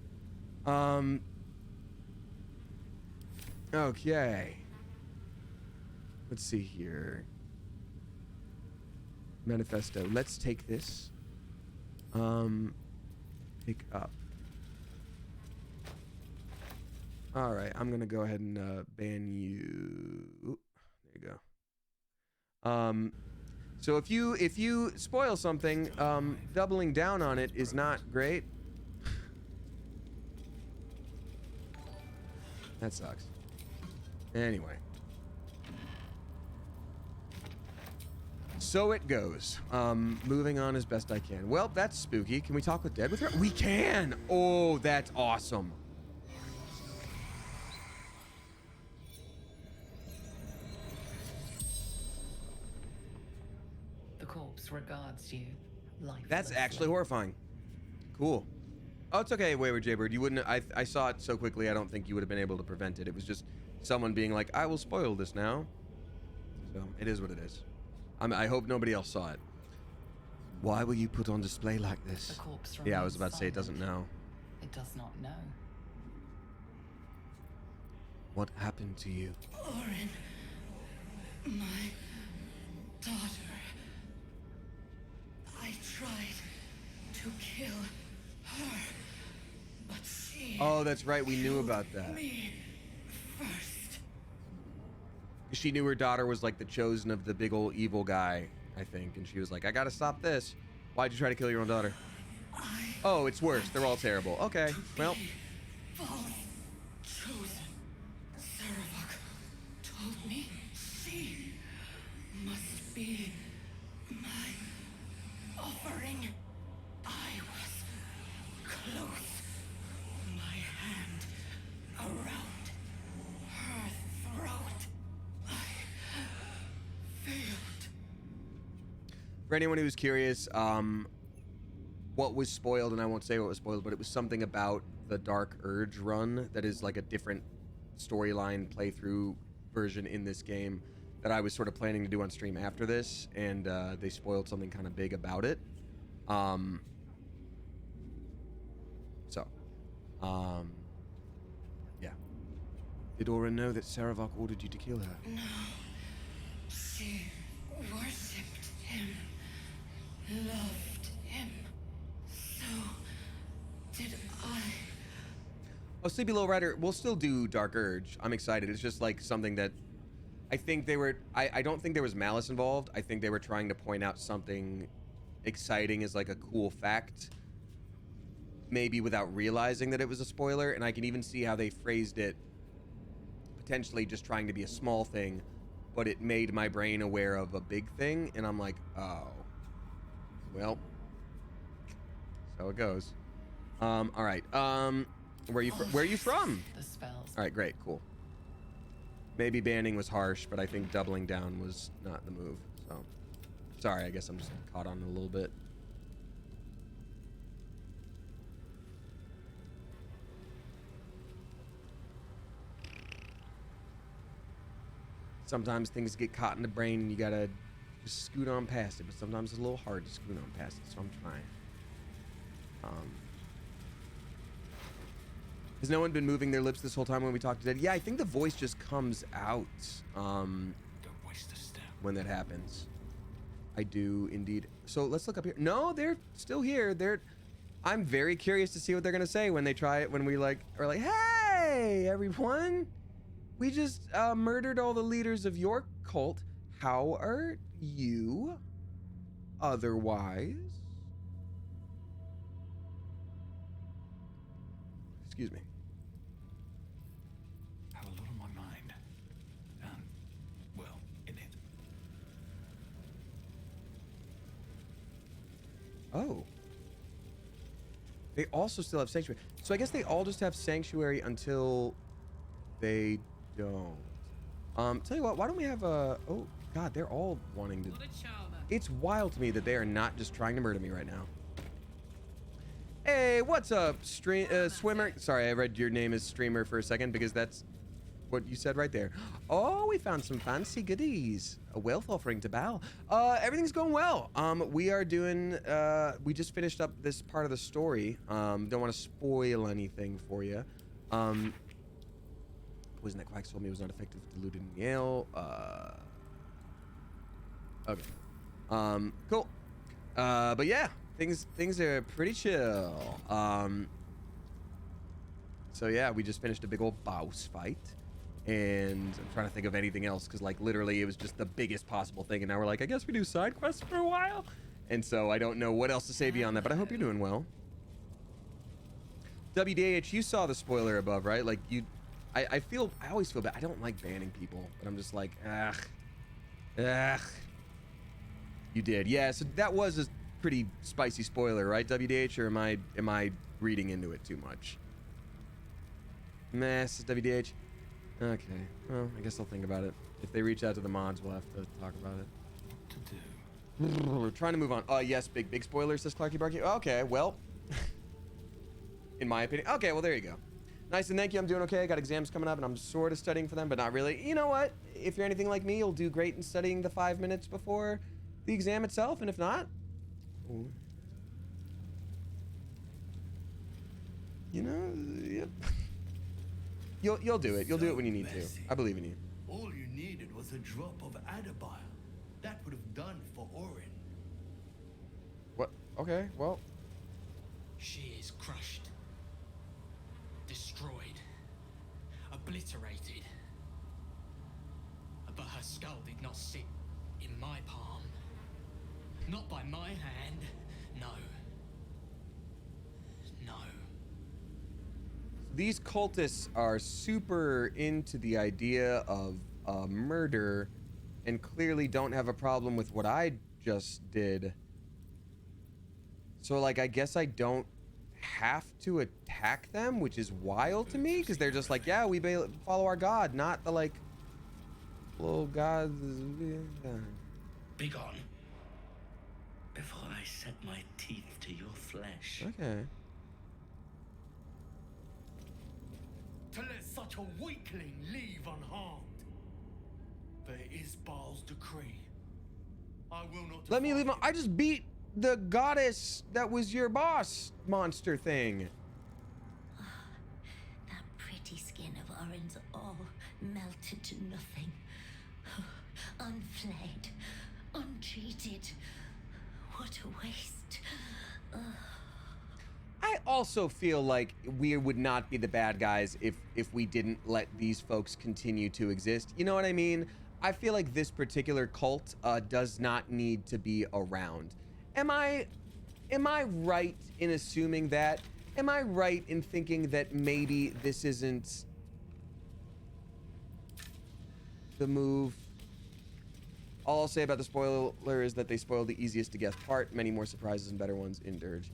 Okay. Let's see here. Manifesto. Let's take this. Pick up. All right, I'm gonna go ahead and ban you. Ooh, there you go. So if you spoil something, doubling down on it is not great. That sucks. Anyway. So it goes. Moving on as best I can. Well, that's spooky. Can we talk with Dead with her? We can! Oh, that's awesome. The corpse regards you lifelessly. That's actually horrifying. Cool. Oh, it's okay, Wayward Jaybird. You wouldn't. I saw it so quickly. I don't think you would have been able to prevent it. It was just someone being like, "I will spoil this now." So it is what it is. I hope nobody else saw it. Why were you put on display like this? The corpse Yeah, I was about to say it doesn't know. It does not know. What happened to you? Orin, my daughter. I tried to kill her, but she. Oh, that's right. We knew about that. Me first. She knew her daughter was like the chosen of the big old evil guy, I think, and she was like, "I gotta stop this." Why'd you try to kill your own daughter? Oh, it's worse. They're all terrible. Okay, well. Bhaal's chosen. Saravak told me she must be my offering. I was close. My hand around her throat. I failed. For anyone who's curious, what was spoiled, and I won't say what was spoiled, but it was something about the Dark Urge run that is like a different storyline playthrough version in this game that I was sort of planning to do on stream after this, and they spoiled something kind of big about it. Yeah. Did Orin know that Saravak ordered you to kill her? No. She worshipped him. Loved him. So did I. Oh, Sleepy Little Rider, we'll still do Dark Urge. I'm excited. It's just like something that I think they were... I don't think there was malice involved. I think they were trying to point out something exciting as like a cool fact, maybe without realizing that it was a spoiler. And I can even see how they phrased it, potentially just trying to be a small thing, but it made my brain aware of a big thing. And I'm like, oh, well, so it goes. All right. Where are you from? The spells. All right, great, cool. Maybe banning was harsh, but I think doubling down was not the move. So, sorry, I guess I'm just caught on it a little bit. Sometimes things get caught in the brain and you gotta just scoot on past it, but sometimes it's a little hard to scoot on past it, so I'm trying. Has no one been moving their lips this whole time when we talk to Dead? Yeah, I think the voice just comes out Don't waste a step. when that happens. I do indeed. So let's look up here. No, they're still here. I'm very curious to see what they're gonna say when they try it. When we are like, hey, everyone, we just murdered all the leaders of your cult. How are you? Otherwise, excuse me. Have a lot on my mind. And, well, in it. Oh. They also still have Sanctuary. So I guess they all just have Sanctuary until they don't. Tell you what, why don't we have a... Oh, God, they're all wanting to... It's wild to me that they are not just trying to murder me right now. Hey, what's up, Swimmer? Sorry, I read your name as Streamer for a second because that's what you said right there. Oh, we found some fancy goodies. A wealth offering to Bhaal. Everything's going well. We are doing, we just finished up this part of the story. Don't want to spoil anything for you. Poison that Quacks told me was not effective diluted in the ale. Okay. Cool. But yeah, things are pretty chill. So yeah, we just finished a big old boss fight. And I'm trying to think of anything else because like literally it was just the biggest possible thing, and now we're like, I guess we do side quests for a while, and so I don't know what else to say beyond that, but I hope you're doing well. WDH, you saw the spoiler above, right? Like I always feel bad. I don't like banning people, but I'm just like, ugh. You did, yeah. So that was a pretty spicy spoiler, right, WDH? Or am I reading into it too much? Mess, WDH. Okay, well, I guess I'll think about it. If they reach out to the mods, we'll have to talk about it. What to do? We're trying to move on. Yes, big spoiler, says Clarky Barky. Okay, well, in my opinion. Okay, well, there you go. Nice, and thank you. I'm doing okay. I got exams coming up, and I'm sort of studying for them, but not really. You know what? If you're anything like me, you'll do great in studying the 5 minutes before the exam itself, and if not, you know, yep. You'll do it. You'll do it when you need to. I believe in you. All you needed was a drop of Adabile. That would have done for Orin. What? Okay, well. She is crushed, destroyed, obliterated. But her skull did not sit in my palm. Not by my hand. No. No. These cultists are super into the idea of murder and clearly don't have a problem with what I just did. So, like, I guess I don't have to attack them, which is wild to me, because they're just like, yeah, we follow our god, not the, like, little gods. Begone. Before I set my teeth to your flesh. Okay. To let such a weakling leave unharmed. But it is Bhaal's decree. I will not. Let me leave. I just beat the goddess that was your boss monster thing. That pretty skin of Orin's all melted to nothing. Unflayed, untreated. What a waste. I also feel like we would not be the bad guys if we didn't let these folks continue to exist. You know what I mean? I feel like this particular cult does not need to be around. Am I right in assuming that? Am I right in thinking that maybe this isn't the move? All I'll say about the spoiler is that they spoiled the easiest to guess part. Many more surprises and better ones in Dirge.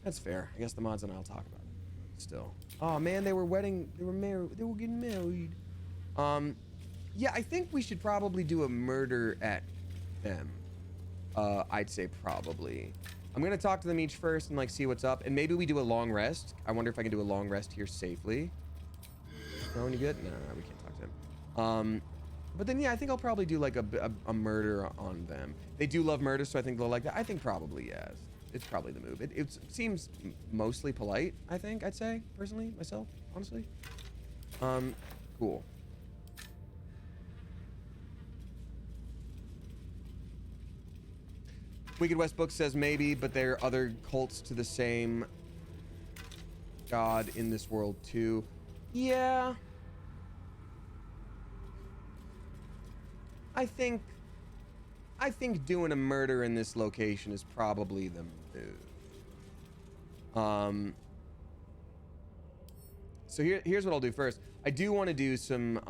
That's fair. I guess the mods and I'll talk about it. Still. Oh man, they were getting married. Yeah, I think we should probably do a murder at them. I'd say probably. I'm gonna talk to them each first and like see what's up, and maybe we do a long rest. I wonder if I can do a long rest here safely. No, you good? No, we can't talk to him. But then, yeah, I think I'll probably do like a murder on them. They do love murder, so I think they'll like that. I think probably, yes. It's probably the move. It seems mostly polite, I think, I'd say, personally, myself, honestly. Cool. Wicked West Book says maybe, but there are other cults to the same god in this world too. Yeah. I think doing a murder in this location is probably the move. So here's what I'll do first. I do want to do some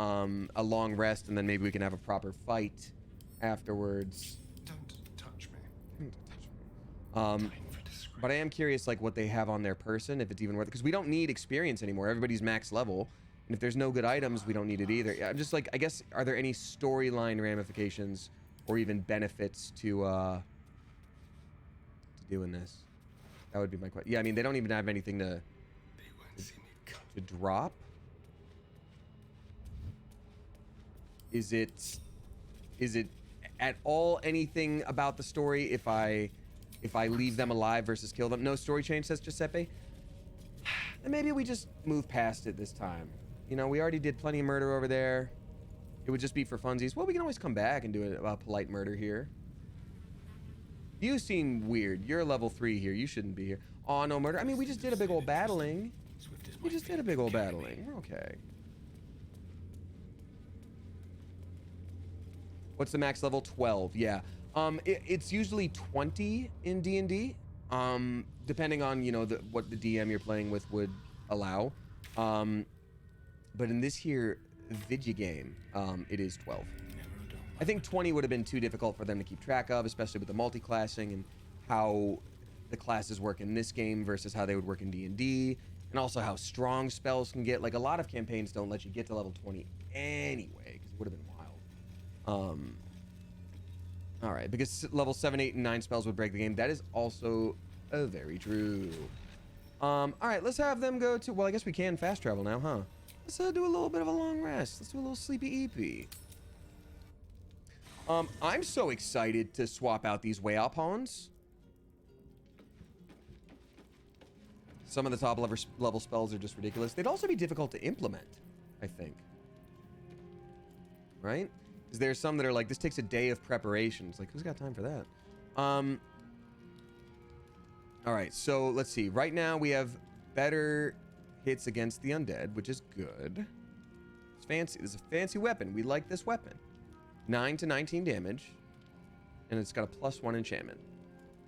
a long rest, and then maybe we can have a proper fight afterwards. Don't touch me. But I am curious, like, what they have on their person, if it's even worth it, because we don't need experience anymore. Everybody's max level, and if there's no good items, we don't need it either. Yeah, I'm just like, I guess, are there any storyline ramifications or even benefits to doing this? That would be my question. Yeah, I mean, they don't even have anything to drop. Is it at all anything about the story if I leave them alive versus kill them? No story change, says Giuseppe. Then maybe we just move past it this time. You know, we already did plenty of murder over there. It would just be for funsies. Well, we can always come back and do a polite murder here. You seem weird. You're level 3 here. You shouldn't be here. Oh, no murder. I mean, we just did a big old battling. We just did a big old battling. We're okay. What's the max level? 12. Yeah. It's usually 20 in D&D, depending on, you know, what the DM you're playing with would allow. But in this here video game, it is 12. I think 20 would have been too difficult for them to keep track of, especially with the multi-classing and how the classes work in this game versus how they would work in D&D, and also how strong spells can get. Like, a lot of campaigns don't let you get to level 20 anyway, because it would have been wild. All right, because level 7, 8, and 9 spells would break the game. That is also very true. All right, let's have them go to... Well, I guess we can fast travel now, huh? Let's do a little bit of a long rest. Let's do a little sleepy EP. I'm so excited to swap out these way up pawns. Some of the top level spells are just ridiculous. They'd also be difficult to implement, I think. Right? Because there's some that are like, this takes a day of preparation. It's like, who's got time for that? All right, so let's see. Right now we have better hits against the undead, which is good. It's fancy. This is a fancy weapon. We like this weapon. 9 to 19 damage, and it's got a +1 enchantment.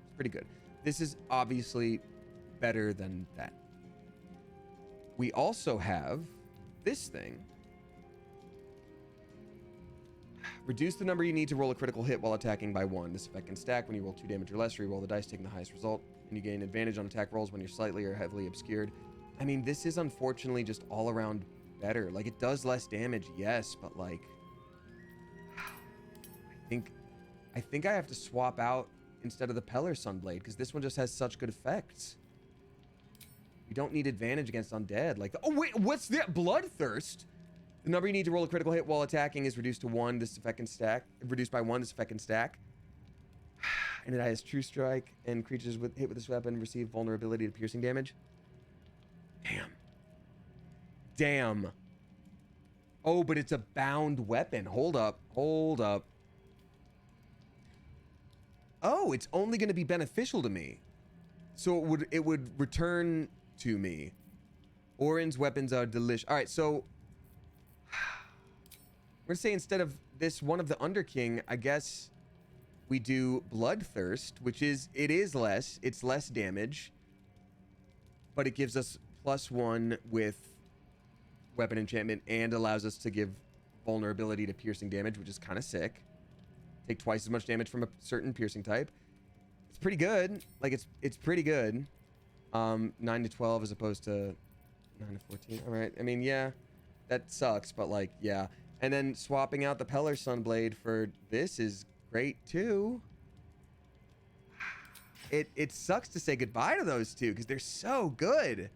It's pretty good. This is obviously better than that. We also have this thing. Reduce the number you need to roll a critical hit while attacking by 1. This effect can stack when you roll 2 damage or less. Re-roll the dice, taking the highest result, and you gain advantage on attack rolls when you're slightly or heavily obscured. I mean, this is unfortunately just all around better. Like, it does less damage, yes, but like, I think I have to swap out instead of the Peller Sunblade, because this one just has such good effects. You don't need advantage against undead. Like, oh wait, what's that? Bloodthirst? The number you need to roll a critical hit while attacking is reduced to 1. This effect can stack. Reduced by 1. This effect can stack. And it has True Strike, and creatures hit with this weapon receive vulnerability to piercing damage. Damn. Oh, but it's a bound weapon. Hold up. Oh, it's only going to be beneficial to me. So it would return to me. Orin's weapons are delicious. All right, so we're going to say instead of this one of the Underking, I guess we do Bloodthirst, which is, it's less damage, but it gives us +1 with weapon enchantment and allows us to give vulnerability to piercing damage, which is kind of sick. Take twice as much damage from a certain piercing type. It's pretty good. Like, it's pretty good. 9 to 12 as opposed to 9 to 14. All right. I mean, yeah, that sucks, but like, yeah. And then swapping out the Peller Sunblade for this is great too. It sucks to say goodbye to those two because they're so good.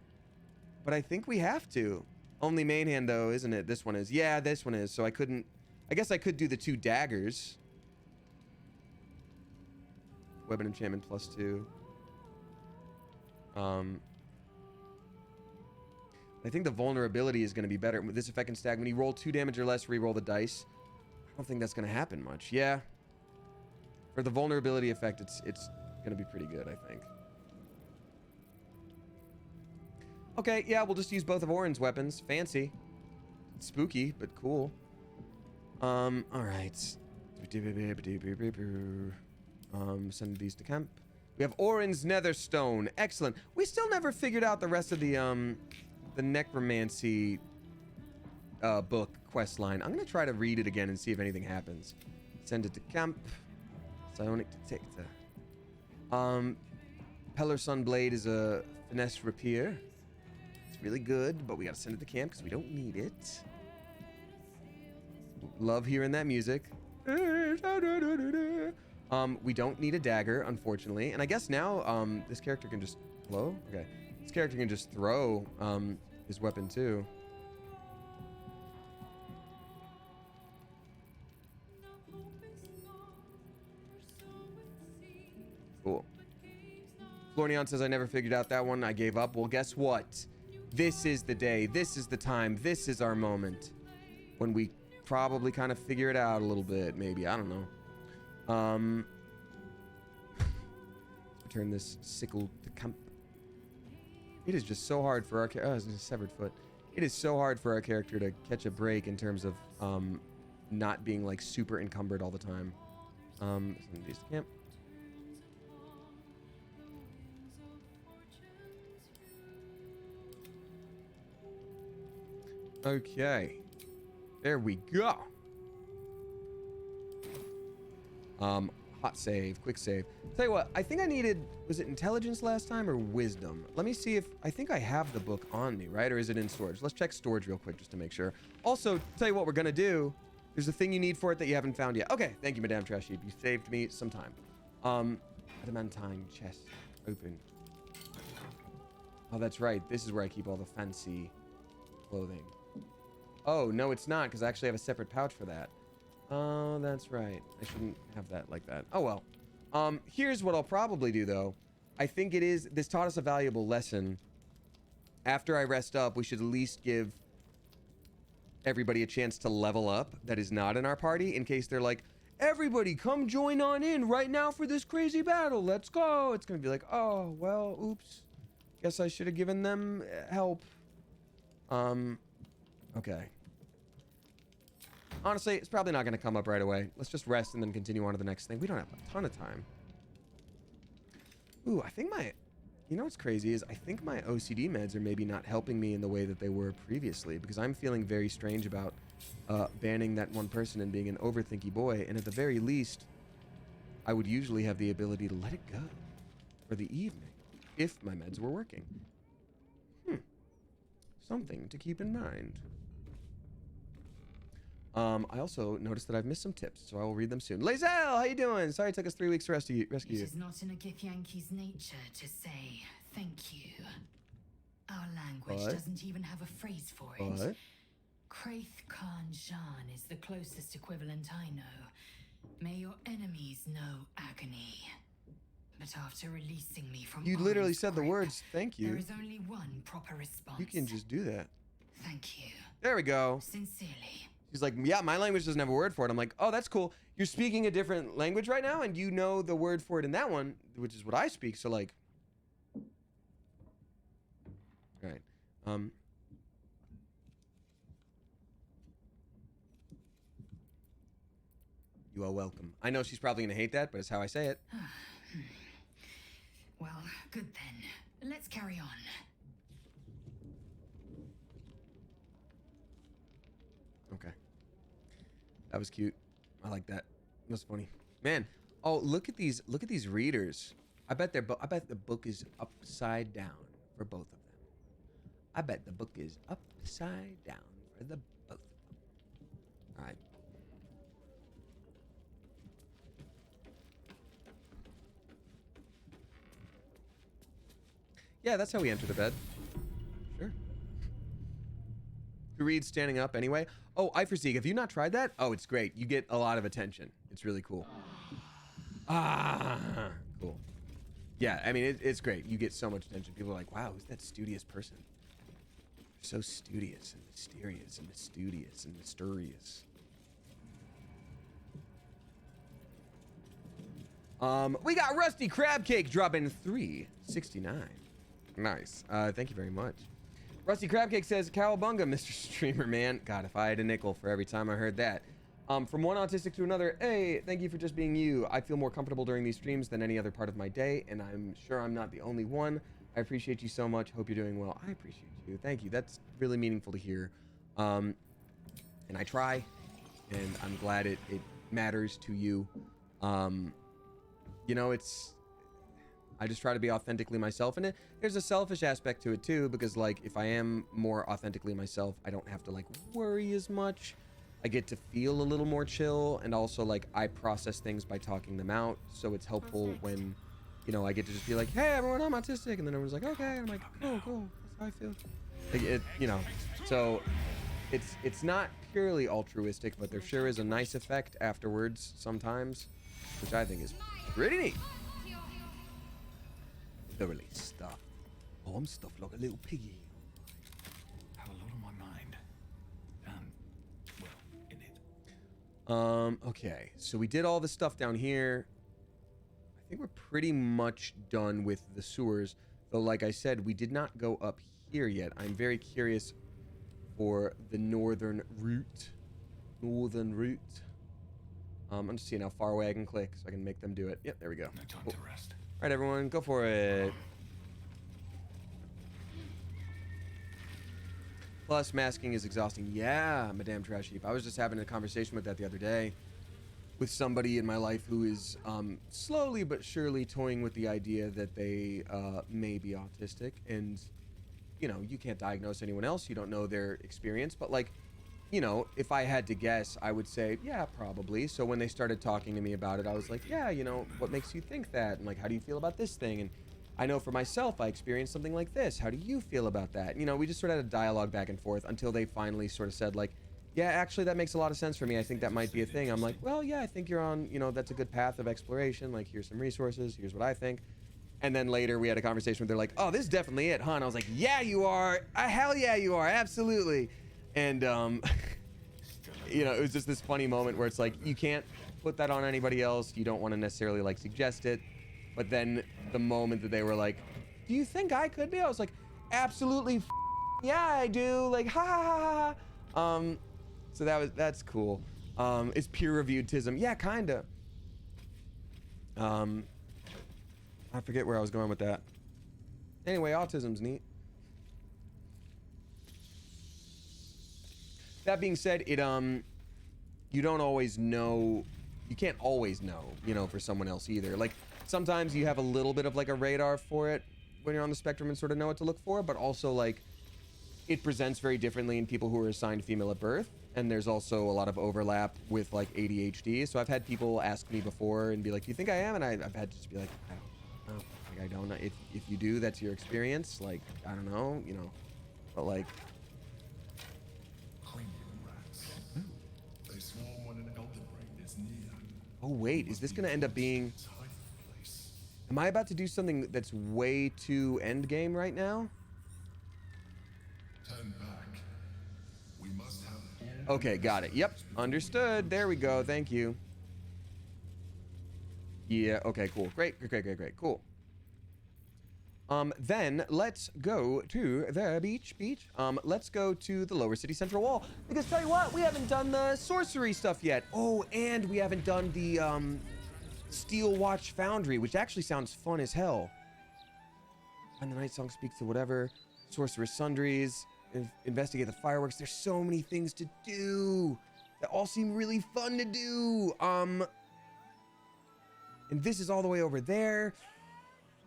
But I think we have to. Only main hand though, isn't it? This one is. Yeah, this one is. So I couldn't I guess I could do the 2 daggers. Weapon enchantment +2. I think the vulnerability is going to be better. With this effect can stack. When you roll 2 damage or less, re-roll the dice. I don't think that's going to happen much. Yeah. For the vulnerability effect, it's going to be pretty good, I think. Okay, yeah, we'll just use both of Orin's weapons. Fancy. It's spooky, but cool. All right. Send these to camp. We have Orin's Netherstone. Excellent. We still never figured out the rest of the necromancy book quest line. I'm gonna try to read it again and see if anything happens. Send it to camp. Psionic detector. Peller Sunblade is a finesse rapier. It's really good, but we gotta send it to camp because we don't need it. Love hearing that music. We don't need a dagger, unfortunately. And I guess now this character can just... Hello? Okay. This character can just throw his weapon too. Cool. Florian says, I never figured out that one. I gave up. Well, guess what? This is the day. This is the time. This is our moment. When we probably kind of figure it out a little bit, maybe. I don't know. Return this sickle to camp. It is just so hard for our character. Oh, it's a severed foot. It is so hard for our character to catch a break in terms of not being like super encumbered all the time. Send these to camp. Okay. There we go. Hot save, quick save. Tell you what, I think I needed, was it intelligence last time or wisdom? Let me see if, I think I have the book on me, right? Or is it in storage? Let's check storage real quick just to make sure. Also, tell you what we're gonna do. There's a thing you need for it that you haven't found yet. Okay, thank you, Madame Trash Heap. You saved me some time. Adamantine chest, open. Oh, that's right. This is where I keep all the fancy clothing. Oh, no, it's not, because I actually have a separate pouch for that. Oh, that's right. I shouldn't have that like that. Oh, well. Here's what I'll probably do, though. I think this taught us a valuable lesson. After I rest up, we should at least give everybody a chance to level up that is not in our party, in case they're like, everybody come join on in right now for this crazy battle. Let's go. It's going to be like, oh, well, oops. Guess I should have given them help. Okay. Honestly, it's probably not going to come up right away. Let's just rest and then continue on to the next thing. We don't have a ton of time. Ooh, I think you know what's crazy is I think my OCD meds are maybe not helping me in the way that they were previously, because I'm feeling very strange about banning that one person and being an overthinky boy. And at the very least, I would usually have the ability to let it go for the evening if my meds were working. Something to keep in mind. I also noticed that I've missed some tips, so I will read them soon. Lazelle, how you doing? Sorry it took us 3 weeks to rescue you. It is not in a Githyanki's nature to say thank you. Our language doesn't even have a phrase for it. What? Kraith Khan Jan is the closest equivalent I know. May your enemies know agony. But after releasing me from You literally Orin's said the grip, words, thank you. there is only one proper response. You can just do that. Thank you. There we go. Sincerely. She's like, yeah, my language doesn't have a word for it. I'm like, oh, that's cool. You're speaking a different language right now, and you know the word for it in that one, which is what I speak. So, like, all right. You are welcome. I know she's probably gonna hate that, but it's how I say it. Well, good then. Let's carry on. Okay. That was cute. I like that. That was funny. Man, oh, look at these readers. I bet the book is upside down for both of them. I bet the book is upside down for the both of them. All right. Yeah, that's how we enter the bed. Sure. read standing up anyway. Oh, I foresee. Have you not tried that? Oh, it's great. You get a lot of attention. It's really cool. Cool. Yeah, I mean, it's great. You get so much attention. People are like, wow, who's that studious person? They're so studious and mysterious and studious and mysterious. We got Rusty Crab Cake dropping $3.69. Nice. Thank you very much. Rusty Crab Cake says, Cowabunga, Mr. Streamer, man. God, if I had a nickel for every time I heard that. From one autistic to another, hey, thank you for just being you. I feel more comfortable during these streams than any other part of my day, and I'm sure I'm not the only one. I appreciate you so much. Hope you're doing well. I appreciate you. Thank you. That's really meaningful to hear. And I try, and I'm glad it matters to you. You know, I just try to be authentically myself, and there's a selfish aspect to it too, because like if I am more authentically myself, I don't have to like worry as much. I get to feel a little more chill, and also like I process things by talking them out, so it's helpful when, you know, I get to just be like, hey everyone, I'm autistic, and then everyone's like, okay, and I'm like, cool, that's how I feel. Like you know, so it's not purely altruistic, but there sure is a nice effect afterwards sometimes, which I think is pretty neat. Thoroughly stuffed. Oh, I'm stuffed like a little piggy. Have a lot on my mind. Well, in it. Okay, so we did all the stuff down here. I think we're pretty much done with the sewers, though like I said, we did not go up here yet. I'm very curious for the northern route. I'm just seeing how far away I can click so I can make them do it. Yep, there we go. No time Cool. to rest. All right, everyone, go for it. Plus, masking is exhausting. Yeah, Madame Trash Heap. I was just having a conversation with that the other day with somebody in my life who is slowly but surely toying with the idea that they may be autistic. And, you know, you can't diagnose anyone else. You don't know their experience. But, like, you know, if I had to guess, I would say, yeah, probably. So when they started talking to me about it, I was like, yeah, you know, what makes you think that? And, like, how do you feel about this thing? And I know for myself, I experienced something like this. How do you feel about that? And, you know, we just sort of had a dialogue back and forth until they finally sort of said, like, yeah, actually, that makes a lot of sense for me. I think that might be a thing. I'm like, well, yeah, I think you're on, you know, that's a good path of exploration. Like, here's some resources. Here's what I think. And then later we had a conversation where they're like, oh, this is definitely it, huh? And I was like, yeah, you are. Hell yeah, you are. Absolutely. And, you know, it was just this funny moment where it's like, you can't put that on anybody else. You don't want to necessarily, like, suggest it. But then the moment that they were like, do you think I could be? I was like, absolutely, yeah, I do. Like, ha, ha, ha, ha. So that's cool. It's peer-reviewed tism. Yeah, kinda. I forget where I was going with that. Anyway, autism's neat. That being said, it you don't always know, you can't always know, you know, for someone else either. Like sometimes you have a little bit of like a radar for it when you're on the spectrum and sort of know what to look for, but also like it presents very differently in people who are assigned female at birth. And there's also a lot of overlap with like ADHD. So I've had people ask me before and be like, do you think I am? And I've had to just be like, I don't know. Like, I don't know. If you do, that's your experience. Like, I don't know, you know, but like. They swarm when an elder brain is near. Oh wait, is this gonna end up being? Am I about to do something that's way too end game right now? Turn back. We must have. Okay, got it. Yep, understood. There we go. Thank you. Yeah. Okay. Cool. Great. Cool. Then let's go to the beach. Let's go to the lower city central wall, because tell you what, we haven't done the sorcery stuff yet. Oh, and we haven't done the Steel Watch Foundry, which actually sounds fun as hell. And the Night Song speaks to whatever. Sorcerer's Sundries. Investigate the fireworks. There's so many things to do that all seem really fun to do. And this is all the way over there.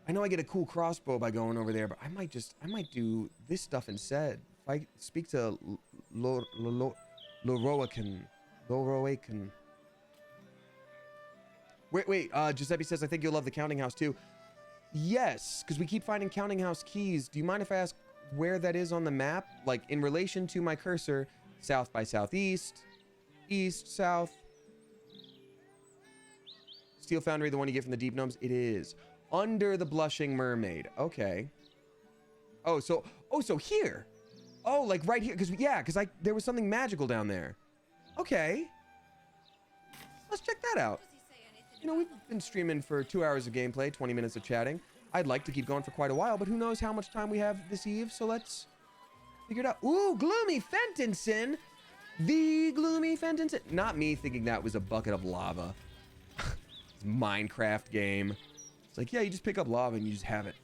I know I get a cool crossbow by going over there, but I might do this stuff instead. If I speak to Loroakan. Wait, Giuseppe says, I think you'll love the counting house too. Yes, because we keep finding counting house keys. Do you mind if I ask where that is on the map, like in relation to my cursor, south by southeast, east, south. Steel Foundry, the one you get from the Deep Gnomes? It is. Under the Blushing Mermaid. Okay. Oh, so here. Oh, like right here. Because there was something magical down there. Okay. Let's check that out. You know, we've been streaming for 2 hours of gameplay, 20 minutes of chatting. I'd like to keep going for quite a while, but who knows how much time we have this eve, so let's figure it out. Ooh, Gloomy Fentinson. The Gloomy Fentinson. Not me thinking that was a bucket of lava. Minecraft game. It's like, yeah, you just pick up lava and you just have it.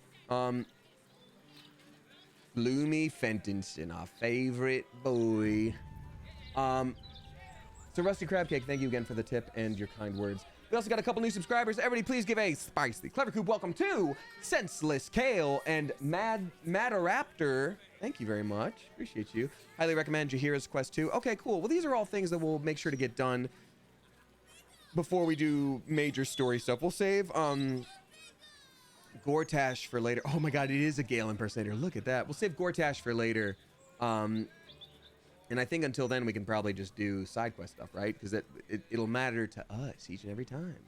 Gloomy Fentinson, our favorite boy. So Rusty Crab Cake, thank you again for the tip and your kind words. We also got a couple new subscribers. Everybody, please give a spicy Clever Coop welcome to Senseless Kale and Madaraptor. Thank you very much. Appreciate you. Highly recommend Jahira's Quest 2. Okay, cool. Well, these are all things that we'll make sure to get done before we do major story stuff. We'll save Gortash for later. Oh my god, it is a Gale impersonator. Look at that. We'll save Gortash for later. And I think until then we can probably just do side quest stuff, right? Because it'll matter to us each and every time.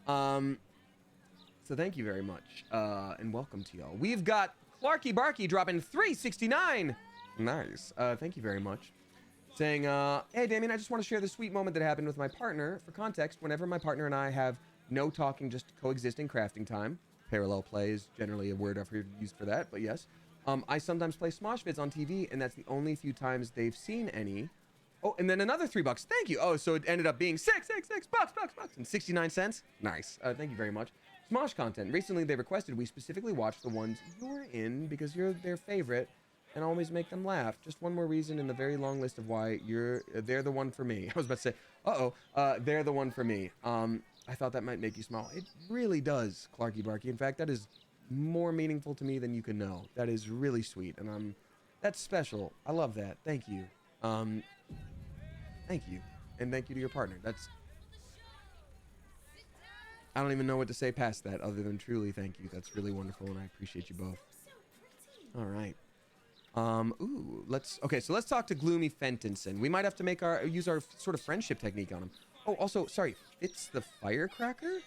So thank you very much. And welcome to y'all. We've got Clarky Barky dropping 369. Nice. Thank you very much. Saying, hey, Damien, I just want to share the sweet moment that happened with my partner. For context, whenever my partner and I have no talking, just coexisting crafting time. Parallel play is generally a word I've heard used for that, but yes. I sometimes play Smosh vids on TV, and that's the only few times they've seen any. Oh, and then another $3. Thank you. Oh, so it ended up being $6 and 69 cents. Nice. Thank you very much. Smosh content. Recently, they requested we specifically watch the ones you're in because you're their favorite and always make them laugh. Just one more reason in the very long list of why they're the one for me. I was about to say, they're the one for me. I thought that might make you smile. It really does, Clarky Barky. In fact, that is more meaningful to me than you can know. That is really sweet, and that's special. I love that. Thank you. Thank you, and thank you to your partner. I don't even know what to say past that other than truly thank you. That's really wonderful, and I appreciate you both. All right. So let's talk to Gloomy Fentinson. We might have to use our sort of friendship technique on him. Oh, also, sorry, it's the Firecracker?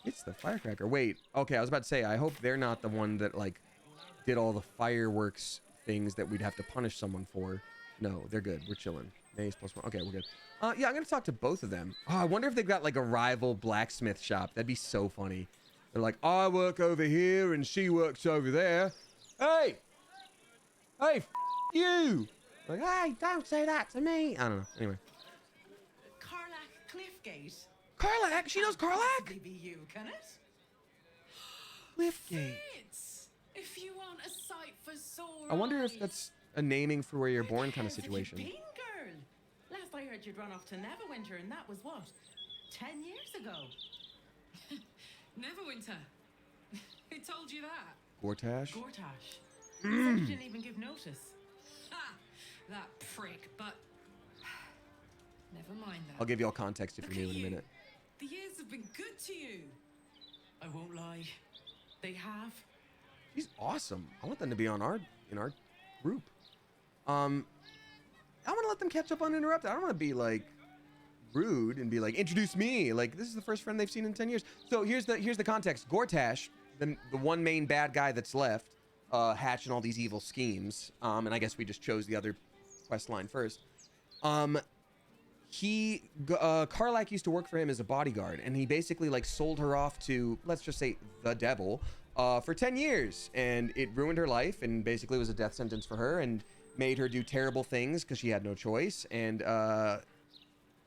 It's the Firecracker. Wait, okay, I was about to say, I hope they're not the one that, like, did all the fireworks things that we'd have to punish someone for. No, they're good. We're chilling. Maze +1. Okay, we're good. Yeah, I'm gonna talk to both of them. Oh, I wonder if they've got, like, a rival blacksmith shop. That'd be so funny. They're like, I work over here and she works over there. Hey! Hey, you! Like, hey, don't say that to me. I don't know. Anyway. Carlac Cliffgate. Carlac? She knows Carlac? Could be you, can it? Cliffgate. Fritz, if you want a sight for sore I wonder if eyes. that's a naming for where you're born kind of situation. Where have you been, girl? Last I heard you'd run off to Neverwinter, and that was what? 10 years ago. Neverwinter. Who told you that? Gortash? Gortash. He said you didn't even give notice. Ha! That prick, but never mind that. I'll give you all context if you're new in a minute. The years have been good to you. I won't lie. They have. She's awesome. I want them to be on in our group. I want to let them catch up uninterrupted. I don't want to be like rude and be like, introduce me. Like, this is the first friend they've seen in 10 years. So here's the context. Gortash, the one main bad guy that's left, hatching all these evil schemes. And I guess we just chose the other quest line first. Carlac used to work for him as a bodyguard, and he basically like sold her off to, let's just say, the devil, for 10 years, and it ruined her life and basically was a death sentence for her and made her do terrible things because she had no choice. And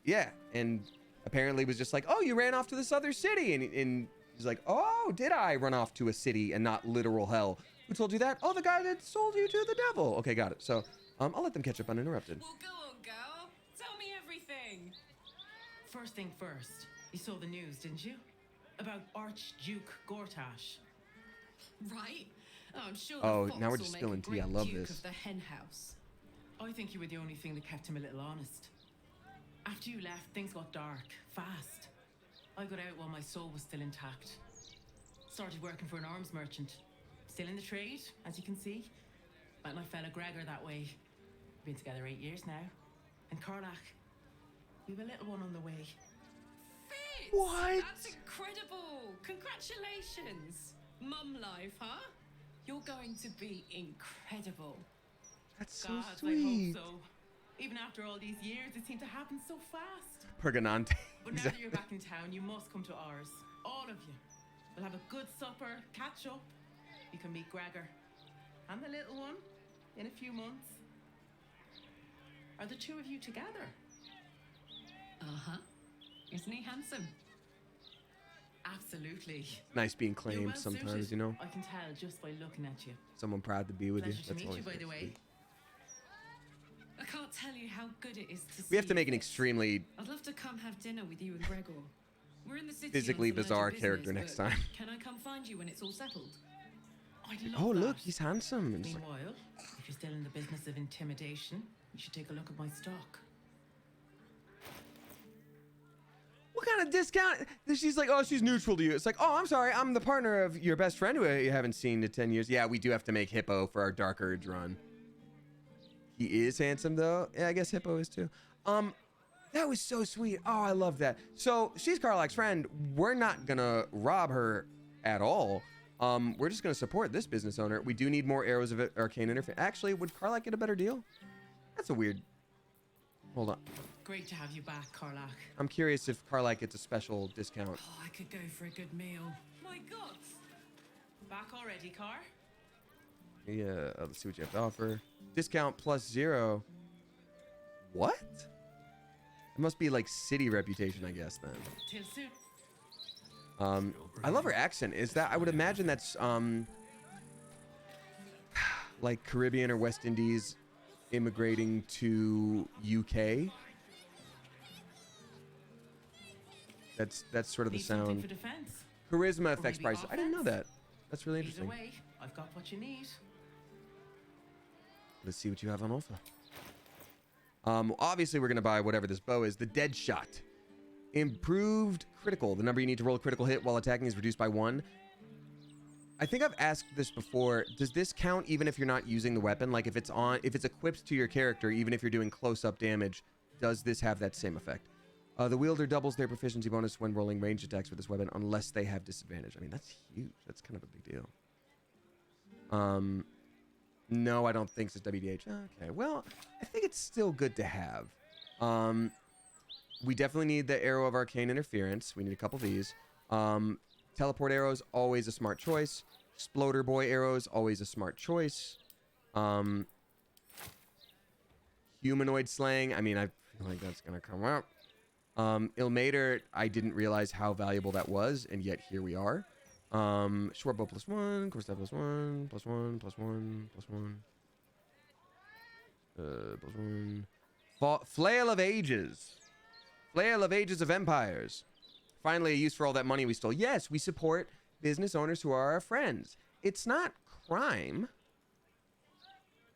yeah, and apparently was just like, oh, you ran off to this other city, and he's like, oh, did I run off to a city and not literal hell? Who told you that? Oh, the guy that sold you to the devil. Okay, got it. So I'll let them catch up uninterrupted. Well, go on, girl. Tell me everything. First thing first, you saw the news, didn't you? About Archduke Gortash. Right? Oh, I'm sure. Oh, the fox now we're will just make spilling a tea. I great love Duke this. Of the hen house. I think you were the only thing that kept him a little honest. After you left, things got dark, fast. I got out while my soul was still intact. Started working for an arms merchant. Still in the trade, as you can see. Met my fella Gregor that way. Been together 8 years now. And Karlach, we've a little one on the way. Fitz! What? That's incredible! Congratulations! Mum life, huh? You're going to be incredible. That's so God, sweet. I hope so. Even after all these years, it seemed to happen so fast. Pergonante. But now that you're back in town, you must come to ours. All of you. We'll have a good supper, catch up. You can meet Gregor. And the little one in a few months. Are the two of you together? Uh-huh. Isn't he handsome? Absolutely. Nice being You're claimed well sometimes, suited. you know. I can tell just by looking at you. Someone proud to be with you. Pleasure to meet you, always by so the way. sweet. I can't tell you how good it is to see We have to make an you. extremely I'd love to come have dinner with you and Gregor. We're in the city physically on some bizarre urgent character business, next but time. Can I come find you when it's all settled? I'd love Oh, that. look, he's handsome. And it's like, Meanwhile, if you're still in the business of intimidation, you should take a look at my stock. what kind of discount? She's like, oh, she's neutral to you. It's like, oh, I'm sorry. I'm the partner of your best friend who you haven't seen in 10 years. Yeah, we do have to make Hippo for our Dark Urge run. He is handsome, though. Yeah, I guess Hippo is, too. That was so sweet. Oh, I love that. So she's Karlach's friend. We're not going to rob her at all. We're just going to support this business owner. We do need more arrows of arcane interference. Actually, would Karlach get a better deal? That's a weird... Hold on. Great to have you back, Karlach. I'm curious if Karlach gets a special discount. Oh, I could go for a good meal. My God! Back already, Car? Yeah, let's see what you have to offer. Discount +0. What? It must be like city reputation, I guess, then. Till soon. I love her accent. Is that, I would imagine that's, like Caribbean or West Indies immigrating to UK. That's sort of the Need something sound. for defense? Charisma Or affects maybe prices. I didn't know offense? that. That's really Either interesting. way, I've got what you need. Let's see what you have on offer. Obviously, we're going to buy whatever this bow is. The Dead Shot. Improved critical. The number you need to roll a critical hit while attacking is reduced by 1. I think I've asked this before. Does this count even if you're not using the weapon? Like if it's equipped to your character, even if you're doing close-up damage, does this have that same effect? The wielder doubles their proficiency bonus when rolling ranged attacks with this weapon unless they have disadvantage. I mean, that's huge. That's kind of a big deal. No, I don't think it's WDH. Okay, well, I think it's still good to have. We definitely need the Arrow of Arcane Interference. We need a couple of these. Teleport arrows, always a smart choice. Exploder Boy arrows, always a smart choice. Humanoid Slaying, I mean, I feel like that's going to come out. Ilmater, I didn't realize how valuable that was, and yet here we are. Short bow +1, course stab +1, +1, +1, +1. Flail of Ages. Flail of Ages of Empires. Finally, a use for all that money we stole. Yes, we support business owners who are our friends. It's not crime.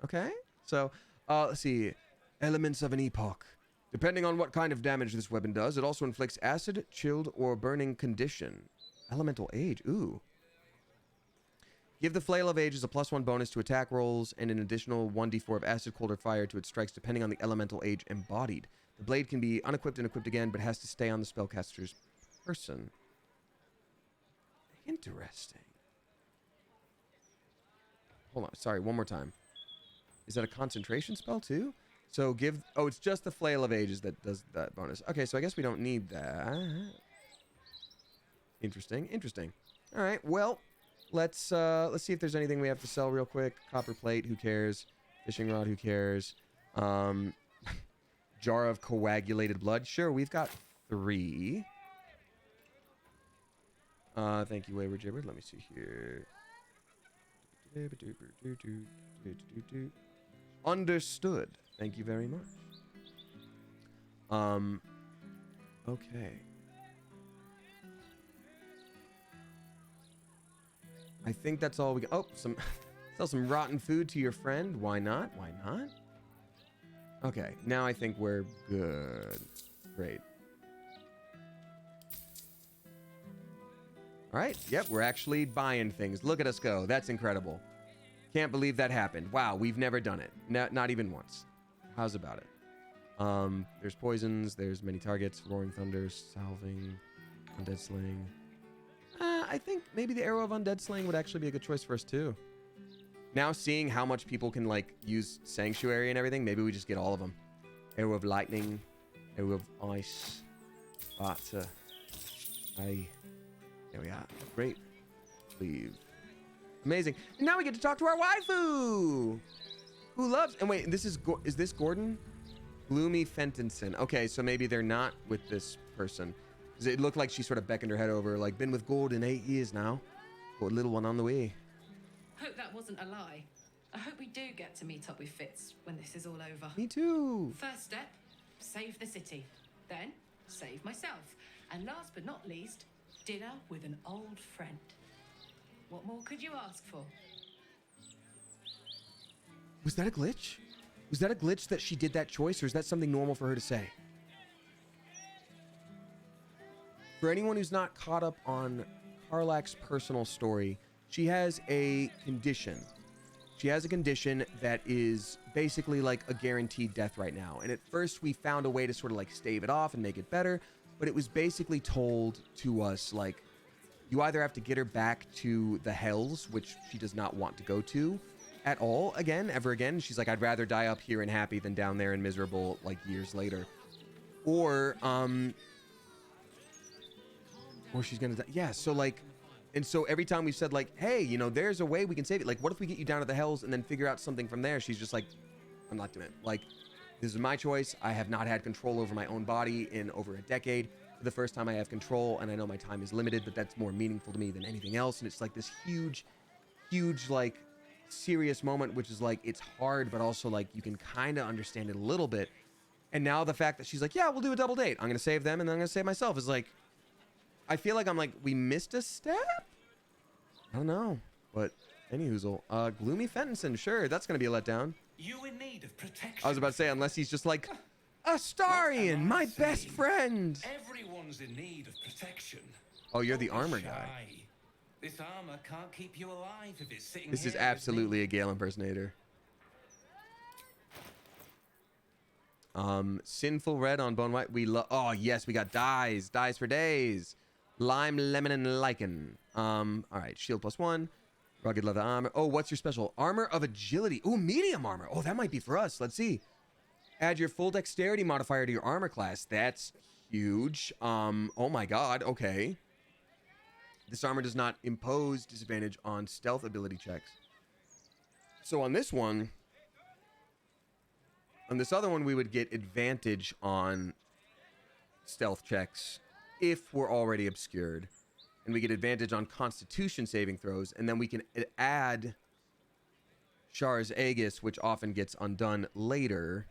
Okay? So, let's see. Elements of an Epoch. Depending on what kind of damage this weapon does, it also inflicts acid, chilled, or burning condition. Elemental Age. Ooh. Give the Flail of Ages a +1 bonus to attack rolls and an additional 1d4 of acid, cold, or fire to its strikes depending on the elemental age embodied. The blade can be unequipped and equipped again, but has to stay on the spellcaster's person. Interesting. Hold on. Sorry, one more time. Is that a concentration spell too? So give... Oh, it's just the Flail of Ages that does that bonus. Okay, so I guess we don't need that. Interesting. Interesting. All right, well... Let's see if there's anything we have to sell real quick. Copper plate, who cares? Fishing rod, who cares? Jar of coagulated blood. Sure, we've got 3. Thank you, Wayward Gibber. Let me see here. Understood. Thank you very much. Okay. I think that's all we got. Oh, sell some rotten food to your friend. Why not? Why not? Okay, now I think we're good. Great. All right. Yep, we're actually buying things. Look at us go. That's incredible. Can't believe that happened. Wow, we've never done it. Not even once. How's about it? There's poisons. There's many targets. Roaring thunder. Salving. Undead slaying. I think maybe the arrow of undead slaying would actually be a good choice for us too. Now seeing how much people can like use sanctuary and everything, maybe we just get all of them. Arrow of lightning. Arrow of ice. Water. Aye. There we are. Great. Leave. Amazing. And now we get to talk to our waifu, who loves. And wait, is this Gordon? Gloomy Fentinson. Okay, so maybe they're not with this person. Because it looked like she sort of beckoned her head over, like, been with Gordon 8 years now. Got a little one on the way. Hope that wasn't a lie. I hope we do get to meet up with Fitz when this is all over. Me too. First step, save the city. Then, save myself. And last but not least, dinner with an old friend. What more could you ask for? Was that a glitch? Was that a glitch that she did that choice, or is that something normal for her to say? For anyone who's not caught up on Karlach's personal story, she has a condition. She has a condition that is basically like a guaranteed death right now. And at first we found a way to sort of like stave it off and make it better, but it was basically told to us like, you either have to get her back to the hells, which she does not want to go to at all again, ever again. She's like, I'd rather die up here and happy than down there and miserable like years later. Or she's gonna die. Yeah, so like, and so every time we've said like, hey, you know, there's a way we can save it. Like, what if we get you down to the hells and then figure out something from there? She's just like, I'm not doing it. Like, this is my choice. I have not had control over my own body in over a decade. For the first time I have control, and I know my time is limited, but that's more meaningful to me than anything else. And it's like this huge, like serious moment, which is like, it's hard, but also like you can kind of understand it a little bit. And now the fact that she's like, yeah, we'll do a double date. I'm going to save them and then I'm going to save myself is like, I feel like I'm like, we missed a step? I don't know, but anyhoozle. Gloomy Fentinson, sure, that's going to be a letdown. You in need of protection. I was about to say, unless he's just like, Astarion, my best friend. Everyone's in need of protection. Oh, you're the armor guy. This armor can't keep you alive if it's sitting This here is absolutely a Gale impersonator. Sinful red on bone white. We love. Oh yes, we got dyes. Dyes for days. Lime, lemon, and lichen. All right. Shield +1. Rugged leather armor. Oh, what's your special? Armor of agility. Oh, medium armor. Oh, that might be for us. Let's see. Add your full dexterity modifier to your armor class. That's huge. Oh my god. Okay. This armor does not impose disadvantage on stealth ability checks. So on this one, on this other one, we would get advantage on stealth checks if we're already obscured. And we get advantage on constitution saving throws. And then we can add Char's Aegis, which often gets undone later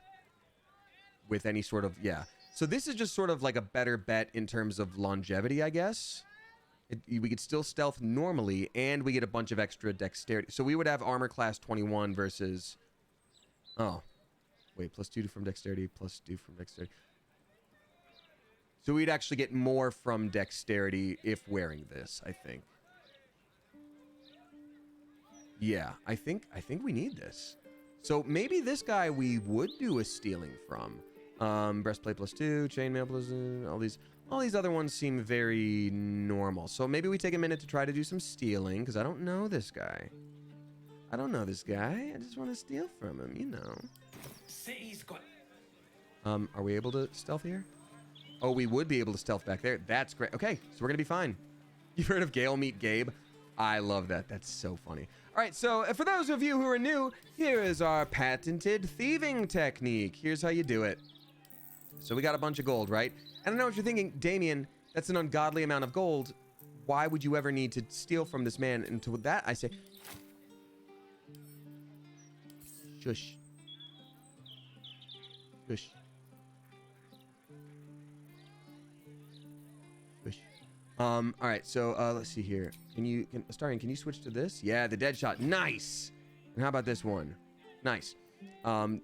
with any sort of, yeah. So this is just sort of like a better bet in terms of longevity, I guess. We could still stealth normally, and we get a bunch of extra dexterity. So we would have armor class 21 versus... Oh. Wait, +2 from dexterity, +2 from dexterity. So we'd actually get more from dexterity if wearing this, I think. Yeah, I think we need this. So maybe this guy we would do a stealing from. Breastplate +2, chainmail +2, all these other ones seem very normal. So maybe we take a minute to try to do some stealing, because I don't know this guy. I don't know this guy. I just want to steal from him, you know. City's got... Are we able to stealth here? Oh, we would be able to stealth back there. That's great. Okay, so we're going to be fine. You've heard of Gale meet Gabe? I love that. That's so funny. All right, so for those of you who are new, here is our patented thieving technique. Here's how you do it. So we got a bunch of gold, right? And I know what you're thinking, Damien, that's an ungodly amount of gold. Why would you ever need to steal from this man? And to that, I say... Shush. Shush. Shush. All right, so let's see here. Astarion, can you switch to this? Yeah, the dead shot. Nice. And how about this one? Nice.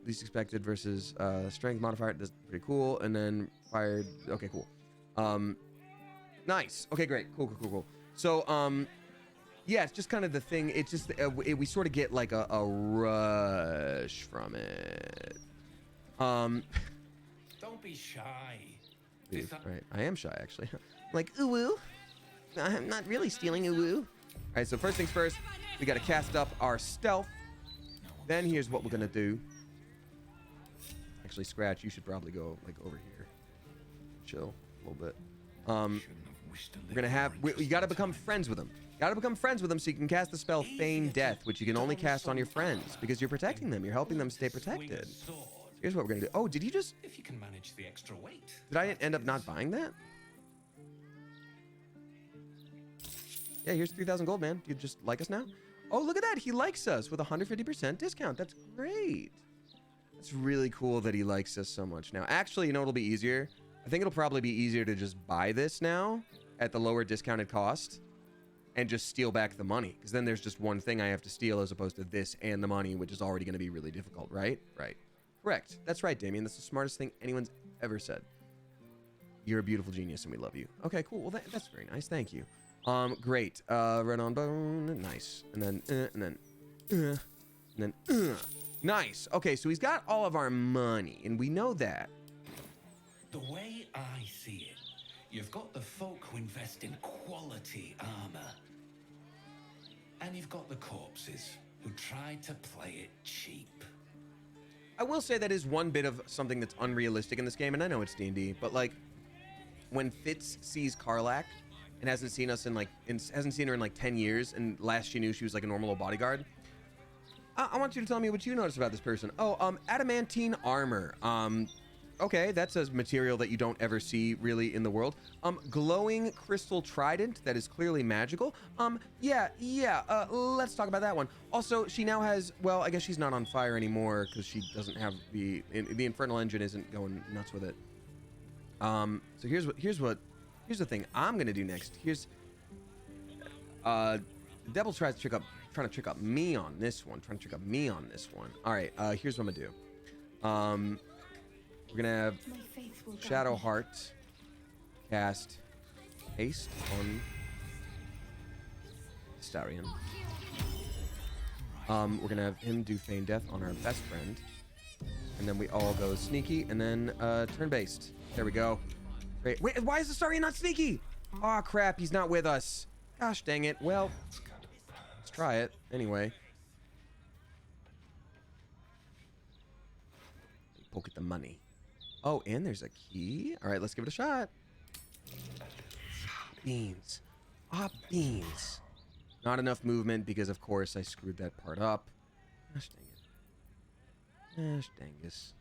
Least expected versus strength modifier. That's pretty cool. And then fired. Okay, cool. Nice. Okay, great. Cool. So, yeah, it's just kind of the thing. It's just, we sort of get like a rush from it. Don't be shy. Right, I am shy, actually. Like, ooh-woo. I'm not really stealing ooh-woo. All right, so first things first, we got to cast up our stealth. Then here's what we're going to do. Actually, Scratch, you should probably go, like, over here. Chill a little bit. We're going to have... You got to become friends with them. Got to become friends with them so you can cast the spell Feign Death, which you can only cast on your friends, because you're protecting them. You're helping them stay protected. Here's what we're going to do. Oh, did you just... If you can manage the extra weight. Did I end up not buying that? Yeah, here's 3,000 gold, man. Do you just like us now? Oh, look at that. He likes us with a 150% discount. That's great. It's really cool that he likes us so much now. Actually, you know what'll be easier? I think it'll probably be easier to just buy this now at the lower discounted cost and just steal back the money. Because then there's just one thing I have to steal as opposed to this and the money, which is already going to be really difficult, right? Right. Correct. That's right, Damien. That's the smartest thing anyone's ever said. You're a beautiful genius and we love you. Okay, cool. Well, that's very nice. Thank you. Great. Red on bone. Nice. And then, nice. Okay, so he's got all of our money, and we know that. The way I see it, you've got the folk who invest in quality armor. And you've got the corpses who try to play it cheap. I will say that is one bit of something that's unrealistic in this game, and I know it's D&D, but like, when Fitz sees Karlach and hasn't seen us in like, hasn't seen her in like 10 years, and last she knew she was like a normal bodyguard. I want you to tell me what you noticed about this person. Oh, adamantine armor. Okay, that's a material that you don't ever see really in the world. Glowing crystal trident that is clearly magical. Yeah, let's talk about that one. Also, she now has, well, I guess she's not on fire anymore because she doesn't have the infernal engine isn't going nuts with it. So here's the thing I'm gonna do next. Here's the devil trying to trick up me on this one. All right, here's what I'm gonna do. We're gonna have Shadow Heart cast haste on Starion. We're gonna have him do Feign Death on our best friend, and then we all go sneaky, and then turn-based. There we go. Great. Wait, why is the Starion not sneaky? Aw, crap, he's not with us. Gosh dang it. Well, let's try it anyway. Poke at the money. Oh, and there's a key. All right, let's give it a shot. Beans. Beans. Not enough movement because, of course, I screwed that part up. Gosh dang it. Gosh dangus.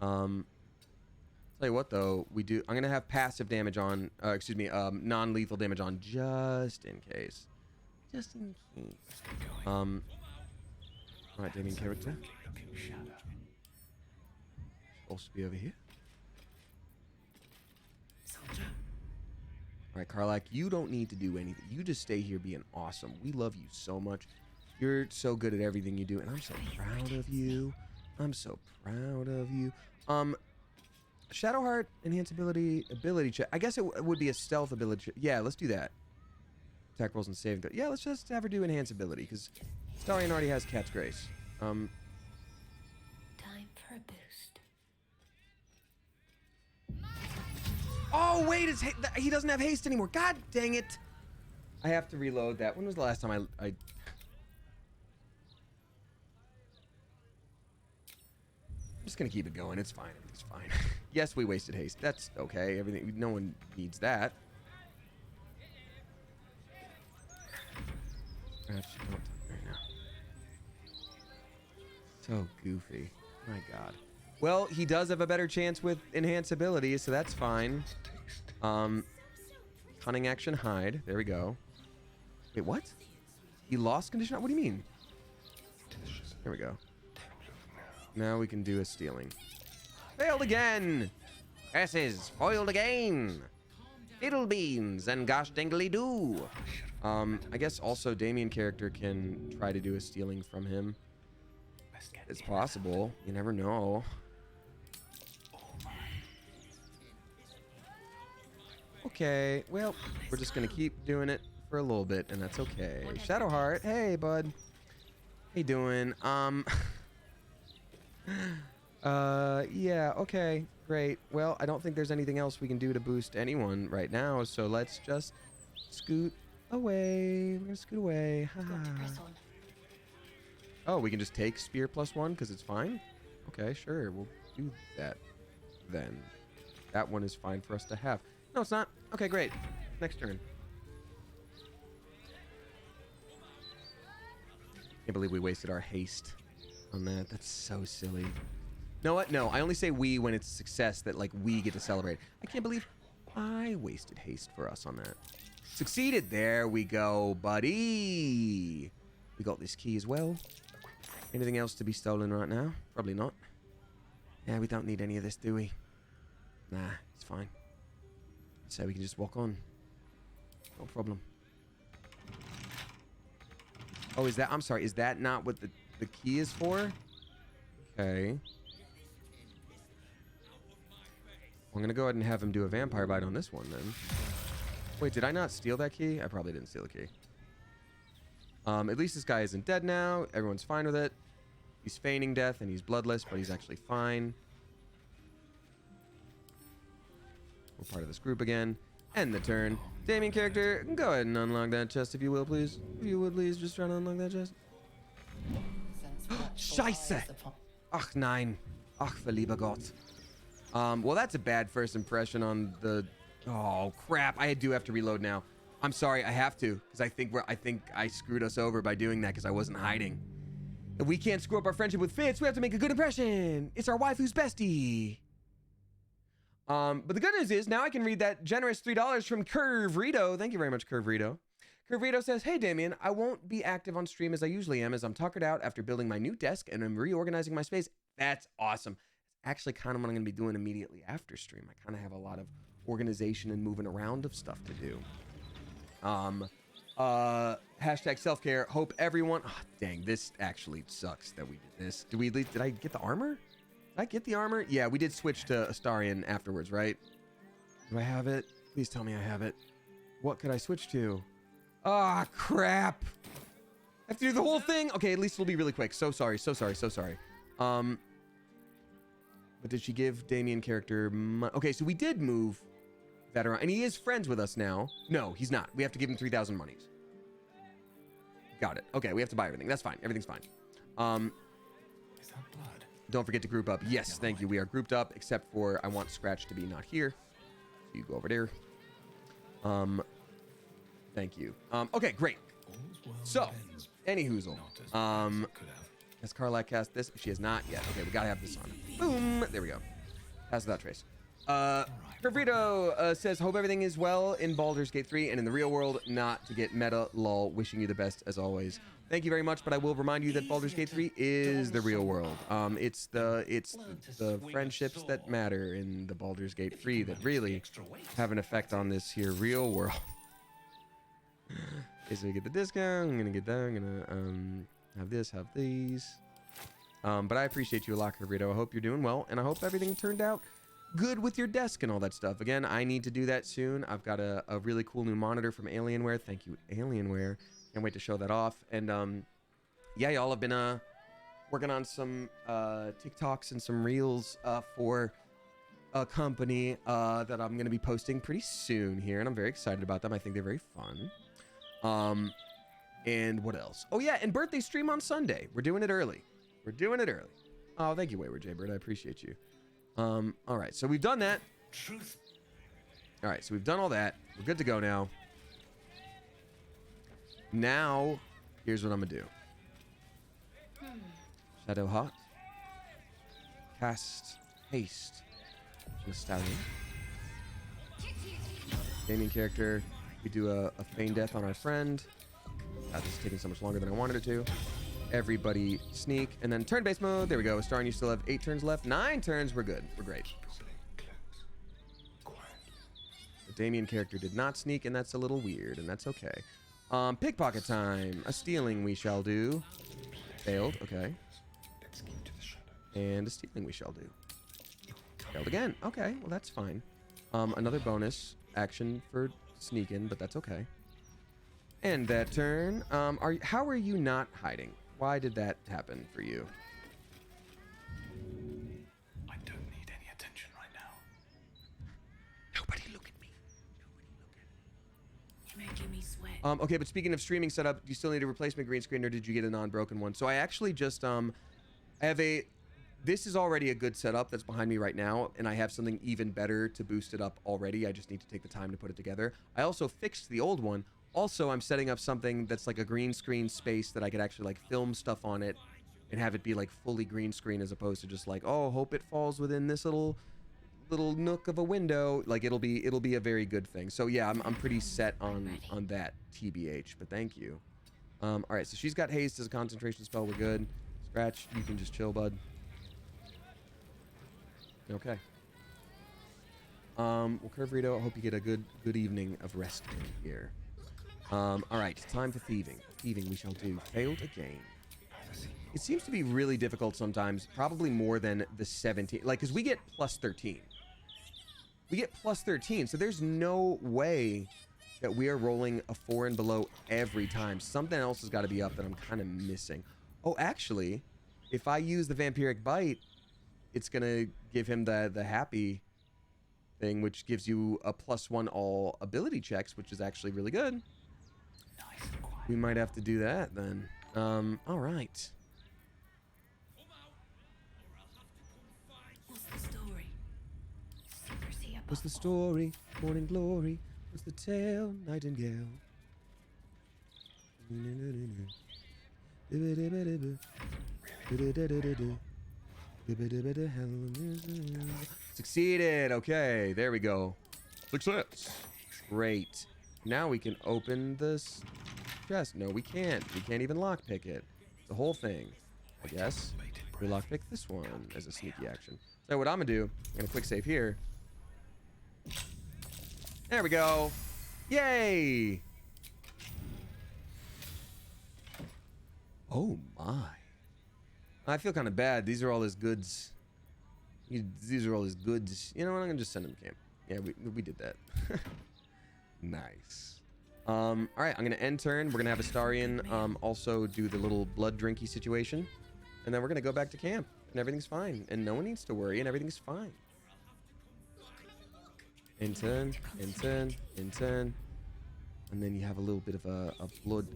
Tell you what, though, I'm going to have passive damage on, non-lethal damage on just in case. Just in case. All right, Damien character. Supposed to be over here. All right, Karlach, you don't need to do anything. You just stay here being awesome. We love you so much. You're so good at everything you do, and I'm so proud of you. Shadowheart enhance ability check. I guess it would be a stealth ability check. Yeah, let's do that. Attack rolls and save. Yeah, let's just have her do enhance ability because Starion already has Cat's Grace. Time for a boost. Oh wait, he doesn't have haste anymore. God dang it! I have to reload that. When was the last time I? I'm just gonna keep it going. It's fine. It's fine. Yes, we wasted haste. That's okay. Everything. No one needs that. Right now. So goofy. My God. Well, he does have a better chance with enhance abilities, so that's fine. Cunning action hide. There we go. Wait, what? He lost condition? What do you mean? There we go. Now we can do a stealing. Failed again! S's foiled again! Fiddle beans and gosh dangly doo! I guess also Damien character can try to do a stealing from him. It's possible. You never know. Okay, well, we're just gonna keep doing it for a little bit, and that's okay. Shadowheart, hey, bud. How you doing? Yeah, okay, great. Well, I don't think there's anything else we can do to boost anyone right now, so let's just scoot away. We're gonna scoot away. Oh, we can just take spear +1 because it's fine? Okay, sure, we'll do that then. That one is fine for us to have. No, it's not. Okay, great. Next turn. Can't believe we wasted our haste on that. That's so silly. You know what? No, I only say we when it's a success that, like, we get to celebrate. I can't believe I wasted haste for us on that. Succeeded. There we go, buddy. We got this key as well. Anything else to be stolen right now? Probably not. Yeah, we don't need any of this, do we? Nah, it's fine. So we can just walk on. No problem. Oh, is that... I'm sorry. Is that not what the key is for? Okay. I'm going to go ahead and have him do a vampire bite on this one, then. Wait, did I not steal that key? I probably didn't steal the key. At least this guy isn't dead now. Everyone's fine with it. He's feigning death, and he's bloodless, but he's actually fine. We're part of this group again. End the turn. Damien character, go ahead and unlock that chest if you will, please. If you would, please, just try to unlock that chest. Scheiße! Ach, nein. Ach, verlieber Gott. Well, that's a bad first impression on the... Oh, crap. I do have to reload now. I'm sorry, I have to, because I think I screwed us over by doing that because I wasn't hiding. If we can't screw up our friendship with Fitz, we have to make a good impression. It's our waifu's bestie. But the good news is now I can read that generous $3 from Curve Rito. Thank you very much, Curve Rito. Curve Rito says, hey, Damien, I won't be active on stream as I usually am as I'm tuckered out after building my new desk and I'm reorganizing my space. That's awesome. It's actually kind of what I'm going to be doing immediately after stream. I kind of have a lot of organization and moving around of stuff to do. Hashtag self-care. Hope everyone... Oh, dang, this actually sucks that we did this. Did I get the armor? Did I get the armor? Yeah, we did switch to Astarion afterwards, right? Do I have it? Please tell me I have it. What could I switch to? Ah, crap. I have to do the whole thing? Okay, at least it'll be really quick. So sorry, so sorry, so sorry. But did she give Damien character... Okay, so we did move that around. And he is friends with us now. No, he's not. We have to give him 3,000 monies. Got it. Okay, we have to buy everything. That's fine. Everything's fine. Is that blood? Don't forget to group up. Yes, thank you. We are grouped up, except for I want Scratch to be not here. You go over there. Thank you. Okay, great. So, anyhoozle. Has Carlac cast this? She has not yet. Okay, we gotta have this on. Boom! There we go. Pass without trace. Perfrito says, hope everything is well in Baldur's Gate 3 and in the real world, not to get meta, lol. Wishing you the best as always. Thank you very much, but I will remind you that Baldur's Gate 3 is the real world. It's the friendships that matter in the Baldur's Gate 3 that really have an effect on this here real world. Okay, so we get the discount. I'm gonna get that. I'm gonna have this, have these. But I appreciate you a lot, Perfrito. I hope you're doing well, and I hope everything turned out good with your desk and all that stuff. Again, I need to do that soon. I've got a really cool new monitor from Alienware. Thank you, Alienware. Can't wait to show that off. And yeah, y'all have been working on some TikToks and some reels for a company that I'm gonna be posting pretty soon here, and I'm very excited about them. I think they're very fun. And what else? Oh yeah, and birthday stream on Sunday. We're doing it early. We're doing it early. Oh, thank you, Wayward Jaybird. I appreciate you. All right, so we've done that. All right, so we've done all that. We're good to go now. Now, here's what I'm gonna do. Shadow Hot. Cast Haste. The Stallion. Gaming character. We do a feign death on our friend. This is taking so much longer than I wanted it to. Everybody sneak, and then turn-based mode. There we go. Star, and you still have 8 turns left. 9 turns. We're good. We're great. The Damien character did not sneak, and that's a little weird, and that's okay. Pickpocket time. A stealing we shall do. Failed. Okay. And a stealing we shall do. Failed again. Okay. Well, that's fine. Another bonus action for sneaking, but that's okay. And that turn. How are you not hiding? Why did that happen for you? I don't need any attention right now. Nobody look at me. You're making me sweat. Okay, but speaking of streaming setup, do you still need a replacement green screen, or did you get a non-broken one? So I actually just I have a. This is already a good setup that's behind me right now, and I have something even better to boost it up already. I just need to take the time to put it together. I also fixed the old one. Also, I'm setting up something that's like a green screen space that I could actually like film stuff on it and have it be like fully green screen, as opposed to just like, oh, hope it falls within this little nook of a window. Like it'll be a very good thing. So yeah, I'm pretty set on that, TBH, but thank you. All right, so she's got haste as a concentration spell. We're good. Scratch, you can just chill, bud. Okay. Well, Curverito, I hope you get a good evening of rest here. All right, time for thieving. Thieving we shall do. Failed again. It seems to be really difficult sometimes, probably more than the 17. Like, because we get plus 13. We get plus 13, so there's no way that we are rolling a 4 and below every time. Something else has got to be up that I'm kind of missing. Oh, actually, if I use the Vampiric Bite, it's going to give him the happy thing, which gives you a +1 all ability checks, which is actually really good. Nice and quiet. We might have to do that then. All right. What's the story? Secrecy above What's the story? Morning glory. What's the tale? Nightingale. Succeeded. Okay, there we go. Success. Great. Now we can open this chest. No, we can't. We can't even lockpick it. The whole thing. I guess we lockpick this one as a sneaky action. So what I'm gonna do, I'm gonna quick save here. There we go. Yay! Oh my. I feel kind of bad. These are all his goods. These are all his goods. You know what? I'm gonna just send him to camp. Yeah, we did that. Nice. All right, I'm gonna end turn. We're gonna have Astarion also do the little blood drinky situation, and then we're gonna go back to camp, and everything's fine, and no one needs to worry, and everything's fine. In turn, in turn, in turn, and then you have a little bit of a blood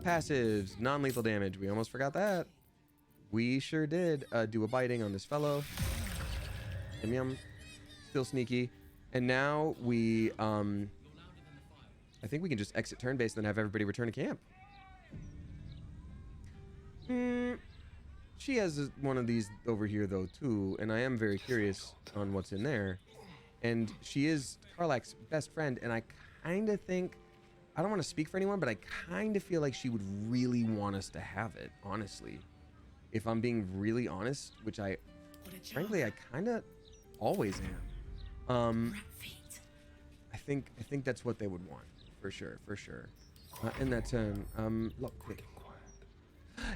passives, non-lethal damage. We almost forgot that. We sure did. Do a biting on this fellow. Yum yum. Still sneaky. And now we, I think we can just exit turn base and then have everybody return to camp. She has one of these over here though too, and I am very curious on what's in there. And she is Karlach's best friend, and I kind of think, I don't want to speak for anyone, but I kind of feel like she would really want us to have it, honestly. If I'm being really honest, which frankly, I kind of always am. I think that's what they would want, for sure. In that turn, look quick.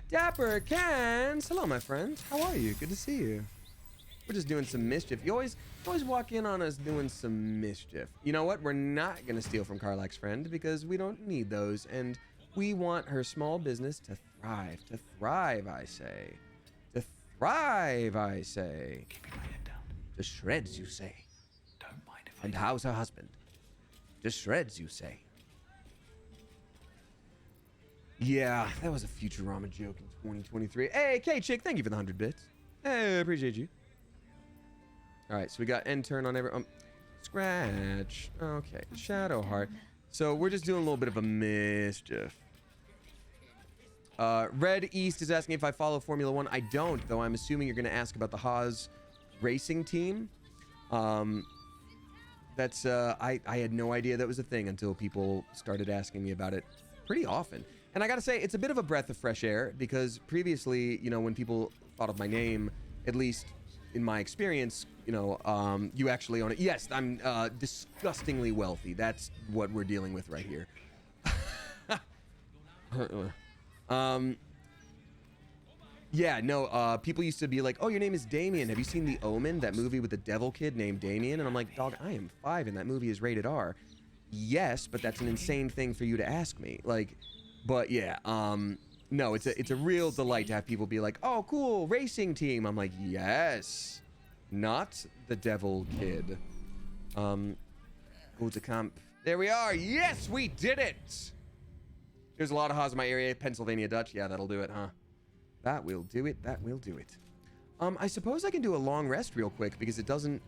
Dapper Cans! Hello, my friend. How are you? Good to see you. We're just doing some mischief. You always walk in on us doing some mischief. You know what? We're not gonna steal from Karlach's friend because we don't need those, and we want her small business to thrive. To thrive, I say. To thrive, I say. Keeping my head down. To shreds, you say. Don't mind if And how's her husband? To shreds, you say. Yeah, that was a Futurama joke in 2023. Hey, K-Chick, thank you for the 100 bits. Hey, I appreciate you. All right, so we got end turn on every... Scratch. Okay, Shadowheart. So we're just doing a little bit of a mischief. Red East is asking if I follow Formula 1. I don't, though I'm assuming you're going to ask about the Haas racing team. That's I had no idea that was a thing until people started asking me about it pretty often. And I gotta say, it's a bit of a breath of fresh air, because previously, you know, when people thought of my name, at least in my experience, you know, you actually own it. Yes, I'm disgustingly wealthy. That's what we're dealing with right here. Yeah, no, people used to be like, oh, your name is Damien. Have you seen The Omen, that movie with the devil kid named Damien? And I'm like, dog, I am 5 and that movie is rated R. Yes, but that's an insane thing for you to ask me. Like, but yeah, no, it's a real delight to have people be like, oh, cool, racing team. I'm like, yes, not the devil kid. Go to camp. There we are. Yes, we did it. There's a lot of Haas in my area. Pennsylvania Dutch. Yeah, that'll do it, huh? That will do it. That will do it. I suppose I can do a long rest real quick because it doesn't...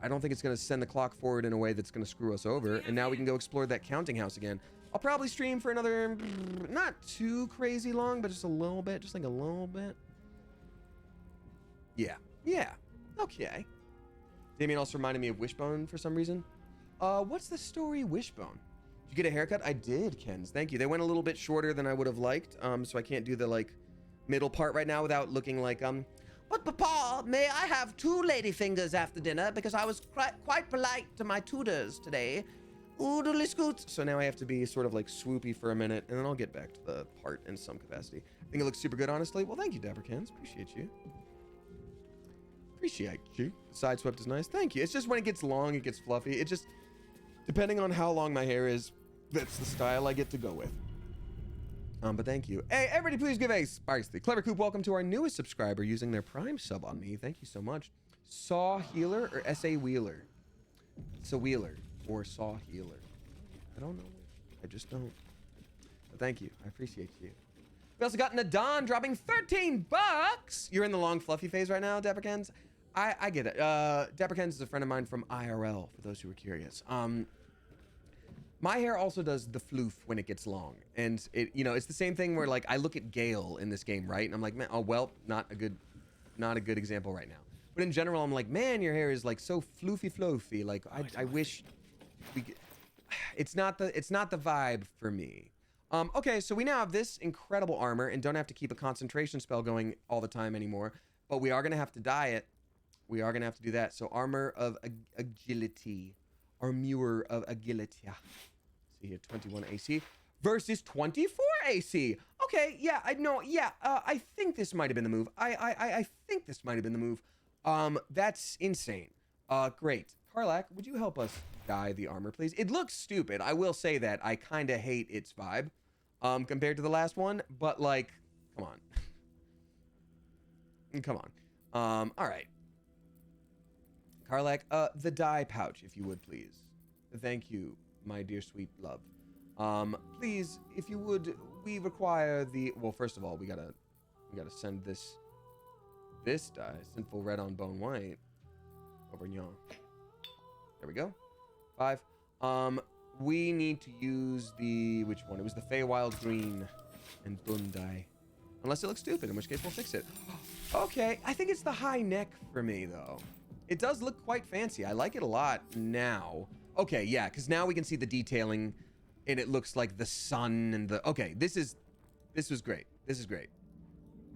I don't think it's going to send the clock forward in a way that's going to screw us over. And now we can go explore that counting house again. I'll probably stream for another... not too crazy long, but just a little bit. Just like a little bit. Yeah. Yeah. Okay. Damien also reminded me of Wishbone for some reason. What's the story Wishbone? Did you get a haircut? I did, Kens. Thank you. They went a little bit shorter than I would have liked, so I can't do the, like, middle part right now without looking like, But, Papa, may I have 2 lady fingers after dinner? Because I was quite polite to my tutors today. Oodly scoot. So now I have to be sort of, like, swoopy for a minute, and then I'll get back to the part in some capacity. I think it looks super good, honestly. Well, thank you, Dapper Kens. Appreciate you. Appreciate you. Sideswept is nice. Thank you. It's just when it gets long, it gets fluffy. It just... depending on how long my hair is, that's the style I get to go with. But thank you. Hey, everybody, please give a spicy Clever Coop welcome to our newest subscriber using their Prime sub on me. Thank you so much. Saw Healer or S.A. Wheeler? It's a Wheeler or Saw Healer. I don't know which. I just don't. But thank you. I appreciate you. We also got Nadon dropping 13 bucks. You're in the long fluffy phase right now, Dapperkens. I get it. Dapperkens is a friend of mine from IRL, for those who were curious. My hair also does the floof when it gets long. And it, you know, it's the same thing where, like, I look at Gale in this game, right? And I'm like, man, oh, well, not a good example right now. But in general, I'm like, man, your hair is, like, so floofy. Like, I wish we could... It's not the vibe for me. Okay, so we now have this incredible armor and don't have to keep a concentration spell going all the time anymore. But we are going to have to dye it. We are going to have to do that. So armor of agility. Armure of agility. See here, 21 AC versus 24 AC. Okay, yeah, I know. Yeah, I think this might have been the move. I think this might have been the move. That's insane. Great. Karlak, would you help us dye the armor, please? It looks stupid. I will say that. I kind of hate its vibe compared to the last one, but, like, come on. Come on. All right. Karlak, the dye pouch, if you would, please. Thank you, my dear sweet love. Please, if you would, we require the... Well, first of all, we gotta send this dye, Sinful Red on Bone White, over yon. There we go. 5. We need to use the... Which one? It was the Feywild Green and Bun dye. Unless it looks stupid, in which case we'll fix it. Okay, I think it's the high neck for me, though. It does look quite fancy. I like it a lot now. Okay, yeah, because now we can see the detailing, and it looks like the sun and the... Okay, this was great. This is great.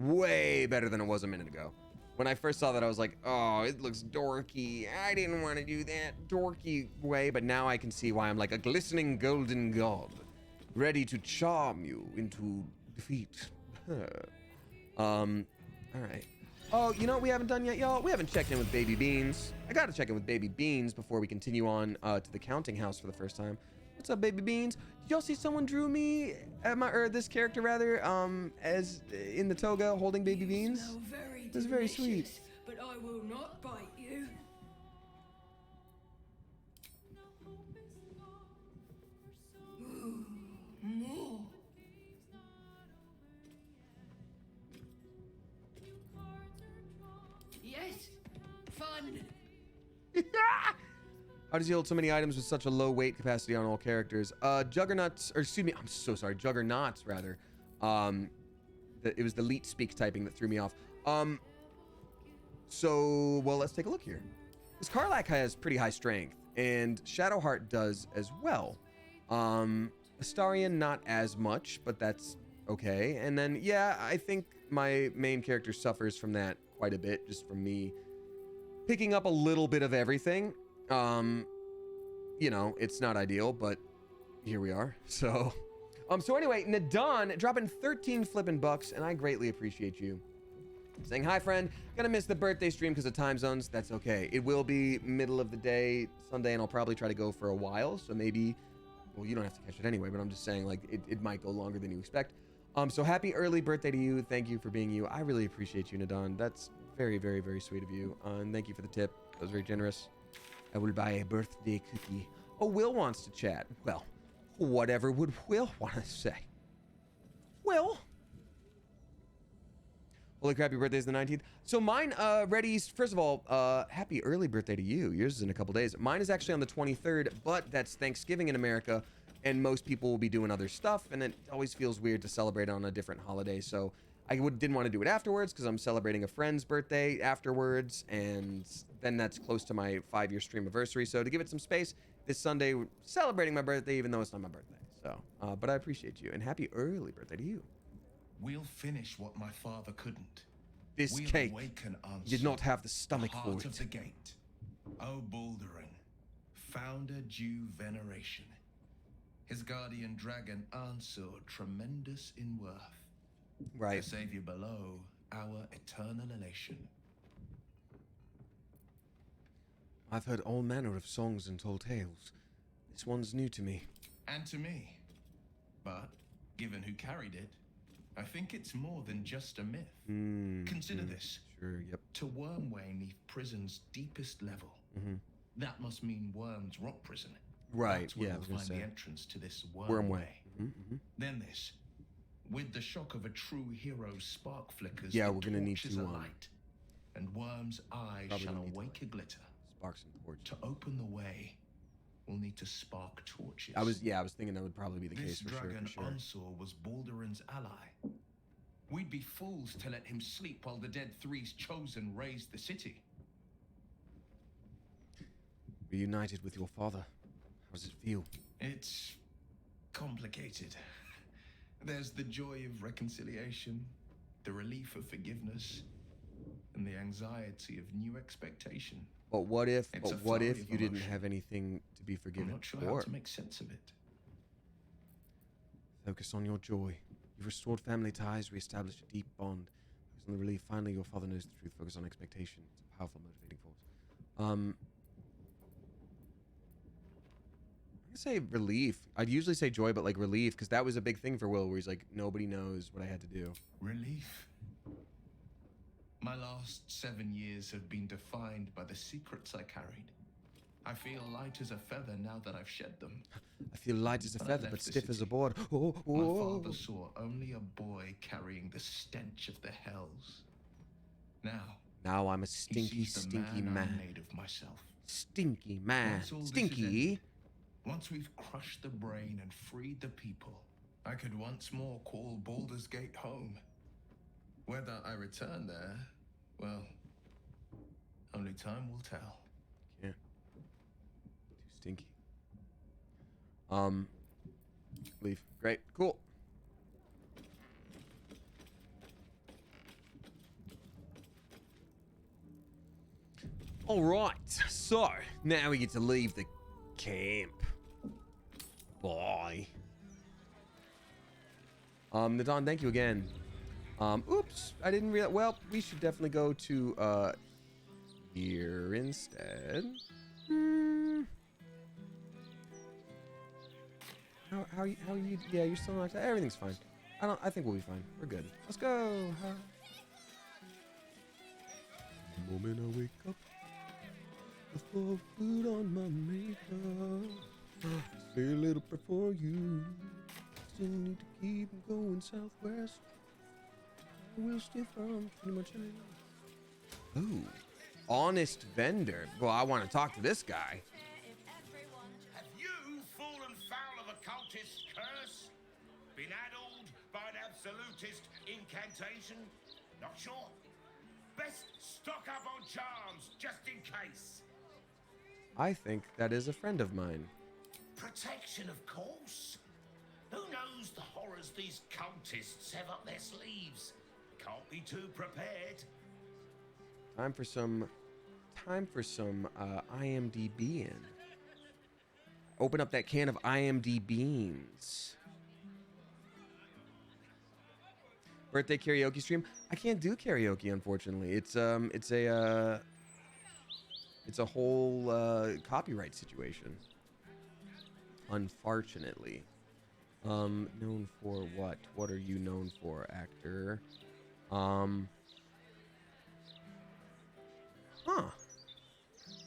Way better than it was a minute ago. When I first saw that, I was like, oh, it looks dorky. I didn't want to do that dorky way, but now I can see why I'm like a glistening golden god, ready to charm you into defeat. All right. Oh, you know what we haven't done yet, y'all? We haven't checked in with Baby Beans. I gotta check in with Baby Beans before we continue on to the counting house for the first time. What's up, Baby Beans? Did y'all see someone drew me, this character rather, as in the toga holding Baby Beans? It was very sweet. But I will not bite you. Ooh, more. Yes, fun. How does he hold so many items with such a low weight capacity on all characters? Juggernauts, or excuse me, I'm so sorry, Juggernauts rather. It was the leet speak typing that threw me off. So, well, let's take a look here. This Karlak has pretty high strength, and Shadowheart does as well. Astarion, not as much, but that's okay. And then, yeah, I think my main character suffers from that quite a bit, just from me picking up a little bit of everything. You know, it's not ideal, but here we are. So, So anyway, Nadon dropping 13 flipping bucks, and I greatly appreciate you. Saying, hi, friend. Gonna miss the birthday stream because of time zones. That's okay. It will be middle of the day Sunday, and I'll probably try to go for a while. So maybe, well, you don't have to catch it anyway, but I'm just saying, like, it might go longer than you expect. So happy early birthday to you. Thank you for being you. I really appreciate you, Nadon. That's very, very, very sweet of you. And thank you for the tip. That was very generous. I will buy a birthday cookie. Oh, Will wants to chat. Well, whatever would Will want to say? Will? Holy crap, your birthday's the 19th. So mine, Reddy's, first of all, happy early birthday to you. Yours is in a couple days. Mine is actually on the 23rd, but that's Thanksgiving in America, and most people will be doing other stuff, and it always feels weird to celebrate on a different holiday. So I didn't want to do it afterwards because I'm celebrating a friend's birthday afterwards, and then that's close to my 5-year stream anniversary. So to give it some space, this Sunday, we're celebrating my birthday, even though it's not my birthday. So, but I appreciate you, and happy early birthday to you. We'll finish what my father couldn't. This We'll cake awaken did not have the stomach the for heart it. of the gate. O Baldurin, founder due veneration. His guardian dragon Ansur, tremendous in worth. Right. The savior below, our eternal elation. I've heard all manner of songs and told tales. This one's new to me. And to me. But, given who carried it, I think it's more than just a myth. Consider this. Sure, yep. To Wormway neath prison's deepest level. That must mean Worm's rock prison. Right, That's where yeah, I we'll was find gonna the say. entrance to this Wormway. Wormway. Then this. With the shock of a true hero's spark flickers, Yeah, the we're gonna need torch is to, alight, and Worm's eyes probably shall gonna need to, awake a glitter. Sparks and torch. To open the way, we'll need to spark torches. I was thinking that would probably be the case This for sure. dragon For sure. Ansur was Baldurin's ally. We'd be fools to let him sleep while the Dead Three's chosen raised the city. Reunited with your father. How does it feel? It's complicated. There's the joy of reconciliation, the relief of forgiveness, and the anxiety of new expectation. But what if? It's a But what if flurry of you didn't emotion. have anything to be forgiven I'm not sure for? how to make sense of it. Focus on your joy. You've restored family ties, reestablished a deep bond. Focus on the relief. Finally, your father knows the truth. Focus on expectation. It's a powerful motivating force. I'm gonna say relief. I'd usually say joy, but like relief, because that was a big thing for Will, where he's like, nobody knows what I had to do. Relief. My last 7 years have been defined by the secrets I carried. I feel light as a feather now that I've shed them. I feel light as a When I feather, left but the stiff as a city, board. Oh, My oh. father saw only a boy carrying the stench of the hells. Now I'm a he stinky, sees the stinky man I man. made of myself. Stinky man. Once all this is Stinky. ended, once we've crushed the brain and freed the people, I could once more call Baldur's Gate home. Whether I return there, well, only time will tell. Yeah. Too stinky. Leave. Great. Cool. All right. So now we get to leave the camp. Bye. Nadon, thank you again. Oops, I didn't realize. Well, we should definitely go to here instead. How are you? Yeah, you're still knocked out. Everything's fine. I think we'll be fine. We're good. Let's go. The moment I wake up, before food on my makeup, say a little prayer for you. Still need to keep going southwest. I will stay from pretty much anything. Ooh, honest vendor. Well, I want to talk to this guy. Have you fallen foul of a cultist's curse? Been addled by an absolutist incantation? Not sure? Best stock up on charms, just in case. I think that is a friend of mine. Protection, of course. Who knows the horrors these cultists have up their sleeves? Can't be too prepared. Time for some IMDb-ing. Open up that can of IMDb-ings. Birthday karaoke stream. I can't do karaoke, unfortunately. It's a whole copyright situation. Unfortunately. Known for what? What are you known for, actor? Huh.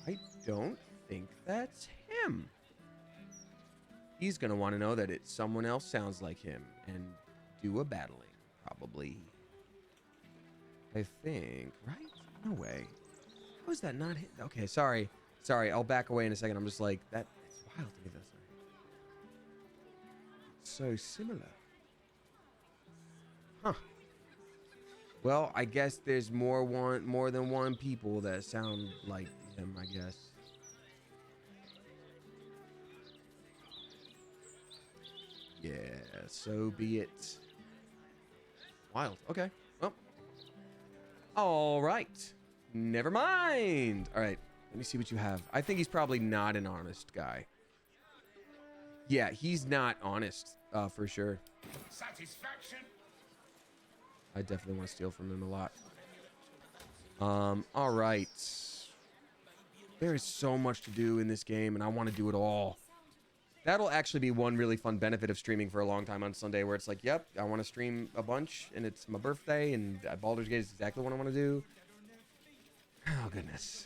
I don't think that's him. He's gonna want to know that it's someone else sounds like him and do a battling, probably. I think, right? No way. How is that not him? Okay, sorry. Sorry, I'll back away in a second. I'm just like, that's wild to me. That's so similar. Huh. Well, I guess there's more than one people that sound like him, I guess. Yeah, so be it. Wild. Okay. Well. All right. Never mind. All right. Let me see what you have. I think he's probably not an honest guy. Yeah, he's not honest, for sure. Satisfaction. I definitely want to steal from him a lot. All right. There is so much to do in this game, and I want to do it all. That'll actually be one really fun benefit of streaming for a long time on Sunday, where it's like, yep, I want to stream a bunch, and it's my birthday, and Baldur's Gate is exactly what I want to do. Oh, goodness.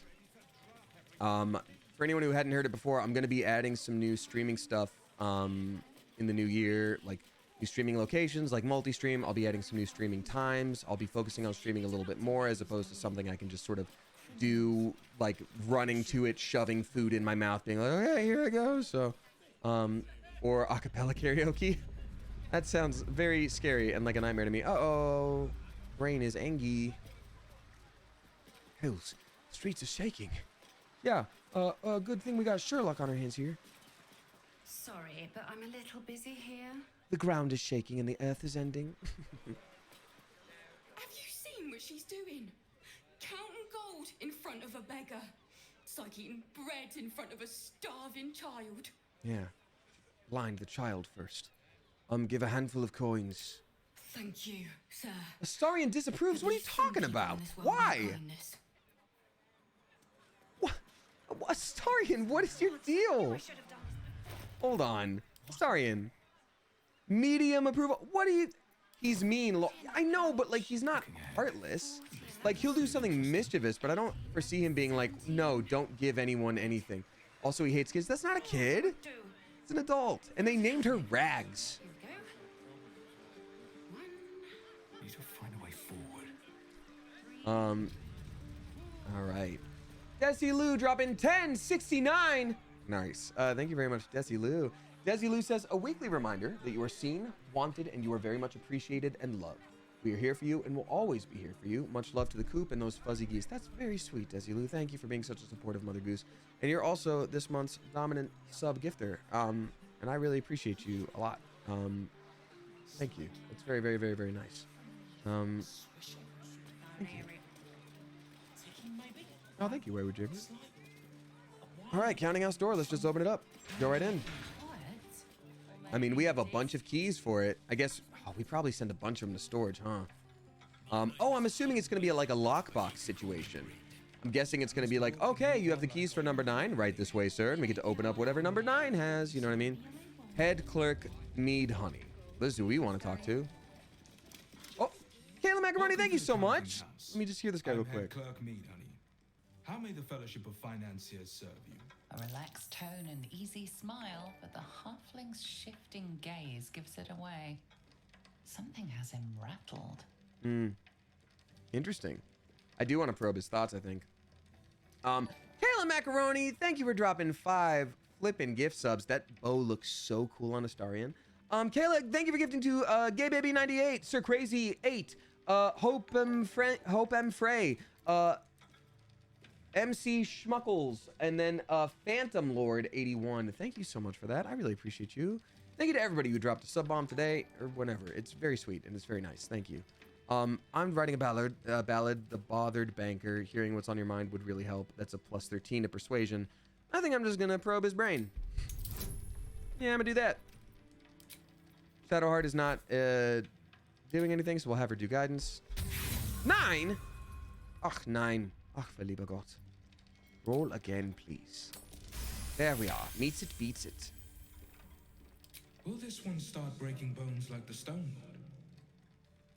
For anyone who hadn't heard it before, I'm going to be adding some new streaming stuff in the new year, like new streaming locations, like multi-stream. I'll be adding some new streaming times. I'll be focusing on streaming a little bit more, as opposed to something I can just sort of do, like running to it, shoving food in my mouth, being like, okay, here I go. So, or acapella karaoke. That sounds very scary and like a nightmare to me. Uh-oh. Brain is angry. Hills, streets are shaking. Yeah, good thing we got Sherlock on our hands here. Sorry, but I'm a little busy here. The ground is shaking and the earth is ending. Have you seen what she's doing? Counting gold in front of a beggar. It's like eating bread in front of a starving child. Yeah. Blind the child first. Give a handful of coins. Thank you, sir. Astarion disapproves? What are you talking about? Why? What? Astarion, what is your deal? Hold on. Astarion. Medium approval. What are you... He's mean. I know, but like, he's not heartless. Like, he'll do something mischievous, but I don't foresee him being like, no, don't give anyone anything. Also, he hates kids. That's not a kid. It's an adult. And they named her Rags. Need to find a way forward. All right. Desi Lou dropping 1069. Nice. Thank you very much, Desi Lou. Desi Lou says, a weekly reminder that you are seen, wanted, and you are very much appreciated and loved. We are here for you and will always be here for you. Much love to the coop and those fuzzy geese. That's very sweet, Desi Lou. Thank you for being such a supportive Mother Goose. And you're also this month's dominant sub gifter. And I really appreciate you a lot. Thank you. It's very, very, very, very nice. Thank you. Oh, thank you, Wayward Jibber. All right, Counting House door. Let's just open it up. Go right in. I mean, we have a bunch of keys for it. I guess we probably send a bunch of them to storage, huh? Oh, I'm assuming it's going to be like a lockbox situation. I'm guessing it's going to be like, okay, you have the keys for number 9. Right this way, sir. And we get to open up whatever number 9 has. You know what I mean? Head clerk Mead Honey. This is who we want to talk to. Oh, Kayla Macaroni, thank you so much. Let me just hear this guy real quick. Clerk Mead Honey. How may the Fellowship of Financiers serve you? A relaxed tone and easy smile, but the halfling's shifting gaze gives it away. Something has him rattled. Interesting. I do want to probe his thoughts, I think. Kayla Macaroni, thank you for dropping 5 flippin' gift subs. That bow looks so cool on Astarion. Kayla, thank you for gifting to Gay Baby 98, Sir Crazy 8, Hope M. Frey, MC Schmuckles, and then Phantom Lord 81. Thank you so much for that. I really appreciate you. Thank you to everybody who dropped a sub bomb today or whenever. It's very sweet and it's very nice. Thank you. I'm writing a ballad, The Bothered Banker. Hearing what's on your mind would really help. That's a plus 13 to persuasion. I think I'm just gonna probe his brain. Yeah, I'm gonna do that. Shadowheart is not doing anything, so we'll have her do guidance. 9? Ach, 9. Ach, lieber Gott. Roll again, please. There we are. Meets it, beats it. Will this one start breaking bones like the Stone Lord?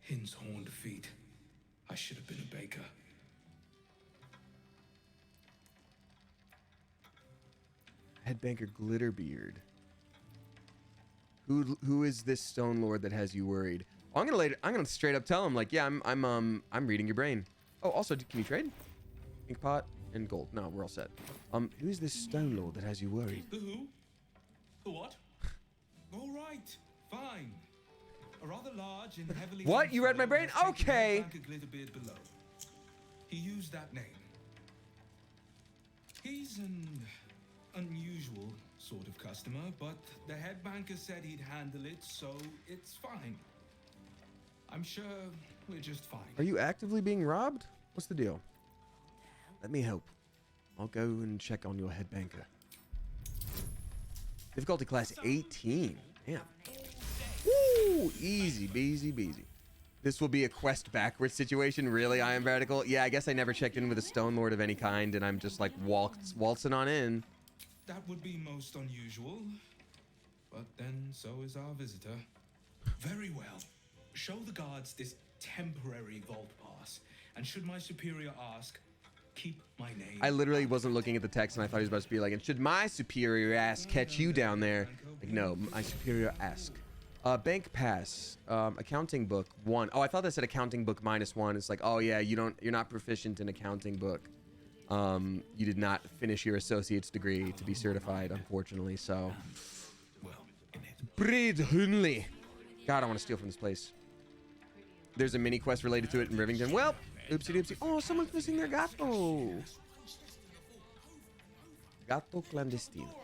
Hin's horned feet. I should have been a baker. Headbanker Glitterbeard. Who is this Stone Lord that has you worried? Oh, I'm gonna straight up tell him, like, yeah, I'm reading your brain. Oh, also, can you trade? Ink pot and gold. No, we're all set. Who is this Stone Lord that has you worried? The who? The what? All right, fine. A rather large and heavily. What? You read my brain? Okay. Glitterbeard below. He used that name. He's an unusual sort of customer, but the head banker said he'd handle it, so it's fine. I'm sure we're just fine. Are you actively being robbed? What's the deal? Let me help. I'll go and check on your head banker. Difficulty class 18. Damn. Woo! Easy, beasy, beasy. This will be a quest backwards situation. Really, I am vertical. Yeah, I guess I never checked in with a Stone Lord of any kind, and I'm just like waltzing on in. That would be most unusual, but then so is our visitor. Very well. Show the guards this temporary vault pass, and should my superior ask, keep my name. I literally wasn't looking at the text, and I thought he was about to be like, and should my superior ass catch you down there? Like, no, my superior ask. Bank pass, accounting book 1. Oh, I thought that said accounting book -1. It's like, oh yeah, you're not proficient in accounting book. You did not finish your associate's degree to be certified, unfortunately. So, Brid Hunley. God, I want to steal from this place. There's a mini quest related to it in Rivington. Well, oopsie doopsie. Oh, someone's missing their gato. Gato clandestino.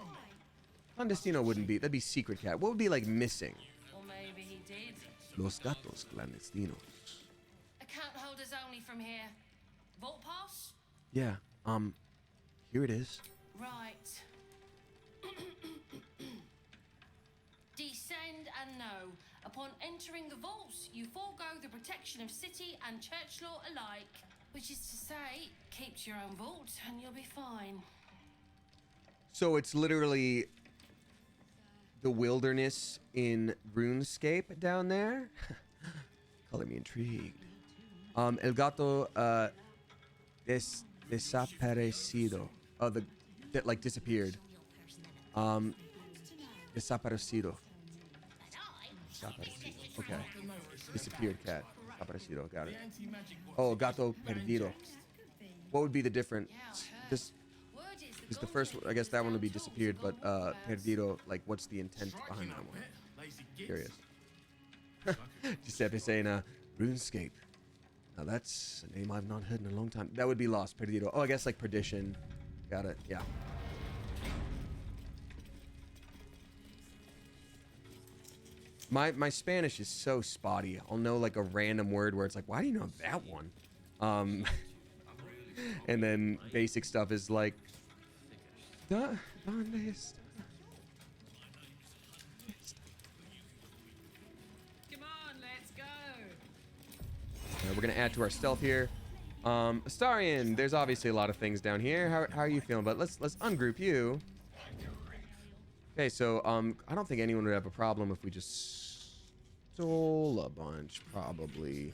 Clandestino wouldn't be. That'd be secret cat. What would be like missing? Or maybe he did. Los gatos clandestinos. Account holders only from here. Vault pass? Yeah. Here it is. Right. Descend and know. Upon entering the vaults, you forego the protection of city and church law alike. Which is to say, keep your own vault and you'll be fine. So it's literally the wilderness in RuneScape down there. Color me intrigued. El gato desaparecido. Oh, that like disappeared. Desaparecido. Okay. Disappeared cat. Desaparecido. Got it. Oh, gato perdido. What would be the difference? This is the first. I guess that one would be disappeared, but perdido. Like, what's the intent behind that one? Curious. Giuseppe saying, RuneScape. Now that's a name I've not heard in a long time. That would be lost. Perdido. Oh, I guess like perdition. Got it. Yeah. My Spanish is so spotty. I'll know like a random word where it's like, why do you know that one? And then basic stuff is like, ¿Dónde está? Come on, let's go. We're gonna add to our stealth here. Astarian, there's obviously a lot of things down here. How are you feeling? But let's ungroup you. Okay, so I don't think anyone would have a problem if we just stole a bunch, probably.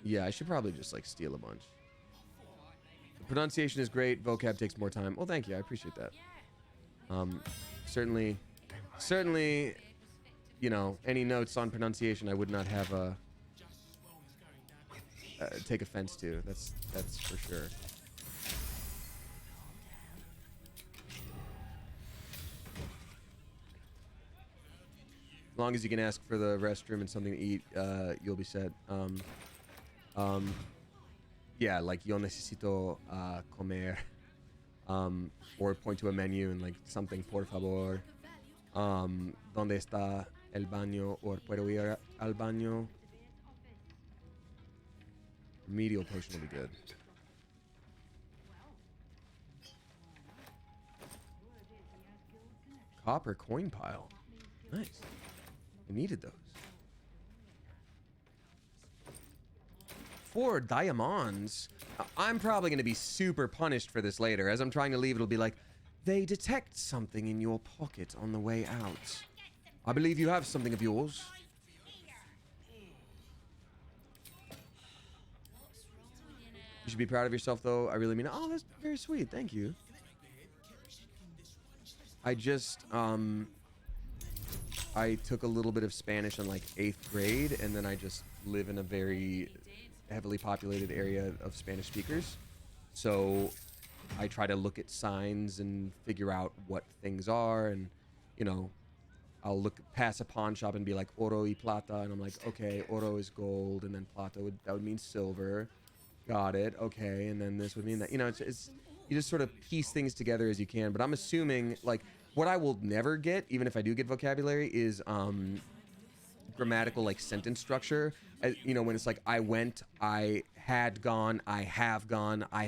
Yeah, I should probably just like steal a bunch. The pronunciation is great. Vocab takes more time. Well, thank you. I appreciate that. Certainly, you know, any notes on pronunciation I would not have take offense to. That's for sure. As long as you can ask for the restroom and something to eat, you'll be set. Yeah, like yo necesito comer, or point to a menu and like something por favor. ¿Dónde está el baño? Or puedo ir al baño? Remedial potion will be good. Copper coin pile. Nice. I needed those. 4 diamonds. I'm probably going to be super punished for this later. As I'm trying to leave, it'll be like, they detect something in your pocket on the way out. I believe you have something of yours. You should be proud of yourself, though. I really mean it. Oh, that's very sweet. Thank you. I just, I took a little bit of Spanish in like 8th grade, and then I just live in a very heavily populated area of Spanish speakers. So I try to look at signs and figure out what things are, and, you know, I'll look past a pawn shop and be like, oro y plata, and I'm like, okay, oro is gold, and then plata that would mean silver. Got it. Okay, and then this would mean that. You know, it's you just sort of piece things together as you can. But I'm assuming, like, what I will never get, even if I do get vocabulary, is grammatical, like, sentence structure. You know, when it's like, I went, I had gone, I have gone, I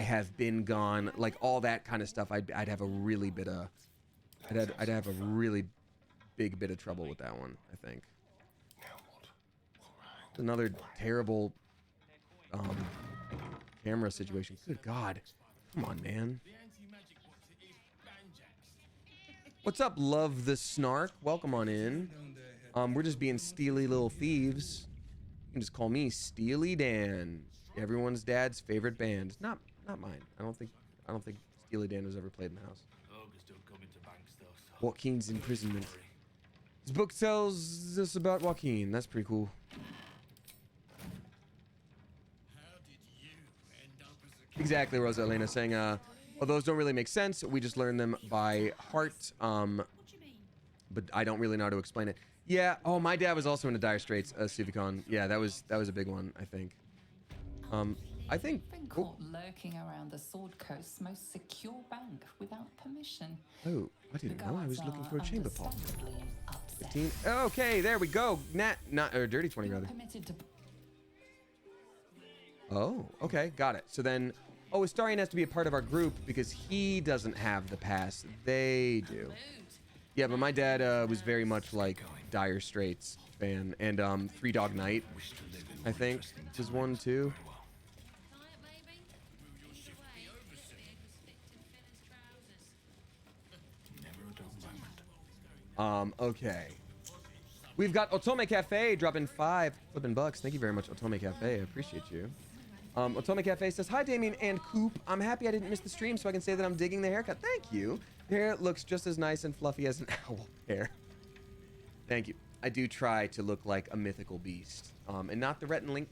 have been gone, like all that kind of stuff. I'd have a really bit of, I'd have a really big bit of trouble with that one, I think. Another terrible camera situation. Good God. Come on, man. What's up, Love the Snark? Welcome on in. We're just being steely little thieves. You can just call me Steely Dan. Everyone's dad's favorite band. Not mine. I don't think Steely Dan was ever played in the house. Joaquin's imprisonment. This book tells us about Joaquin. That's pretty cool. Exactly, Rosa Elena saying, well, those don't really make sense. We just learn them by heart. But I don't really know how to explain it. Yeah. Oh, my dad was also in the Dire Straits, Suvicon. Yeah, that was a big one, I think. I think. Been caught lurking around the Sword Coast's most secure bank without permission. Oh, I didn't know I was looking for a chamber pot. 15. Okay, there we go. Dirty 20 rather. Oh, okay, got it. So then, oh, Astarion has to be a part of our group because he doesn't have the pass. They do. Yeah, but my dad was very much like Dire Straits fan, and Three Dog Night, I think, was one too. Okay. We've got Otome Cafe dropping 5 flipping bucks. Thank you very much, Otome Cafe. I appreciate you. Otome Cafe says, hi, Damien and Coop. I'm happy I didn't miss the stream so I can say that I'm digging the haircut. Thank you. The hair looks just as nice and fluffy as an owl hair. Thank you. I do try to look like a mythical beast, and not the Rhett and Link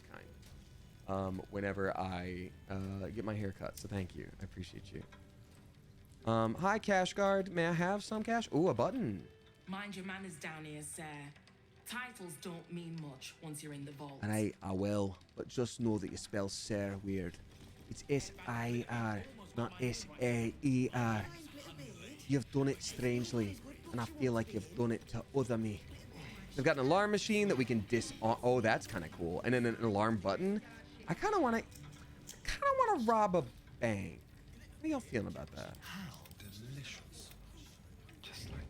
kind, whenever I get my hair cut. So thank you. I appreciate you. Hi, Cash Guard. May I have some cash? Ooh, a button. Mind your manners down here, sir. Titles don't mean much once you're in the vault. Alright, I will. But just know that you spell Sir weird. It's S-I-R, not S-A-E-R. You've done it strangely, and I feel like you've done it to other me. They've got an alarm machine that we can disarm. Oh, that's kind of cool. And then an alarm button. I kind of want to rob a bank. How y'all feeling about that? How delicious. Just like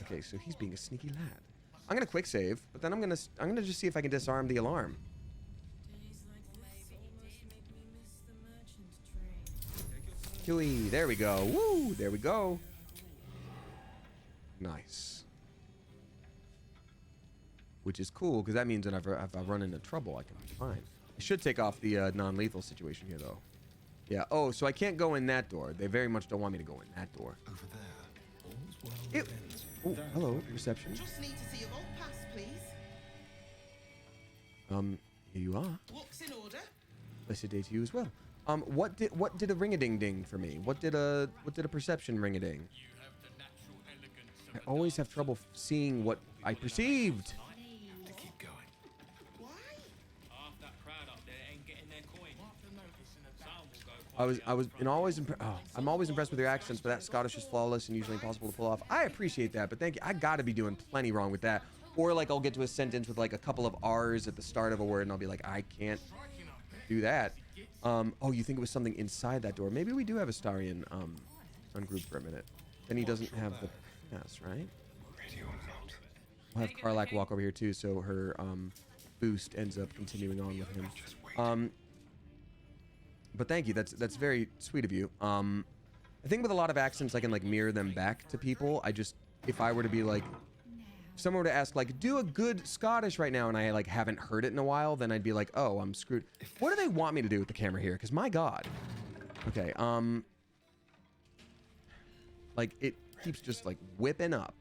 okay, so he's being a sneaky lad. I'm gonna quick save, but then I'm gonna just see if I can disarm the alarm. Huey, there we go. Woo, there we go. Nice. Which is cool because that means that if I run into trouble, I can be fine. I should take off the non-lethal situation here, though. Yeah. Oh, so I can't go in that door. They very much don't want me to go in that door. Over there. All's well. Oh, hello, reception. Just need to see your vault pass, please. Here you are. Looks in order. Blessed day to you as well. What did a ring-a-ding-ding for me? What did a perception ring-a-ding? I always have trouble seeing what I perceived. To keep going. Why? I'm always impressed with your accents, but that Scottish is flawless and usually impossible to pull off. I appreciate that, but thank you. I gotta be doing plenty wrong with that. Or like I'll get to a sentence with like a couple of R's at the start of a word and I'll be like, I can't do that. Oh, you think it was something inside that door? Maybe we do have Astarion on group for a minute. Then he doesn't have the pass, right? Ready or not. We'll have Karlak walk over here too, so her boost ends up continuing on with him. But thank you. That's very sweet of you. I think with a lot of accents, I can like mirror them back to people. If I were to be like, if someone were to ask like, do a good Scottish right now, and I like haven't heard it in a while, then I'd be like, oh, I'm screwed. What do they want me to do with the camera here? Because my God. Okay. Like it keeps just like whipping up.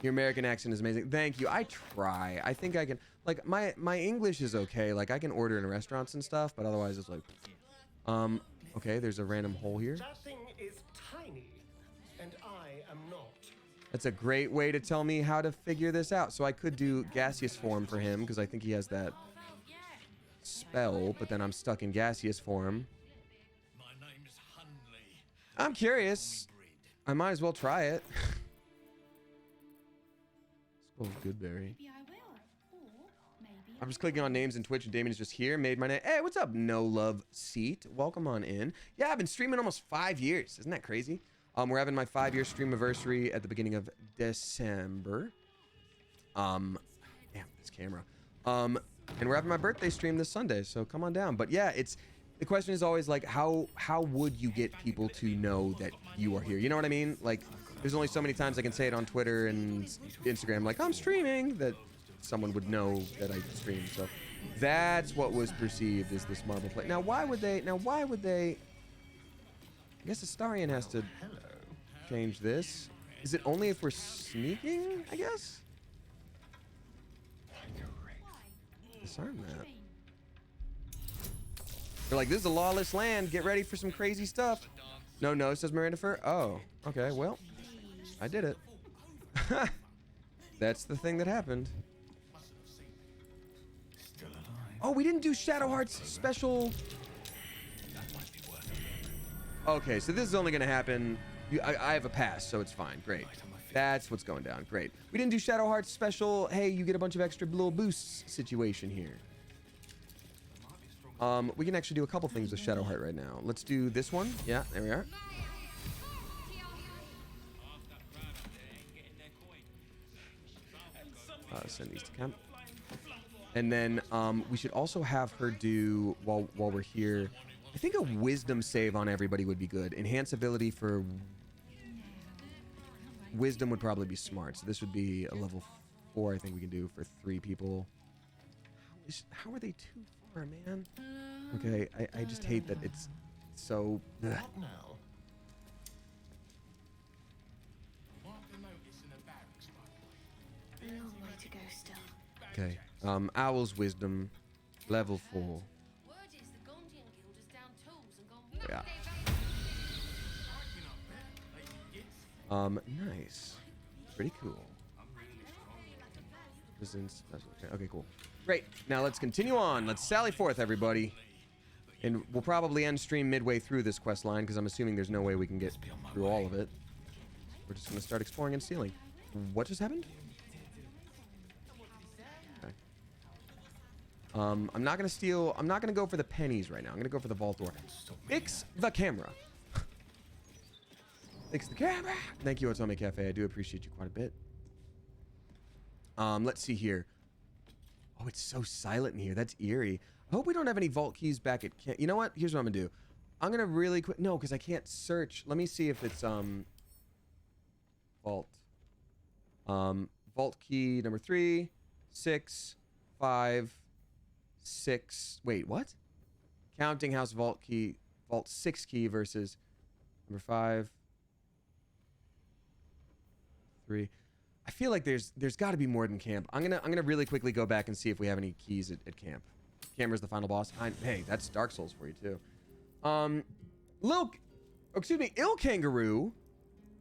Your American accent is amazing. Thank you. I try. I think I can. Like my English is okay. Like I can order in restaurants and stuff, but otherwise it's like, okay. There's a random hole here. That thing is tiny, and I am not. That's a great way to tell me how to figure this out. So I could do gaseous form for him because I think he has that spell, but then I'm stuck in gaseous form. I'm curious. I might as well try it. Oh, Goodberry. I'm just clicking on names in Twitch and Damien is just here. Made my name. Hey, what's up? No Love Seat. Welcome on in. Yeah, I've been streaming almost 5 years. Isn't that crazy? We're having my 5-year stream anniversary at the beginning of December. Damn, this camera. And we're having my birthday stream this Sunday, so come on down. But yeah, the question is always like, how would you get people to know that you are here? You know what I mean? Like, there's only so many times I can say it on Twitter and Instagram, like, I'm streaming, that someone would know that I stream. So that's what was perceived as this marble plate. Now, why would they? I guess Astarion has to change this. Is it only if we're sneaking, I guess? Disarm that. They're like, this is a lawless land. Get ready for some crazy stuff. No, says Miranda Fur. Oh, okay, well, I did it. That's the thing that happened. Oh, we didn't do Shadowheart's special. Okay, so this is only going to happen. I have a pass, so it's fine. Great. That's what's going down. Great. We didn't do Shadowheart's special. Hey, you get a bunch of extra little boosts situation here. We can actually do a couple things with Shadowheart right now. Let's do this one. Yeah, there we are. Send these to camp. And then we should also have her do, while we're here, I think a wisdom save on everybody would be good. Enhance ability for wisdom would probably be smart. So this would be a level 4 I think we can do for 3 people. How are they too far, man? Okay, I just hate that it's so... Ugh. Long way to go still. Okay, Owl's wisdom, level 4. Yeah. Nice. Pretty cool. Okay, cool. Great. Now let's continue on. Let's sally forth, everybody. And we'll probably end stream midway through this quest line because I'm assuming there's no way we can get through all of it. We're just going to start exploring and stealing. What just happened? Okay. I'm not going to steal. I'm not going to go for the pennies right now. I'm going to go for the vault door. Fix the camera. Fix the camera. Thank you, Otome Cafe. I do appreciate you quite a bit. Let's see here. Oh, it's so silent in here. That's eerie. I hope we don't have any vault keys back at camp. You know what? Here's what I'm gonna do. I'm gonna really quick. No, because I can't search. Let me see if it's vault. Vault key number 3, 6, 5, 6. Wait, what? Counting house vault key, vault 6 key versus number 5, 3. I feel like there's got to be more than camp. I'm gonna really quickly go back and see if we have any keys at camp. Camera's the final boss. Hey, that's Dark Souls for you too. Il Kangaroo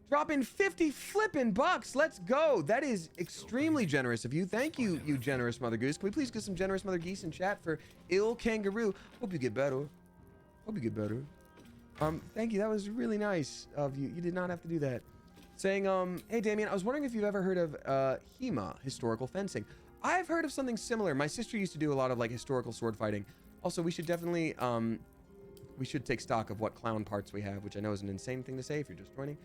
dropping 50 flippin' bucks. Let's go. That is extremely generous of you. Thank you, you generous Mother Goose. Can we please get some generous Mother Geese in chat for Il Kangaroo? Hope you get better. Hope you get better. Thank you. That was really nice of you. You did not have to do that. Saying, hey Damien, I was wondering if you've ever heard of HEMA, historical fencing. I've heard of something similar. My sister used to do a lot of like historical sword fighting. Also, we should definitely we should take stock of what clown parts we have, which I know is an insane thing to say if you're just joining.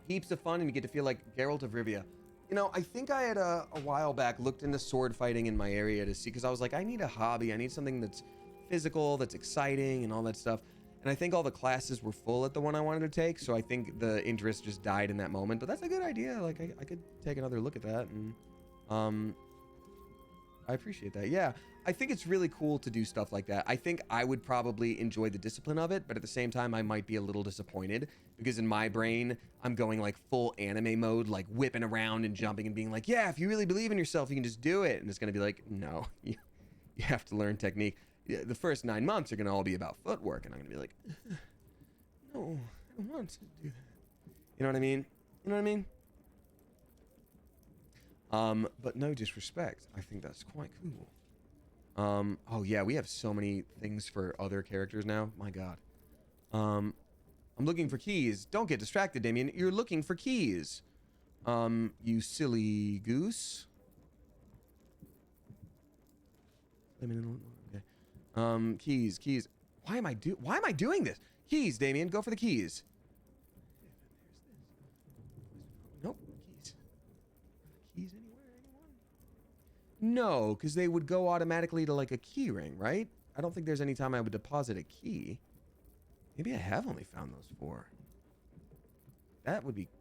Heaps of fun, and you get to feel like Geralt of Rivia. You know, I think I had a while back looked into sword fighting in my area to see, because I was like, I need a hobby. I need something that's physical, that's exciting, and all that stuff. And I think all the classes were full at the one I wanted to take, so I think the interest just died in that moment. But that's a good idea. Like, I could take another look at that, and I appreciate that. Yeah, I think it's really cool to do stuff like that. I think I would probably enjoy the discipline of it, but at the same time, I might be a little disappointed because in my brain, I'm going like full anime mode, like whipping around and jumping and being like, yeah, if you really believe in yourself, you can just do it. And it's going to be like, no, you have to learn technique. The first 9 months are going to all be about footwork. And I'm going to be like, no, I don't want to do that. You know what I mean? You know what I mean? But no disrespect. I think that's quite cool. Oh yeah, we have so many things for other characters now. My God. I'm looking for keys. Don't get distracted, Damien. You're looking for keys. You silly goose. Okay. Keys. Why am I doing this? Keys, Damien. Go for the keys. Nope. Keys anywhere? No, because they would go automatically to like a key ring, right? I don't think there's any time I would deposit a key. Maybe I have only found those 4. That would be kind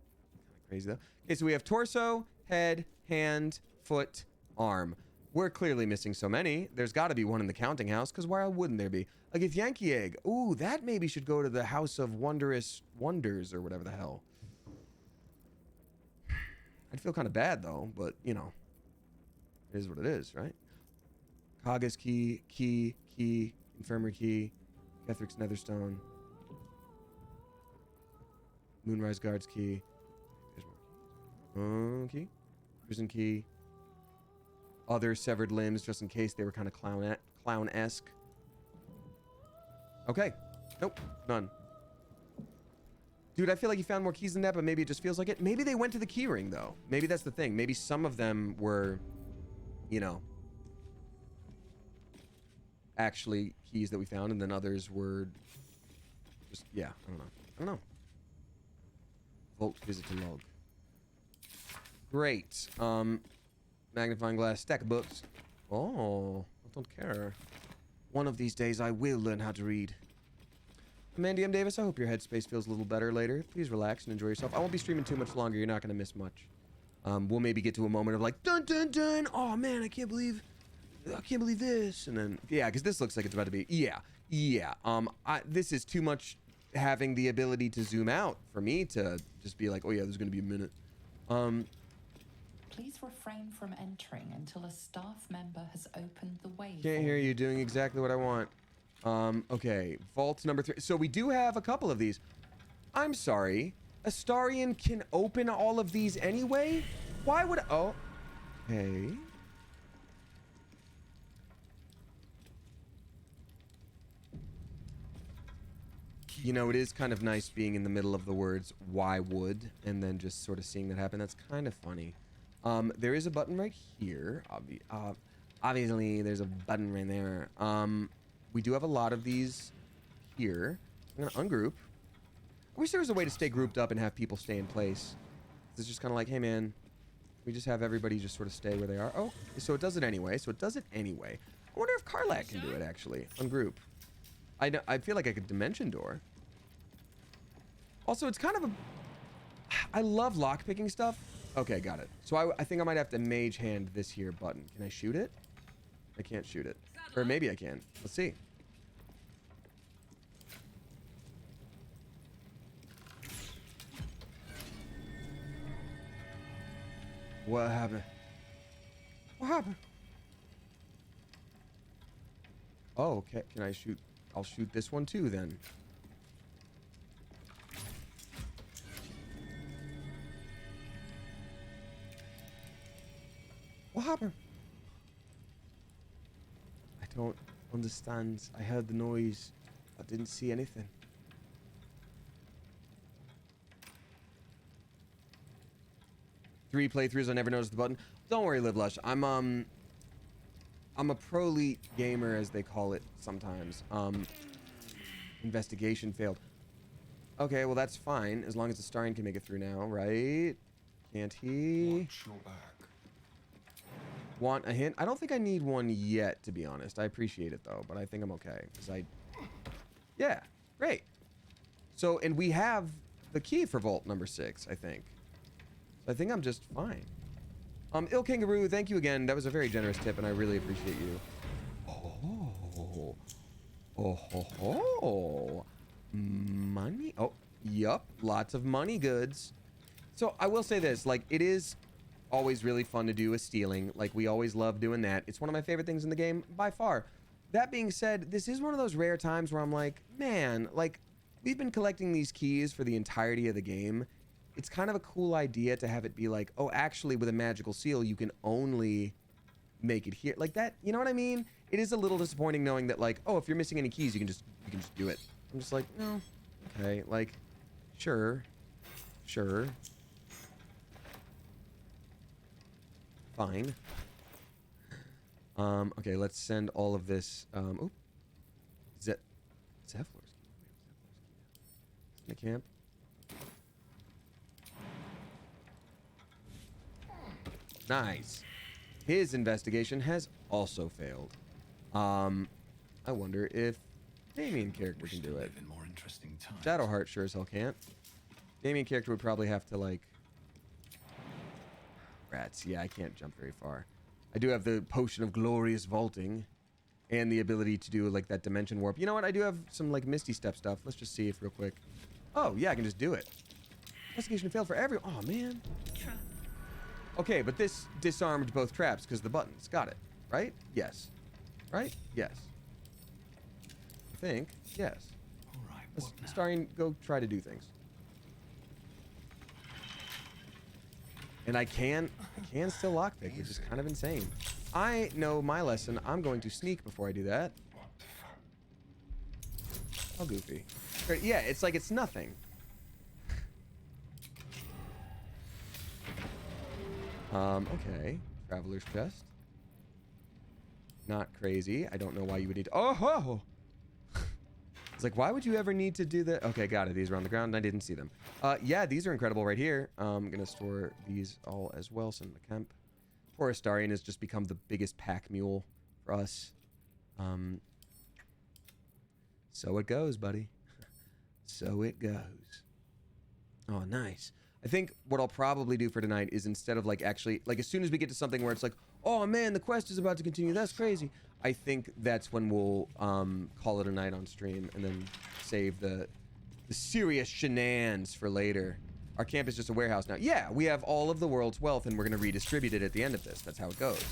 of crazy though. Okay, so we have torso, head, hand, foot, arm. We're clearly missing so many. There's got to be one in the counting house, because why wouldn't there be? A Githyanki egg. Ooh, that maybe should go to the House of Wondrous Wonders or whatever the hell. I'd feel kind of bad though, but you know. It is what it is, right? Kaga's key, infirmary key, Kethric's netherstone, Moonrise Guard's key. There's more keys. Key, prison key, other severed limbs, just in case they were kind of clown-esque. Okay, nope, none. Dude, I feel like you found more keys than that, but maybe it just feels like it. Maybe they went to the key ring though. Maybe that's the thing. Maybe some of them were, you know, actually keys that we found, and then others were just, yeah, I don't know. Vault visitor log. Great. Magnifying glass, stack of books. Oh, I don't care. One of these days I will learn how to read. Mandy M. Davis, I hope your headspace feels a little better later. Please relax and enjoy yourself. I won't be streaming too much longer. You're not going to miss much. We'll maybe get to a moment of like, dun dun dun, oh man, I can't believe this, and then yeah, because this looks like it's about to be, yeah. This is too much having the ability to zoom out for me to just be like, oh yeah, there's gonna be a minute. Please refrain from entering until a staff member has opened the way. Can't hear you. Doing exactly what I want. Okay, vault number 3. So we do have a couple of these. I'm sorry. Astarion can open all of these anyway? Why would... Oh. Okay. You know, it is kind of nice being in the middle of the words, why would, and then just sort of seeing that happen. That's kind of funny. There is a button right here. Obviously, there's a button right there. We do have a lot of these here. I'm going to ungroup. I wish there was a way to stay grouped up and have people stay in place. It's just kind of like, hey man, we just have everybody just sort of stay where they are. Oh, so it does it anyway. I wonder if Karlak can do it actually. Ungroup. I feel like I could dimension door. Also, it's kind of a... I love lockpicking stuff. Okay, got it. So I think I might have to mage hand this here button. Can I shoot it? I can't shoot it. Or maybe I can. Let's see. What happened? What happened? Oh, okay. Can I shoot? I'll shoot this one too then. What happened? I don't understand. I heard the noise. I didn't see anything. Three playthroughs, I never noticed the button. Don't worry, Live Lush. I'm a pro elite gamer, as they call it sometimes. Investigation failed. Okay, well that's fine, as long as the Astarion can make it through now, right? Can't he? Watch your back. Want a hint? I don't think I need one yet, to be honest. I appreciate it, though, but I think I'm okay. Yeah, great. So, and we have the key for vault number 6, I think. So I think I'm just fine. Il Kangaroo, thank you again. That was a very generous tip, and I really appreciate you. Oh. Money? Oh, yup. Lots of money goods. So I will say this, like, it is always really fun to do a stealing. Like, we always love doing that. It's one of my favorite things in the game by far. That being said, this is one of those rare times where I'm like, man, like, we've been collecting these keys for the entirety of the game. It's kind of a cool idea to have it be like, oh, actually, with a magical seal, you can only make it here. Like that, you know what I mean? It is a little disappointing knowing that, like, oh, if you're missing any keys, you can just do it. I'm just like, no, okay, like, sure. Fine. Okay, let's send all of this. Oh, Zephyrs. In the camp. Nice. His investigation has also failed. I wonder if Damien character can do it. More interesting times. Shadowheart sure as hell can't. Damien character would probably have to, like... Rats. Yeah, I can't jump very far. I do have the potion of glorious vaulting and the ability to do, like, that dimension warp. You know what? I do have some, like, Misty Step stuff. Let's just see if real quick. Oh, yeah, I can just do it. Investigation failed for every... Oh, man. Okay, but this disarmed both traps because the buttons. Got it. Right? Yes. Right? Yes. I think. Yes. All right. Let's, Starring, go try to do things. And I can still lockpick, which is kind of insane. I know my lesson. I'm going to sneak before I do that. How goofy. Yeah, it's like it's nothing. Okay. Traveler's chest. Not crazy. I don't know why you would need to... Oh! It's like, why would you ever need to do that? Okay, got it. These are on the ground. I didn't see them. Yeah, these are incredible right here. I'm going to store these all as well. Send them to camp. Poor Astarion has just become the biggest pack mule for us. So it goes, buddy. So it goes. Oh, nice. I think what I'll probably do for tonight is instead of like actually, like as soon as we get to something where it's like, oh man, the quest is about to continue, that's crazy. I think that's when we'll call it a night on stream and then save the serious shenanigans for later. Our camp is just a warehouse now. Yeah, we have all of the world's wealth and we're going to redistribute it at the end of this. That's how it goes.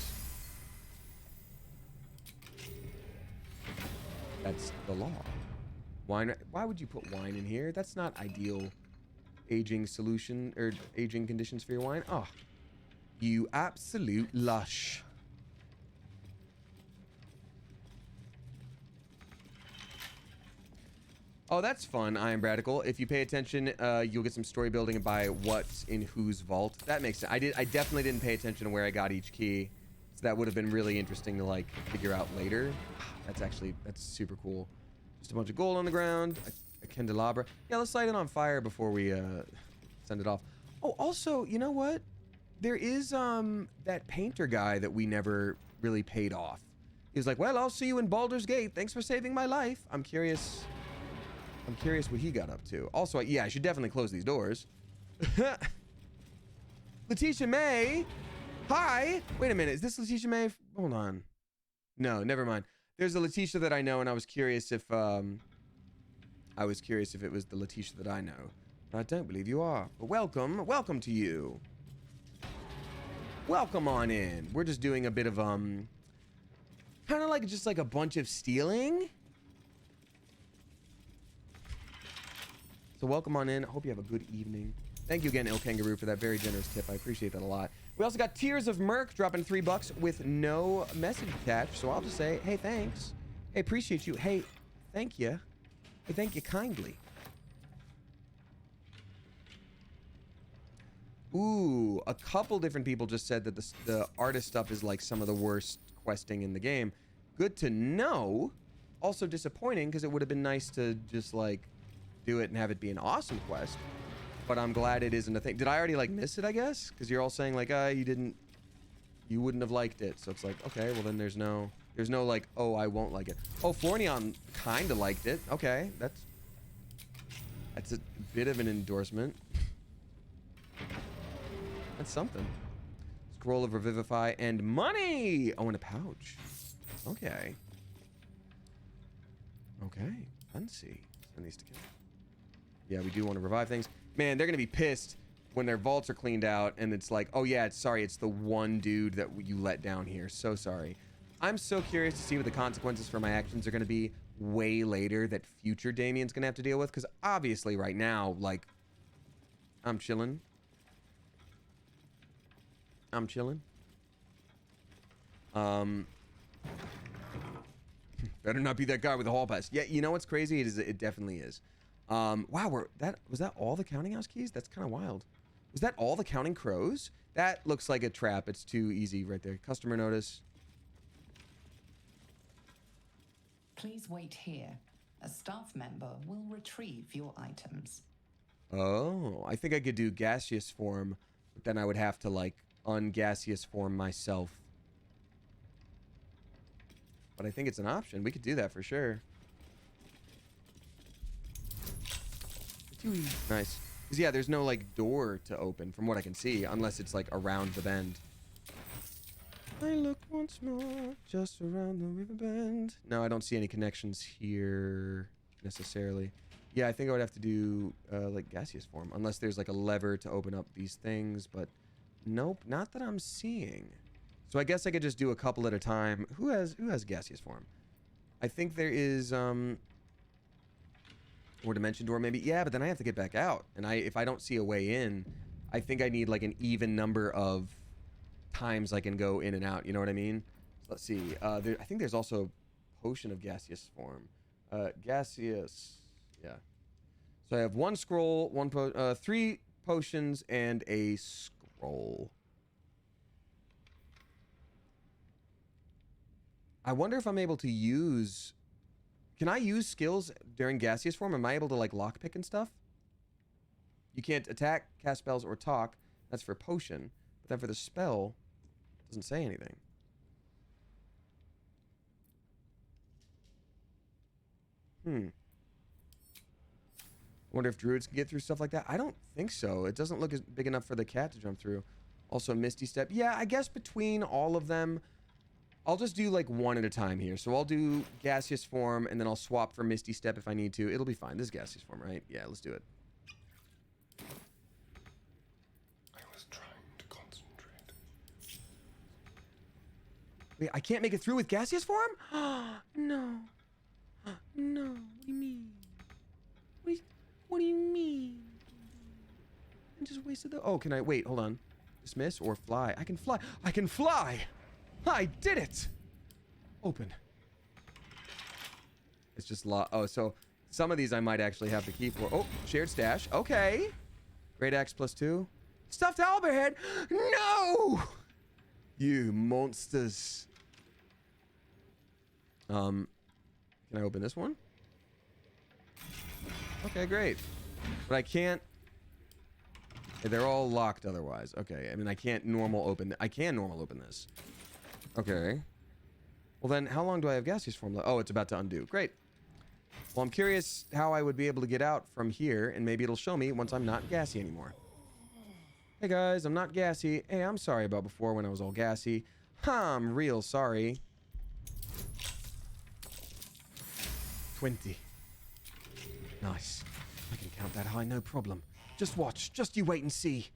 That's the law. Wine. Why would you put wine in here? That's not ideal aging solution or aging conditions for your wine. Oh, you absolute lush. Oh, that's fun. I am Radical. If you pay attention, you'll get some story building by what's in whose vault. That makes sense. I definitely didn't pay attention to where I got each key, so that would have been really interesting to like figure out later. That's super cool. Just a bunch of gold on the ground. A candelabra. Yeah, let's light it on fire before we send it off. Oh, also, you know what? There is that painter guy that we never really paid off. He was like, well, I'll see you in Baldur's Gate. Thanks for saving my life. I'm curious what he got up to. Also, yeah, I should definitely close these doors. Letitia May. Hi. Wait a minute. Is this Letitia May? Hold on. No, never mind. There's a Letitia that I know, and I was curious if it was the Letitia that I know. But I don't believe you are. But welcome to you. Welcome on in. We're just doing a bit of kind of like just like a bunch of stealing. So welcome on in. I hope you have a good evening. Thank you again, Il Kangaroo, for that very generous tip. I appreciate that a lot. We also got Tears of Merc dropping $3 with no message attached. So I'll just say, hey, thanks. Hey, appreciate you. Hey, thank you. Hey, thank you kindly. Ooh, a couple different people just said that the artist stuff is like some of the worst questing in the game. Good to know. Also disappointing because it would have been nice to just like do it and have it be an awesome quest. but I'm glad it isn't a thing. Did I already like miss it, I guess? Because you're all saying like, you wouldn't have liked it. So it's like, okay, well then there's no like, oh, I won't like it. Oh, Forneon kind of liked it. Okay, that's a bit of an endorsement. That's something. Scroll of Revivify and money. Oh, and a pouch. Okay. Okay. Fancy. Send these to kill. Yeah, we do want to revive things. Man, they're gonna be pissed when their vaults are cleaned out and it's like, oh yeah, it's the one dude that you let down here. So sorry. I'm so curious to see what the consequences for my actions are gonna be way later that future Damien's gonna have to deal with, because obviously right now, like, I'm chilling. Better not be that guy with the hall pass. Yeah, you know what's crazy? It definitely is. Wow, was that all the counting house keys? That's kind of wild. Was that all the counting crows? That looks like a trap. It's too easy right there. Customer notice. Please wait here. A staff member will retrieve your items. Oh, I think I could do gaseous form, but then I would have to like ungaseous form myself. But I think it's an option. We could do that for sure. Nice. Because yeah, there's no like door to open from what I can see, unless it's like around the bend. I look once more, just around the river bend. No, I don't see any connections here necessarily. Yeah, I think I would have to do like gaseous form, unless there's like a lever to open up these things, but nope, not that I'm seeing. So I guess I could just do a couple at a time. Who has gaseous form? I think there is or dimension door maybe. Yeah, but then I have to get back out, and if I don't see a way in, I think I need like an even number of times I can go in and out. You know what I mean? So let's see. I think there's also potion of gaseous form. Gaseous. Yeah. So I have one scroll, 3 potions, and a scroll. I wonder if I'm able to use... Can I use skills during gaseous form? Am I able to, like, lockpick and stuff? You can't attack, cast spells, or talk. That's for potion. But then for the spell, it doesn't say anything. I wonder if druids can get through stuff like that. I don't think so. It doesn't look as big enough for the cat to jump through. Also, Misty Step. Yeah, I guess between all of them... I'll just do like one at a time here. So I'll do gaseous form, and then I'll swap for Misty Step if I need to. It'll be fine. This is gaseous form, right? Yeah, let's do it. I was trying to concentrate. Wait, I can't make it through with gaseous form? No. No. What do you mean? What do you mean? I just wasted the... Oh, can I... Wait, hold on. Dismiss or fly? I can fly. I can fly! I did it! Open. It's just oh, so some of these I might actually have to keep for... Oh, shared stash. Okay. Great axe +2. Stuffed owlbear. No! You monsters. Can I open this one? Okay, great. But I can't... They're all locked otherwise. Okay, I mean, I can't normal open... I can normal open this. Okay. Well then, how long do I have gaseous form left? Oh, it's about to undo. Great. Well, I'm curious how I would be able to get out from here, and maybe it'll show me once I'm not gassy anymore. Hey guys, I'm not gassy. Hey, I'm sorry about before when I was all gassy. I'm real sorry. 20. Nice. I can count that high, no problem. Just watch. Just you wait and see.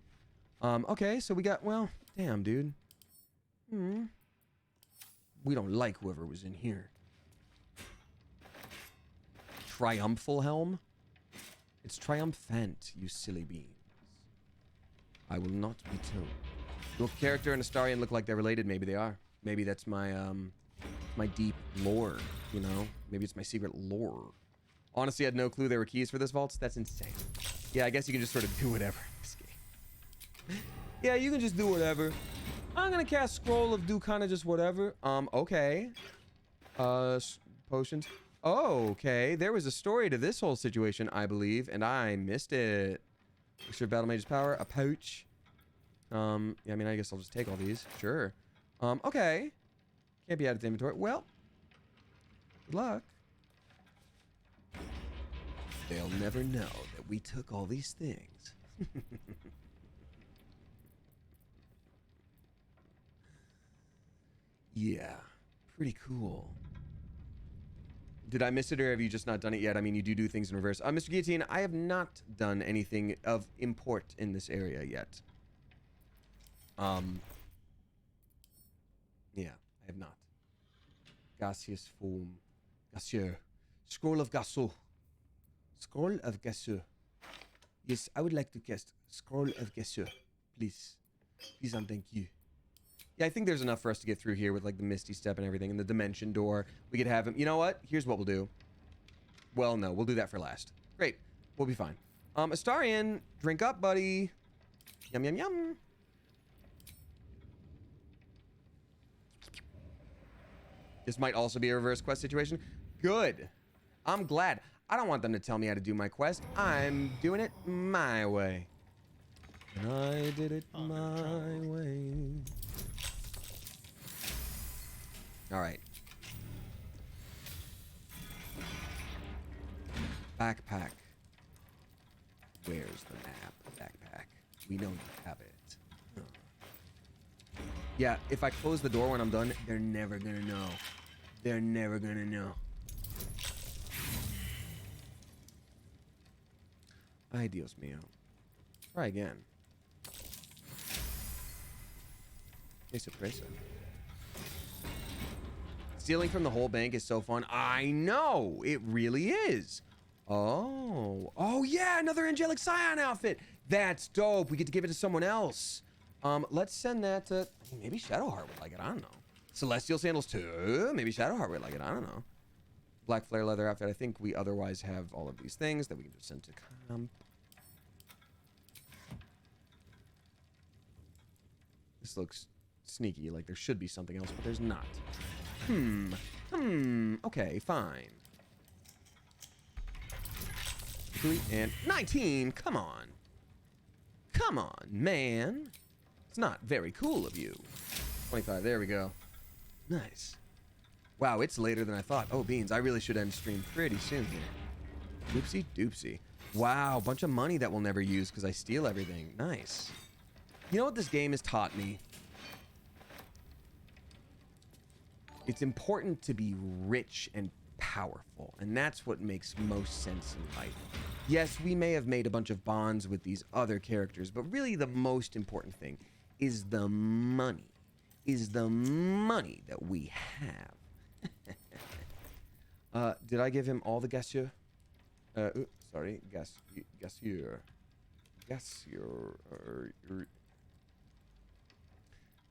Okay, so we got... Well, damn, dude. We don't like whoever was in here. Triumphal helm? It's triumphant, you silly beans. I will not be told. Your character and Astarion look like they're related. Maybe they are. Maybe that's my my deep lore, you know? Maybe it's my secret lore. Honestly, I had no clue there were keys for this vault. That's insane. Yeah, I guess you can just sort of do whatever in this game. Yeah, you can just do whatever. I'm gonna cast Scroll of do kind of just whatever. Okay. Potions. Oh, okay. There was a story to this whole situation, I believe, and I missed it. Extra battle mage's power. A pouch. Yeah, I mean, I guess I'll just take all these. Sure. Okay. Can't be added to inventory. Well, good luck. They'll never know that we took all these things. Yeah, pretty cool. Did I miss it, or have you just not done it yet? I mean, you do things in reverse. Mr. Guillotine, I have not done anything of import in this area yet. Yeah, I have not. Gaseous form. Gaseous. Scroll of Gaseous. Scroll of Gaseous. Yes, I would like to cast Scroll of Gaseous. Please. Please and thank you. Yeah, I think there's enough for us to get through here with like the Misty Step and everything and the Dimension Door. We could have him. You know what? Here's what we'll do. Well, no, we'll do that for last. Great. We'll be fine. Astarion, drink up, buddy. Yum, yum, yum. This might also be a reverse quest situation. Good. I'm glad. I don't want them to tell me how to do my quest. I'm doing it my way. And I did it my way. All right. Backpack. Where's the map? Backpack. We know you have it. Huh. Yeah, if I close the door when I'm done, they're never gonna know. They're never gonna know. Ay, Dios mío. Try again. Qué sorpresa. Stealing from the whole bank is so fun. I know, it really is. Oh, yeah, another Angelic Scion outfit. That's dope. We get to give it to someone else. Let's send that to maybe Shadowheart would like it. I don't know. Celestial Sandals too. Maybe Shadowheart would like it. I don't know. Black Flare leather outfit. I think we otherwise have all of these things that we can just send to camp. This looks sneaky. Like there should be something else, but there's not. Okay, fine. 3 and 19. Come on. Come on, man. It's not very cool of you. 25. There we go. Nice. Wow, it's later than I thought. Oh, beans. I really should end stream pretty soon here. Doopsie doopsie. Wow, bunch of money that we'll never use because I steal everything. Nice. You know what this game has taught me? It's important to be rich and powerful, and that's what makes most sense in life. Yes, we may have made a bunch of bonds with these other characters, but really the most important thing is the money. Is the money that we have. Did I give him all the Gassier? Sorry, Gassier.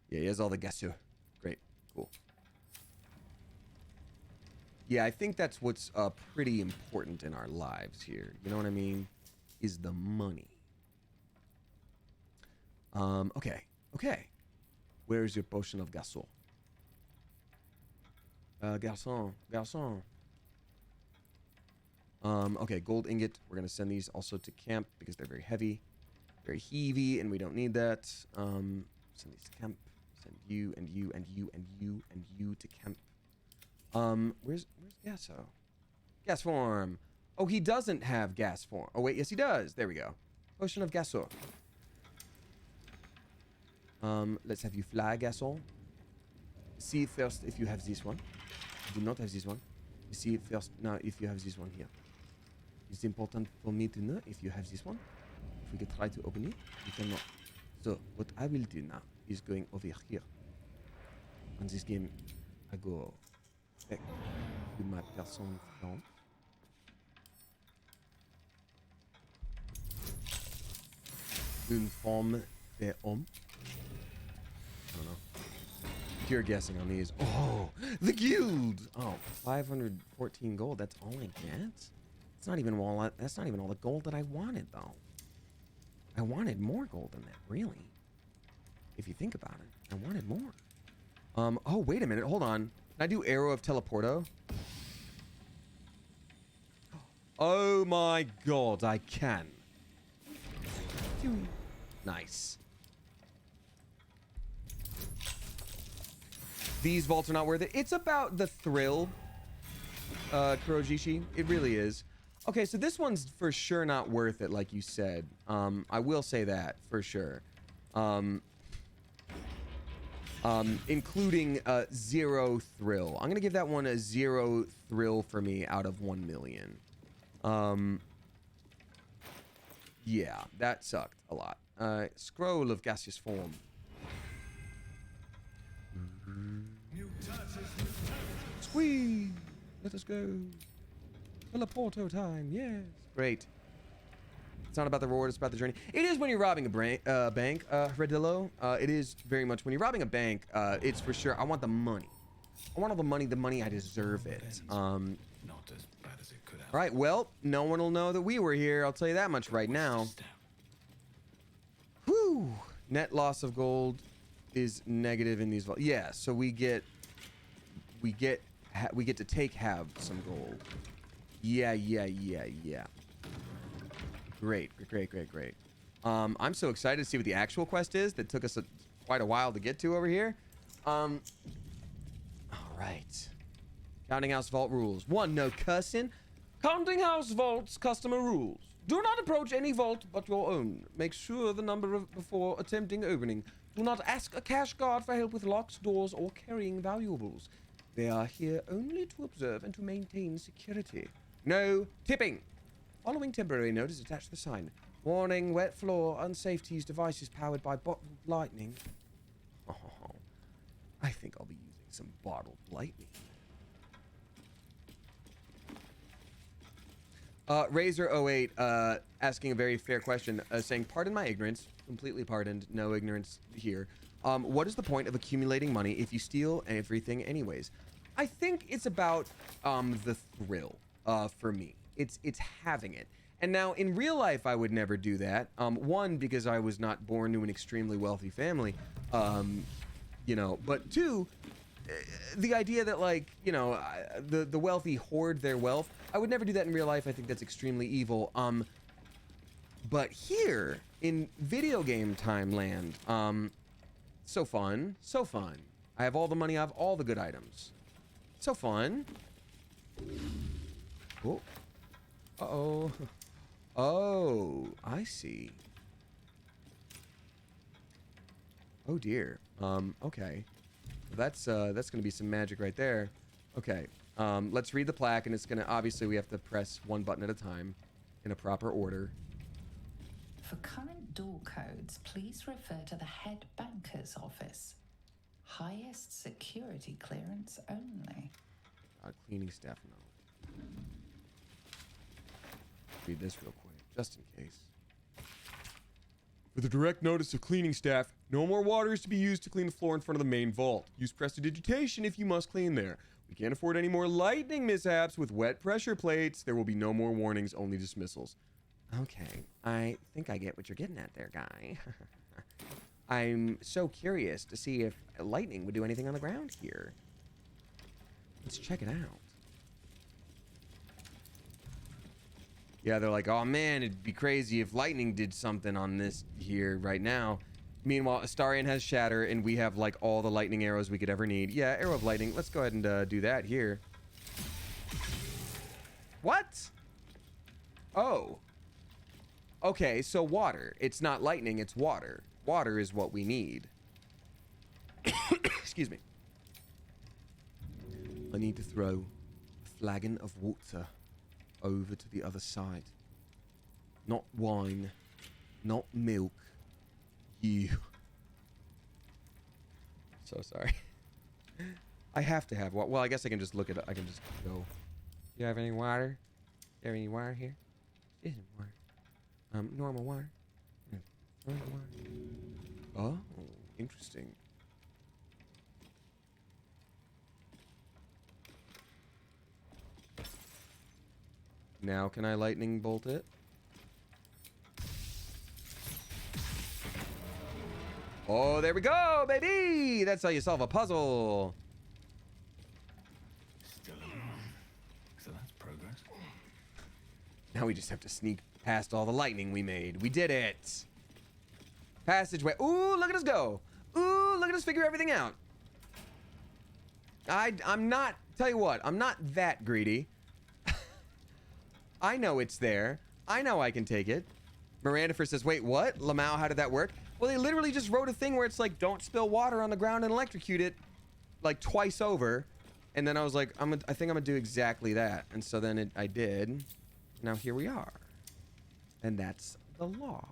Yeah, he has all the Gassier. Great, cool. Yeah, I think that's what's pretty important in our lives here. You know what I mean? Is the money. Okay. Where is your potion of Garçon? Garçon. Okay, gold ingot. We're gonna send these also to camp because they're very heavy, very heavy, and we don't need that. Send these to camp. Send you and you and you and you and you to camp. Where's Gasso? Gas form. Oh, he doesn't have gas form. Oh wait, yes he does. There we go. Potion of Gasso. Let's have you fly, Gasol. See first if you have this one. You do not have this one. See first now if you have this one here. It's important for me to know if you have this one. If we can try to open it, we cannot. So what I will do now is going over here. On this game, I go back to my person front. Une forme de homme. I don't know. Pure guessing on these. Oh, the guild. Oh, 514 gold. That's all I get. That's not even all. That's not even all the gold that I wanted, though. I wanted more gold than that, really. If you think about it, I wanted more. Oh, wait a minute. Hold on. Can I do Arrow of Teleporto? Oh my God, I can. Nice. These vaults are not worth it. It's about the thrill, Kurojishi. It really is. Okay, so this one's for sure not worth it, like you said. I will say that for sure. Including 0 thrill. I'm gonna give that one a 0 thrill for me out of 1 million. Yeah, that sucked a lot. Scroll of gaseous form. Squeeze! Let us go. Teleporto time, yes. Great. It's not about the reward, it's about the journey. It is when you're robbing a bank, Redillo. It is very much when you're robbing a bank, it's for sure. I want the money. I want all the money, I deserve it. Not as bad as it could have. All right, well, no one will know that we were here. I'll tell you that much right now. Whew. Net loss of gold is negative in these. Yeah, so we get to have some gold. Yeah. Great. I'm so excited to see what the actual quest is that took us quite a while to get to over here. All right. Counting house vault rules. 1, no cussing. Counting house vaults customer rules. Do not approach any vault but your own. Make sure the number before attempting opening. Do not ask a cash guard for help with locks, doors, or carrying valuables. They are here only to observe and to maintain security. No tipping. Following temporary note is attached to the sign. Warning, wet floor, unsafe to use devices powered by bottled lightning. Oh, I think I'll be using some bottled lightning. Razor08 asking a very fair question, saying, pardon my ignorance, completely pardoned, no ignorance here. What is the point of accumulating money if you steal everything anyways? I think it's about the thrill for me. It's having it. And now in real life, I would never do that. 1, because I was not born to an extremely wealthy family, you know, but 2, the idea that, like, you know, the wealthy hoard their wealth, I would never do that in real life. I think that's extremely evil. But here in video game time land, so fun. I have all the money, I have all the good items. So fun. Oh. Uh-oh. Oh, I see. Oh dear. Okay. That's gonna be some magic right there. Okay. Let's read the plaque, and it's gonna, obviously we have to press one button at a time in a proper order. For current door codes, please refer to the head banker's office. Highest security clearance only. Cleaning staff knowledge. Read this real quick, just in case. For the direct notice of cleaning staff, no more water is to be used to clean the floor in front of the main vault. Use prestidigitation if you must clean there. We can't afford any more lightning mishaps with wet pressure plates. There will be no more warnings, only dismissals. Okay, I think I get what you're getting at there, guy. I'm so curious to see if lightning would do anything on the ground here. Let's check it out. Yeah, they're like, oh man, it'd be crazy if lightning did something on this here right now. Meanwhile, Astarion has Shatter, and we have like all the lightning arrows we could ever need. Yeah, Arrow of Lightning. Let's go ahead and do that here. What? Oh. Okay, so water. It's not lightning, it's water. Water is what we need. Excuse me. I need to throw a flagon of water over to the other side. Not wine, not milk. You. So sorry. I have to have water. Well, I guess I can just look at it. I can just go. Do you have any water? Do you have any water here? Isn't water. Normal water. Normal water. Oh, interesting. Now can I lightning bolt it? Oh, there we go, baby! That's how you solve a puzzle. Still alive. So that's progress. Now we just have to sneak past all the lightning we made. We did it! Passageway. Ooh, look at us go. Ooh, look at us figure everything out. I'm not, tell you what, I'm not that greedy. I know it's there. I know I can take it. Miranda first says, wait, what? Lamau, how did that work? Well, they literally just wrote a thing where it's like, don't spill water on the ground and electrocute it like twice over. And then I was like, I think I'm gonna do exactly that. And so then I did. Now here we are. And that's the law.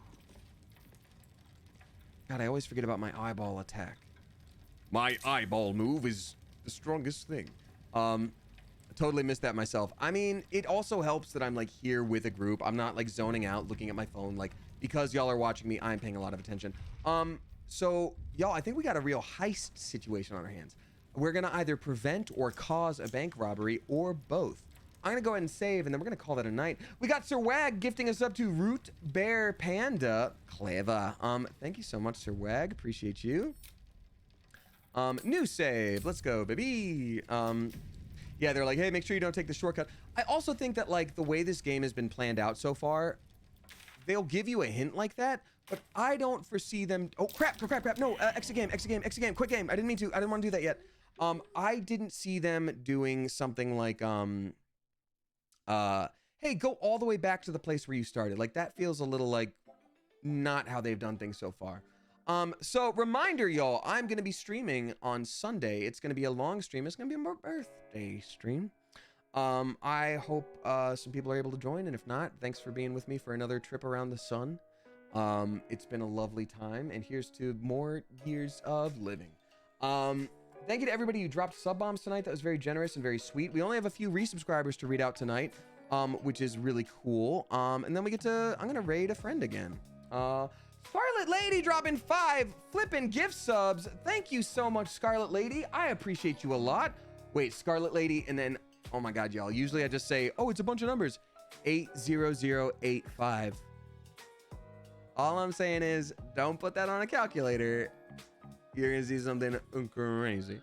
God, I always forget about my eyeball attack. My eyeball move is the strongest thing. I totally missed that myself. I mean, it also helps that I'm like here with a group. I'm not like zoning out, looking at my phone. Like, because y'all are watching me, I'm paying a lot of attention. So y'all, I think we got a real heist situation on our hands. We're gonna either prevent or cause a bank robbery or both. I'm gonna go ahead and save, and then we're gonna call that a night. We got Sir Wag gifting us up to Root Bear Panda. Clever. Thank you so much, Sir Wag. Appreciate you. New save. Let's go, baby. Yeah, they're like, hey, make sure you don't take the shortcut. I also think that like the way this game has been planned out so far, they'll give you a hint like that, but I don't foresee them. Oh, crap. No, exit game, quick game. I didn't mean to. I didn't want to do that yet. I didn't see them doing something like, hey, go all the way back to the place where you started. Like, that feels a little like not how they've done things so far. So reminder, y'all, I'm going to be streaming on Sunday. It's going to be a long stream. It's going to be a birthday stream. I hope some people are able to join, and if not, thanks for being with me for another trip around the sun. It's been a lovely time, and here's to more years of living. Thank you to everybody who dropped sub bombs tonight. That was very generous and very sweet. We only have a few resubscribers to read out tonight, which is really cool. And then we get to, I'm going to raid a friend again. Scarlet Lady dropping 5 flippin' gift subs. Thank you so much, Scarlet Lady. I appreciate you a lot. Wait, Scarlet Lady, and then, oh my God, y'all. Usually I just say, oh, it's a bunch of numbers. 80085. All I'm saying is, don't put that on a calculator. You're gonna see something crazy.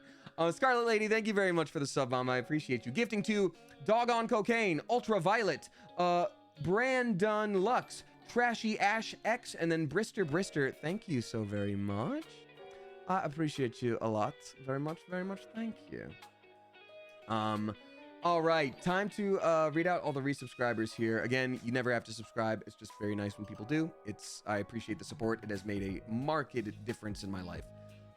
Scarlet Lady, thank you very much for the sub bomb. I appreciate you. Gifting to Doggone Cocaine, Ultraviolet, Brandon Lux, Trashy Ash X, and then Brister. Thank you so very much. I appreciate you a lot. Very much. Thank you. All right, time to read out all the resubscribers here. Again, you never have to subscribe. It's just very nice when people do. I appreciate the support. It has made a marked difference in my life.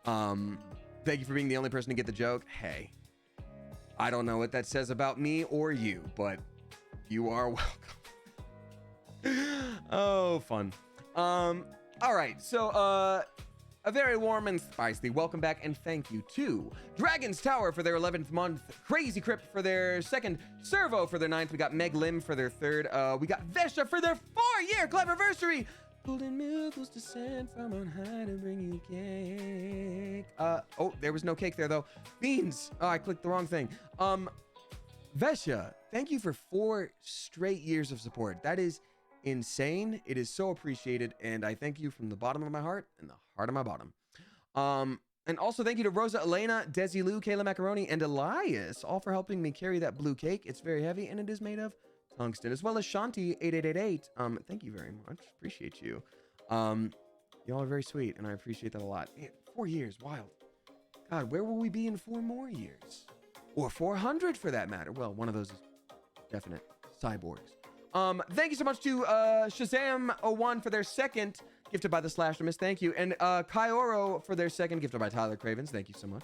Thank you for being the only person to get the joke. Hey, I don't know what that says about me or you, but you are welcome. Oh, fun. All right, so a very warm and spicy welcome back, and thank you to Dragon's Tower for their 11th month, Crazy Crypt for their 2nd, Servo for their 9th, we got Meg Lim for their 3rd, we got Vesha for their 4-year Cleverversary. Golden milk was descent from on high to bring you cake. Oh, there was no cake there though. Beans. Oh, I clicked the wrong thing. Vesha, thank you for 4 straight years of support. That is insane. It is so appreciated, and I thank you from the bottom of my heart and the heart of my bottom. And also thank you to Rosa Elena, Desi Lou, Kayla Macaroni, and Elias, all for helping me carry that blue cake. It's very heavy, and it is made of tungsten, as well as Shanti 8888. Thank you very much. Appreciate you. Y'all are very sweet, and I appreciate that a lot. 4 years, wild. God, where will we be in 4 more years? Or 400 for that matter. Well, one of those is definite. Cyborgs. Thank you so much to Shazam01 for their 2nd, gifted by the Slashermus. Thank you. And Kyoro for their 2nd, gifted by Tyler Cravens. Thank you so much.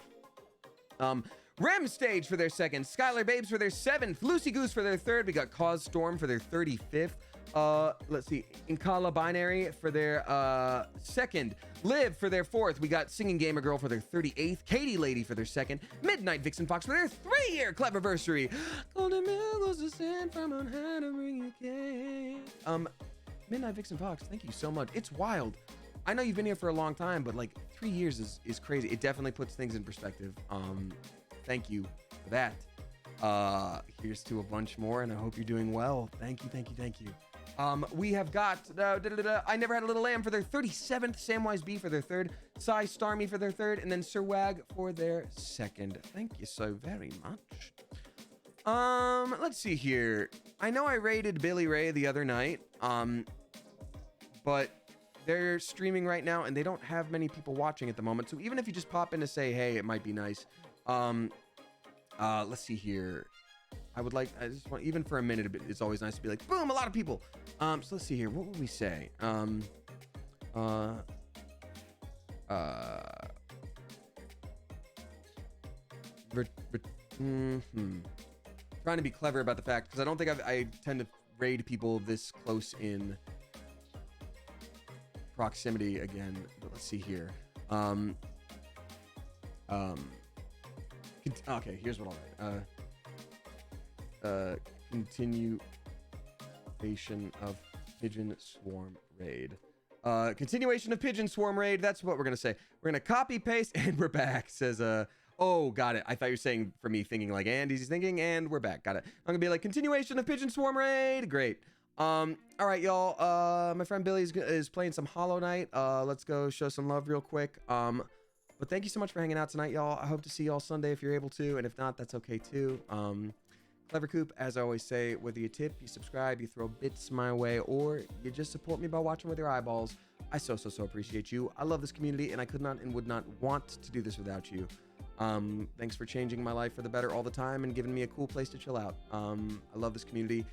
Rem Stage for their 2nd, Skylar Babes for their 7th, Lucy Goose for their 3rd. We got Cause Storm for their 35th. Let's see, Inkala Binary for their 2nd, Liv for their 4th. We got Singing Gamer Girl for their 38th, Katie Lady for their 2nd, Midnight Vixen Fox for their 3-year Cleverversary. Golden Milk was descent from on high to bring you cake. Midnight Vixen Fox, thank you so much. It's wild. I know you've been here for a long time, but like 3 years is crazy. It definitely puts things in perspective. Thank you for that. Here's to a bunch more, and I hope you're doing well. Thank you. We have got I Never Had a Little Lamb for their 37th, Samwise B for their 3rd, Sai Starmy for their 3rd, and then Sir Wag for their 2nd. Thank you so very much. Let's see here. I know I rated Billy Ray the other night, but they're streaming right now and they don't have many people watching at the moment. So even if you just pop in to say, hey, it might be nice. Let's see here. I just want, even for a minute, it's always nice to be like, boom, a lot of people. So let's see here. What would we say? Trying to be clever about the fact, because I don't think I tend to raid people this close in proximity again. But let's see here. Okay, here's what I'll write. Continuation of Pigeon Swarm raid. Continuation of Pigeon Swarm raid. That's what we're gonna say. We're gonna copy paste, and we're back. Says oh, got it. I thought you were saying for me thinking like Andy's thinking, and we're back. Got it. I'm gonna be like continuation of Pigeon Swarm raid. Great. All right, y'all. My friend Billy is playing some Hollow Knight. Let's go show some love real quick. But thank you so much for hanging out tonight, y'all. I hope to see y'all Sunday if you're able to, and if not, that's okay too. Clever Coop, as I always say, whether you tip, you subscribe, you throw bits my way, or you just support me by watching with your eyeballs, I so appreciate you. I love this community, and I could not and would not want to do this without you. Thanks for changing my life for the better all the time and giving me a cool place to chill out. I love this community.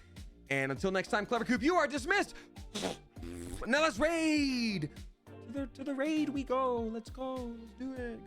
And until next time, Clever Coop, you are dismissed. Now let's raid. To the raid we go. Let's go. Let's do it.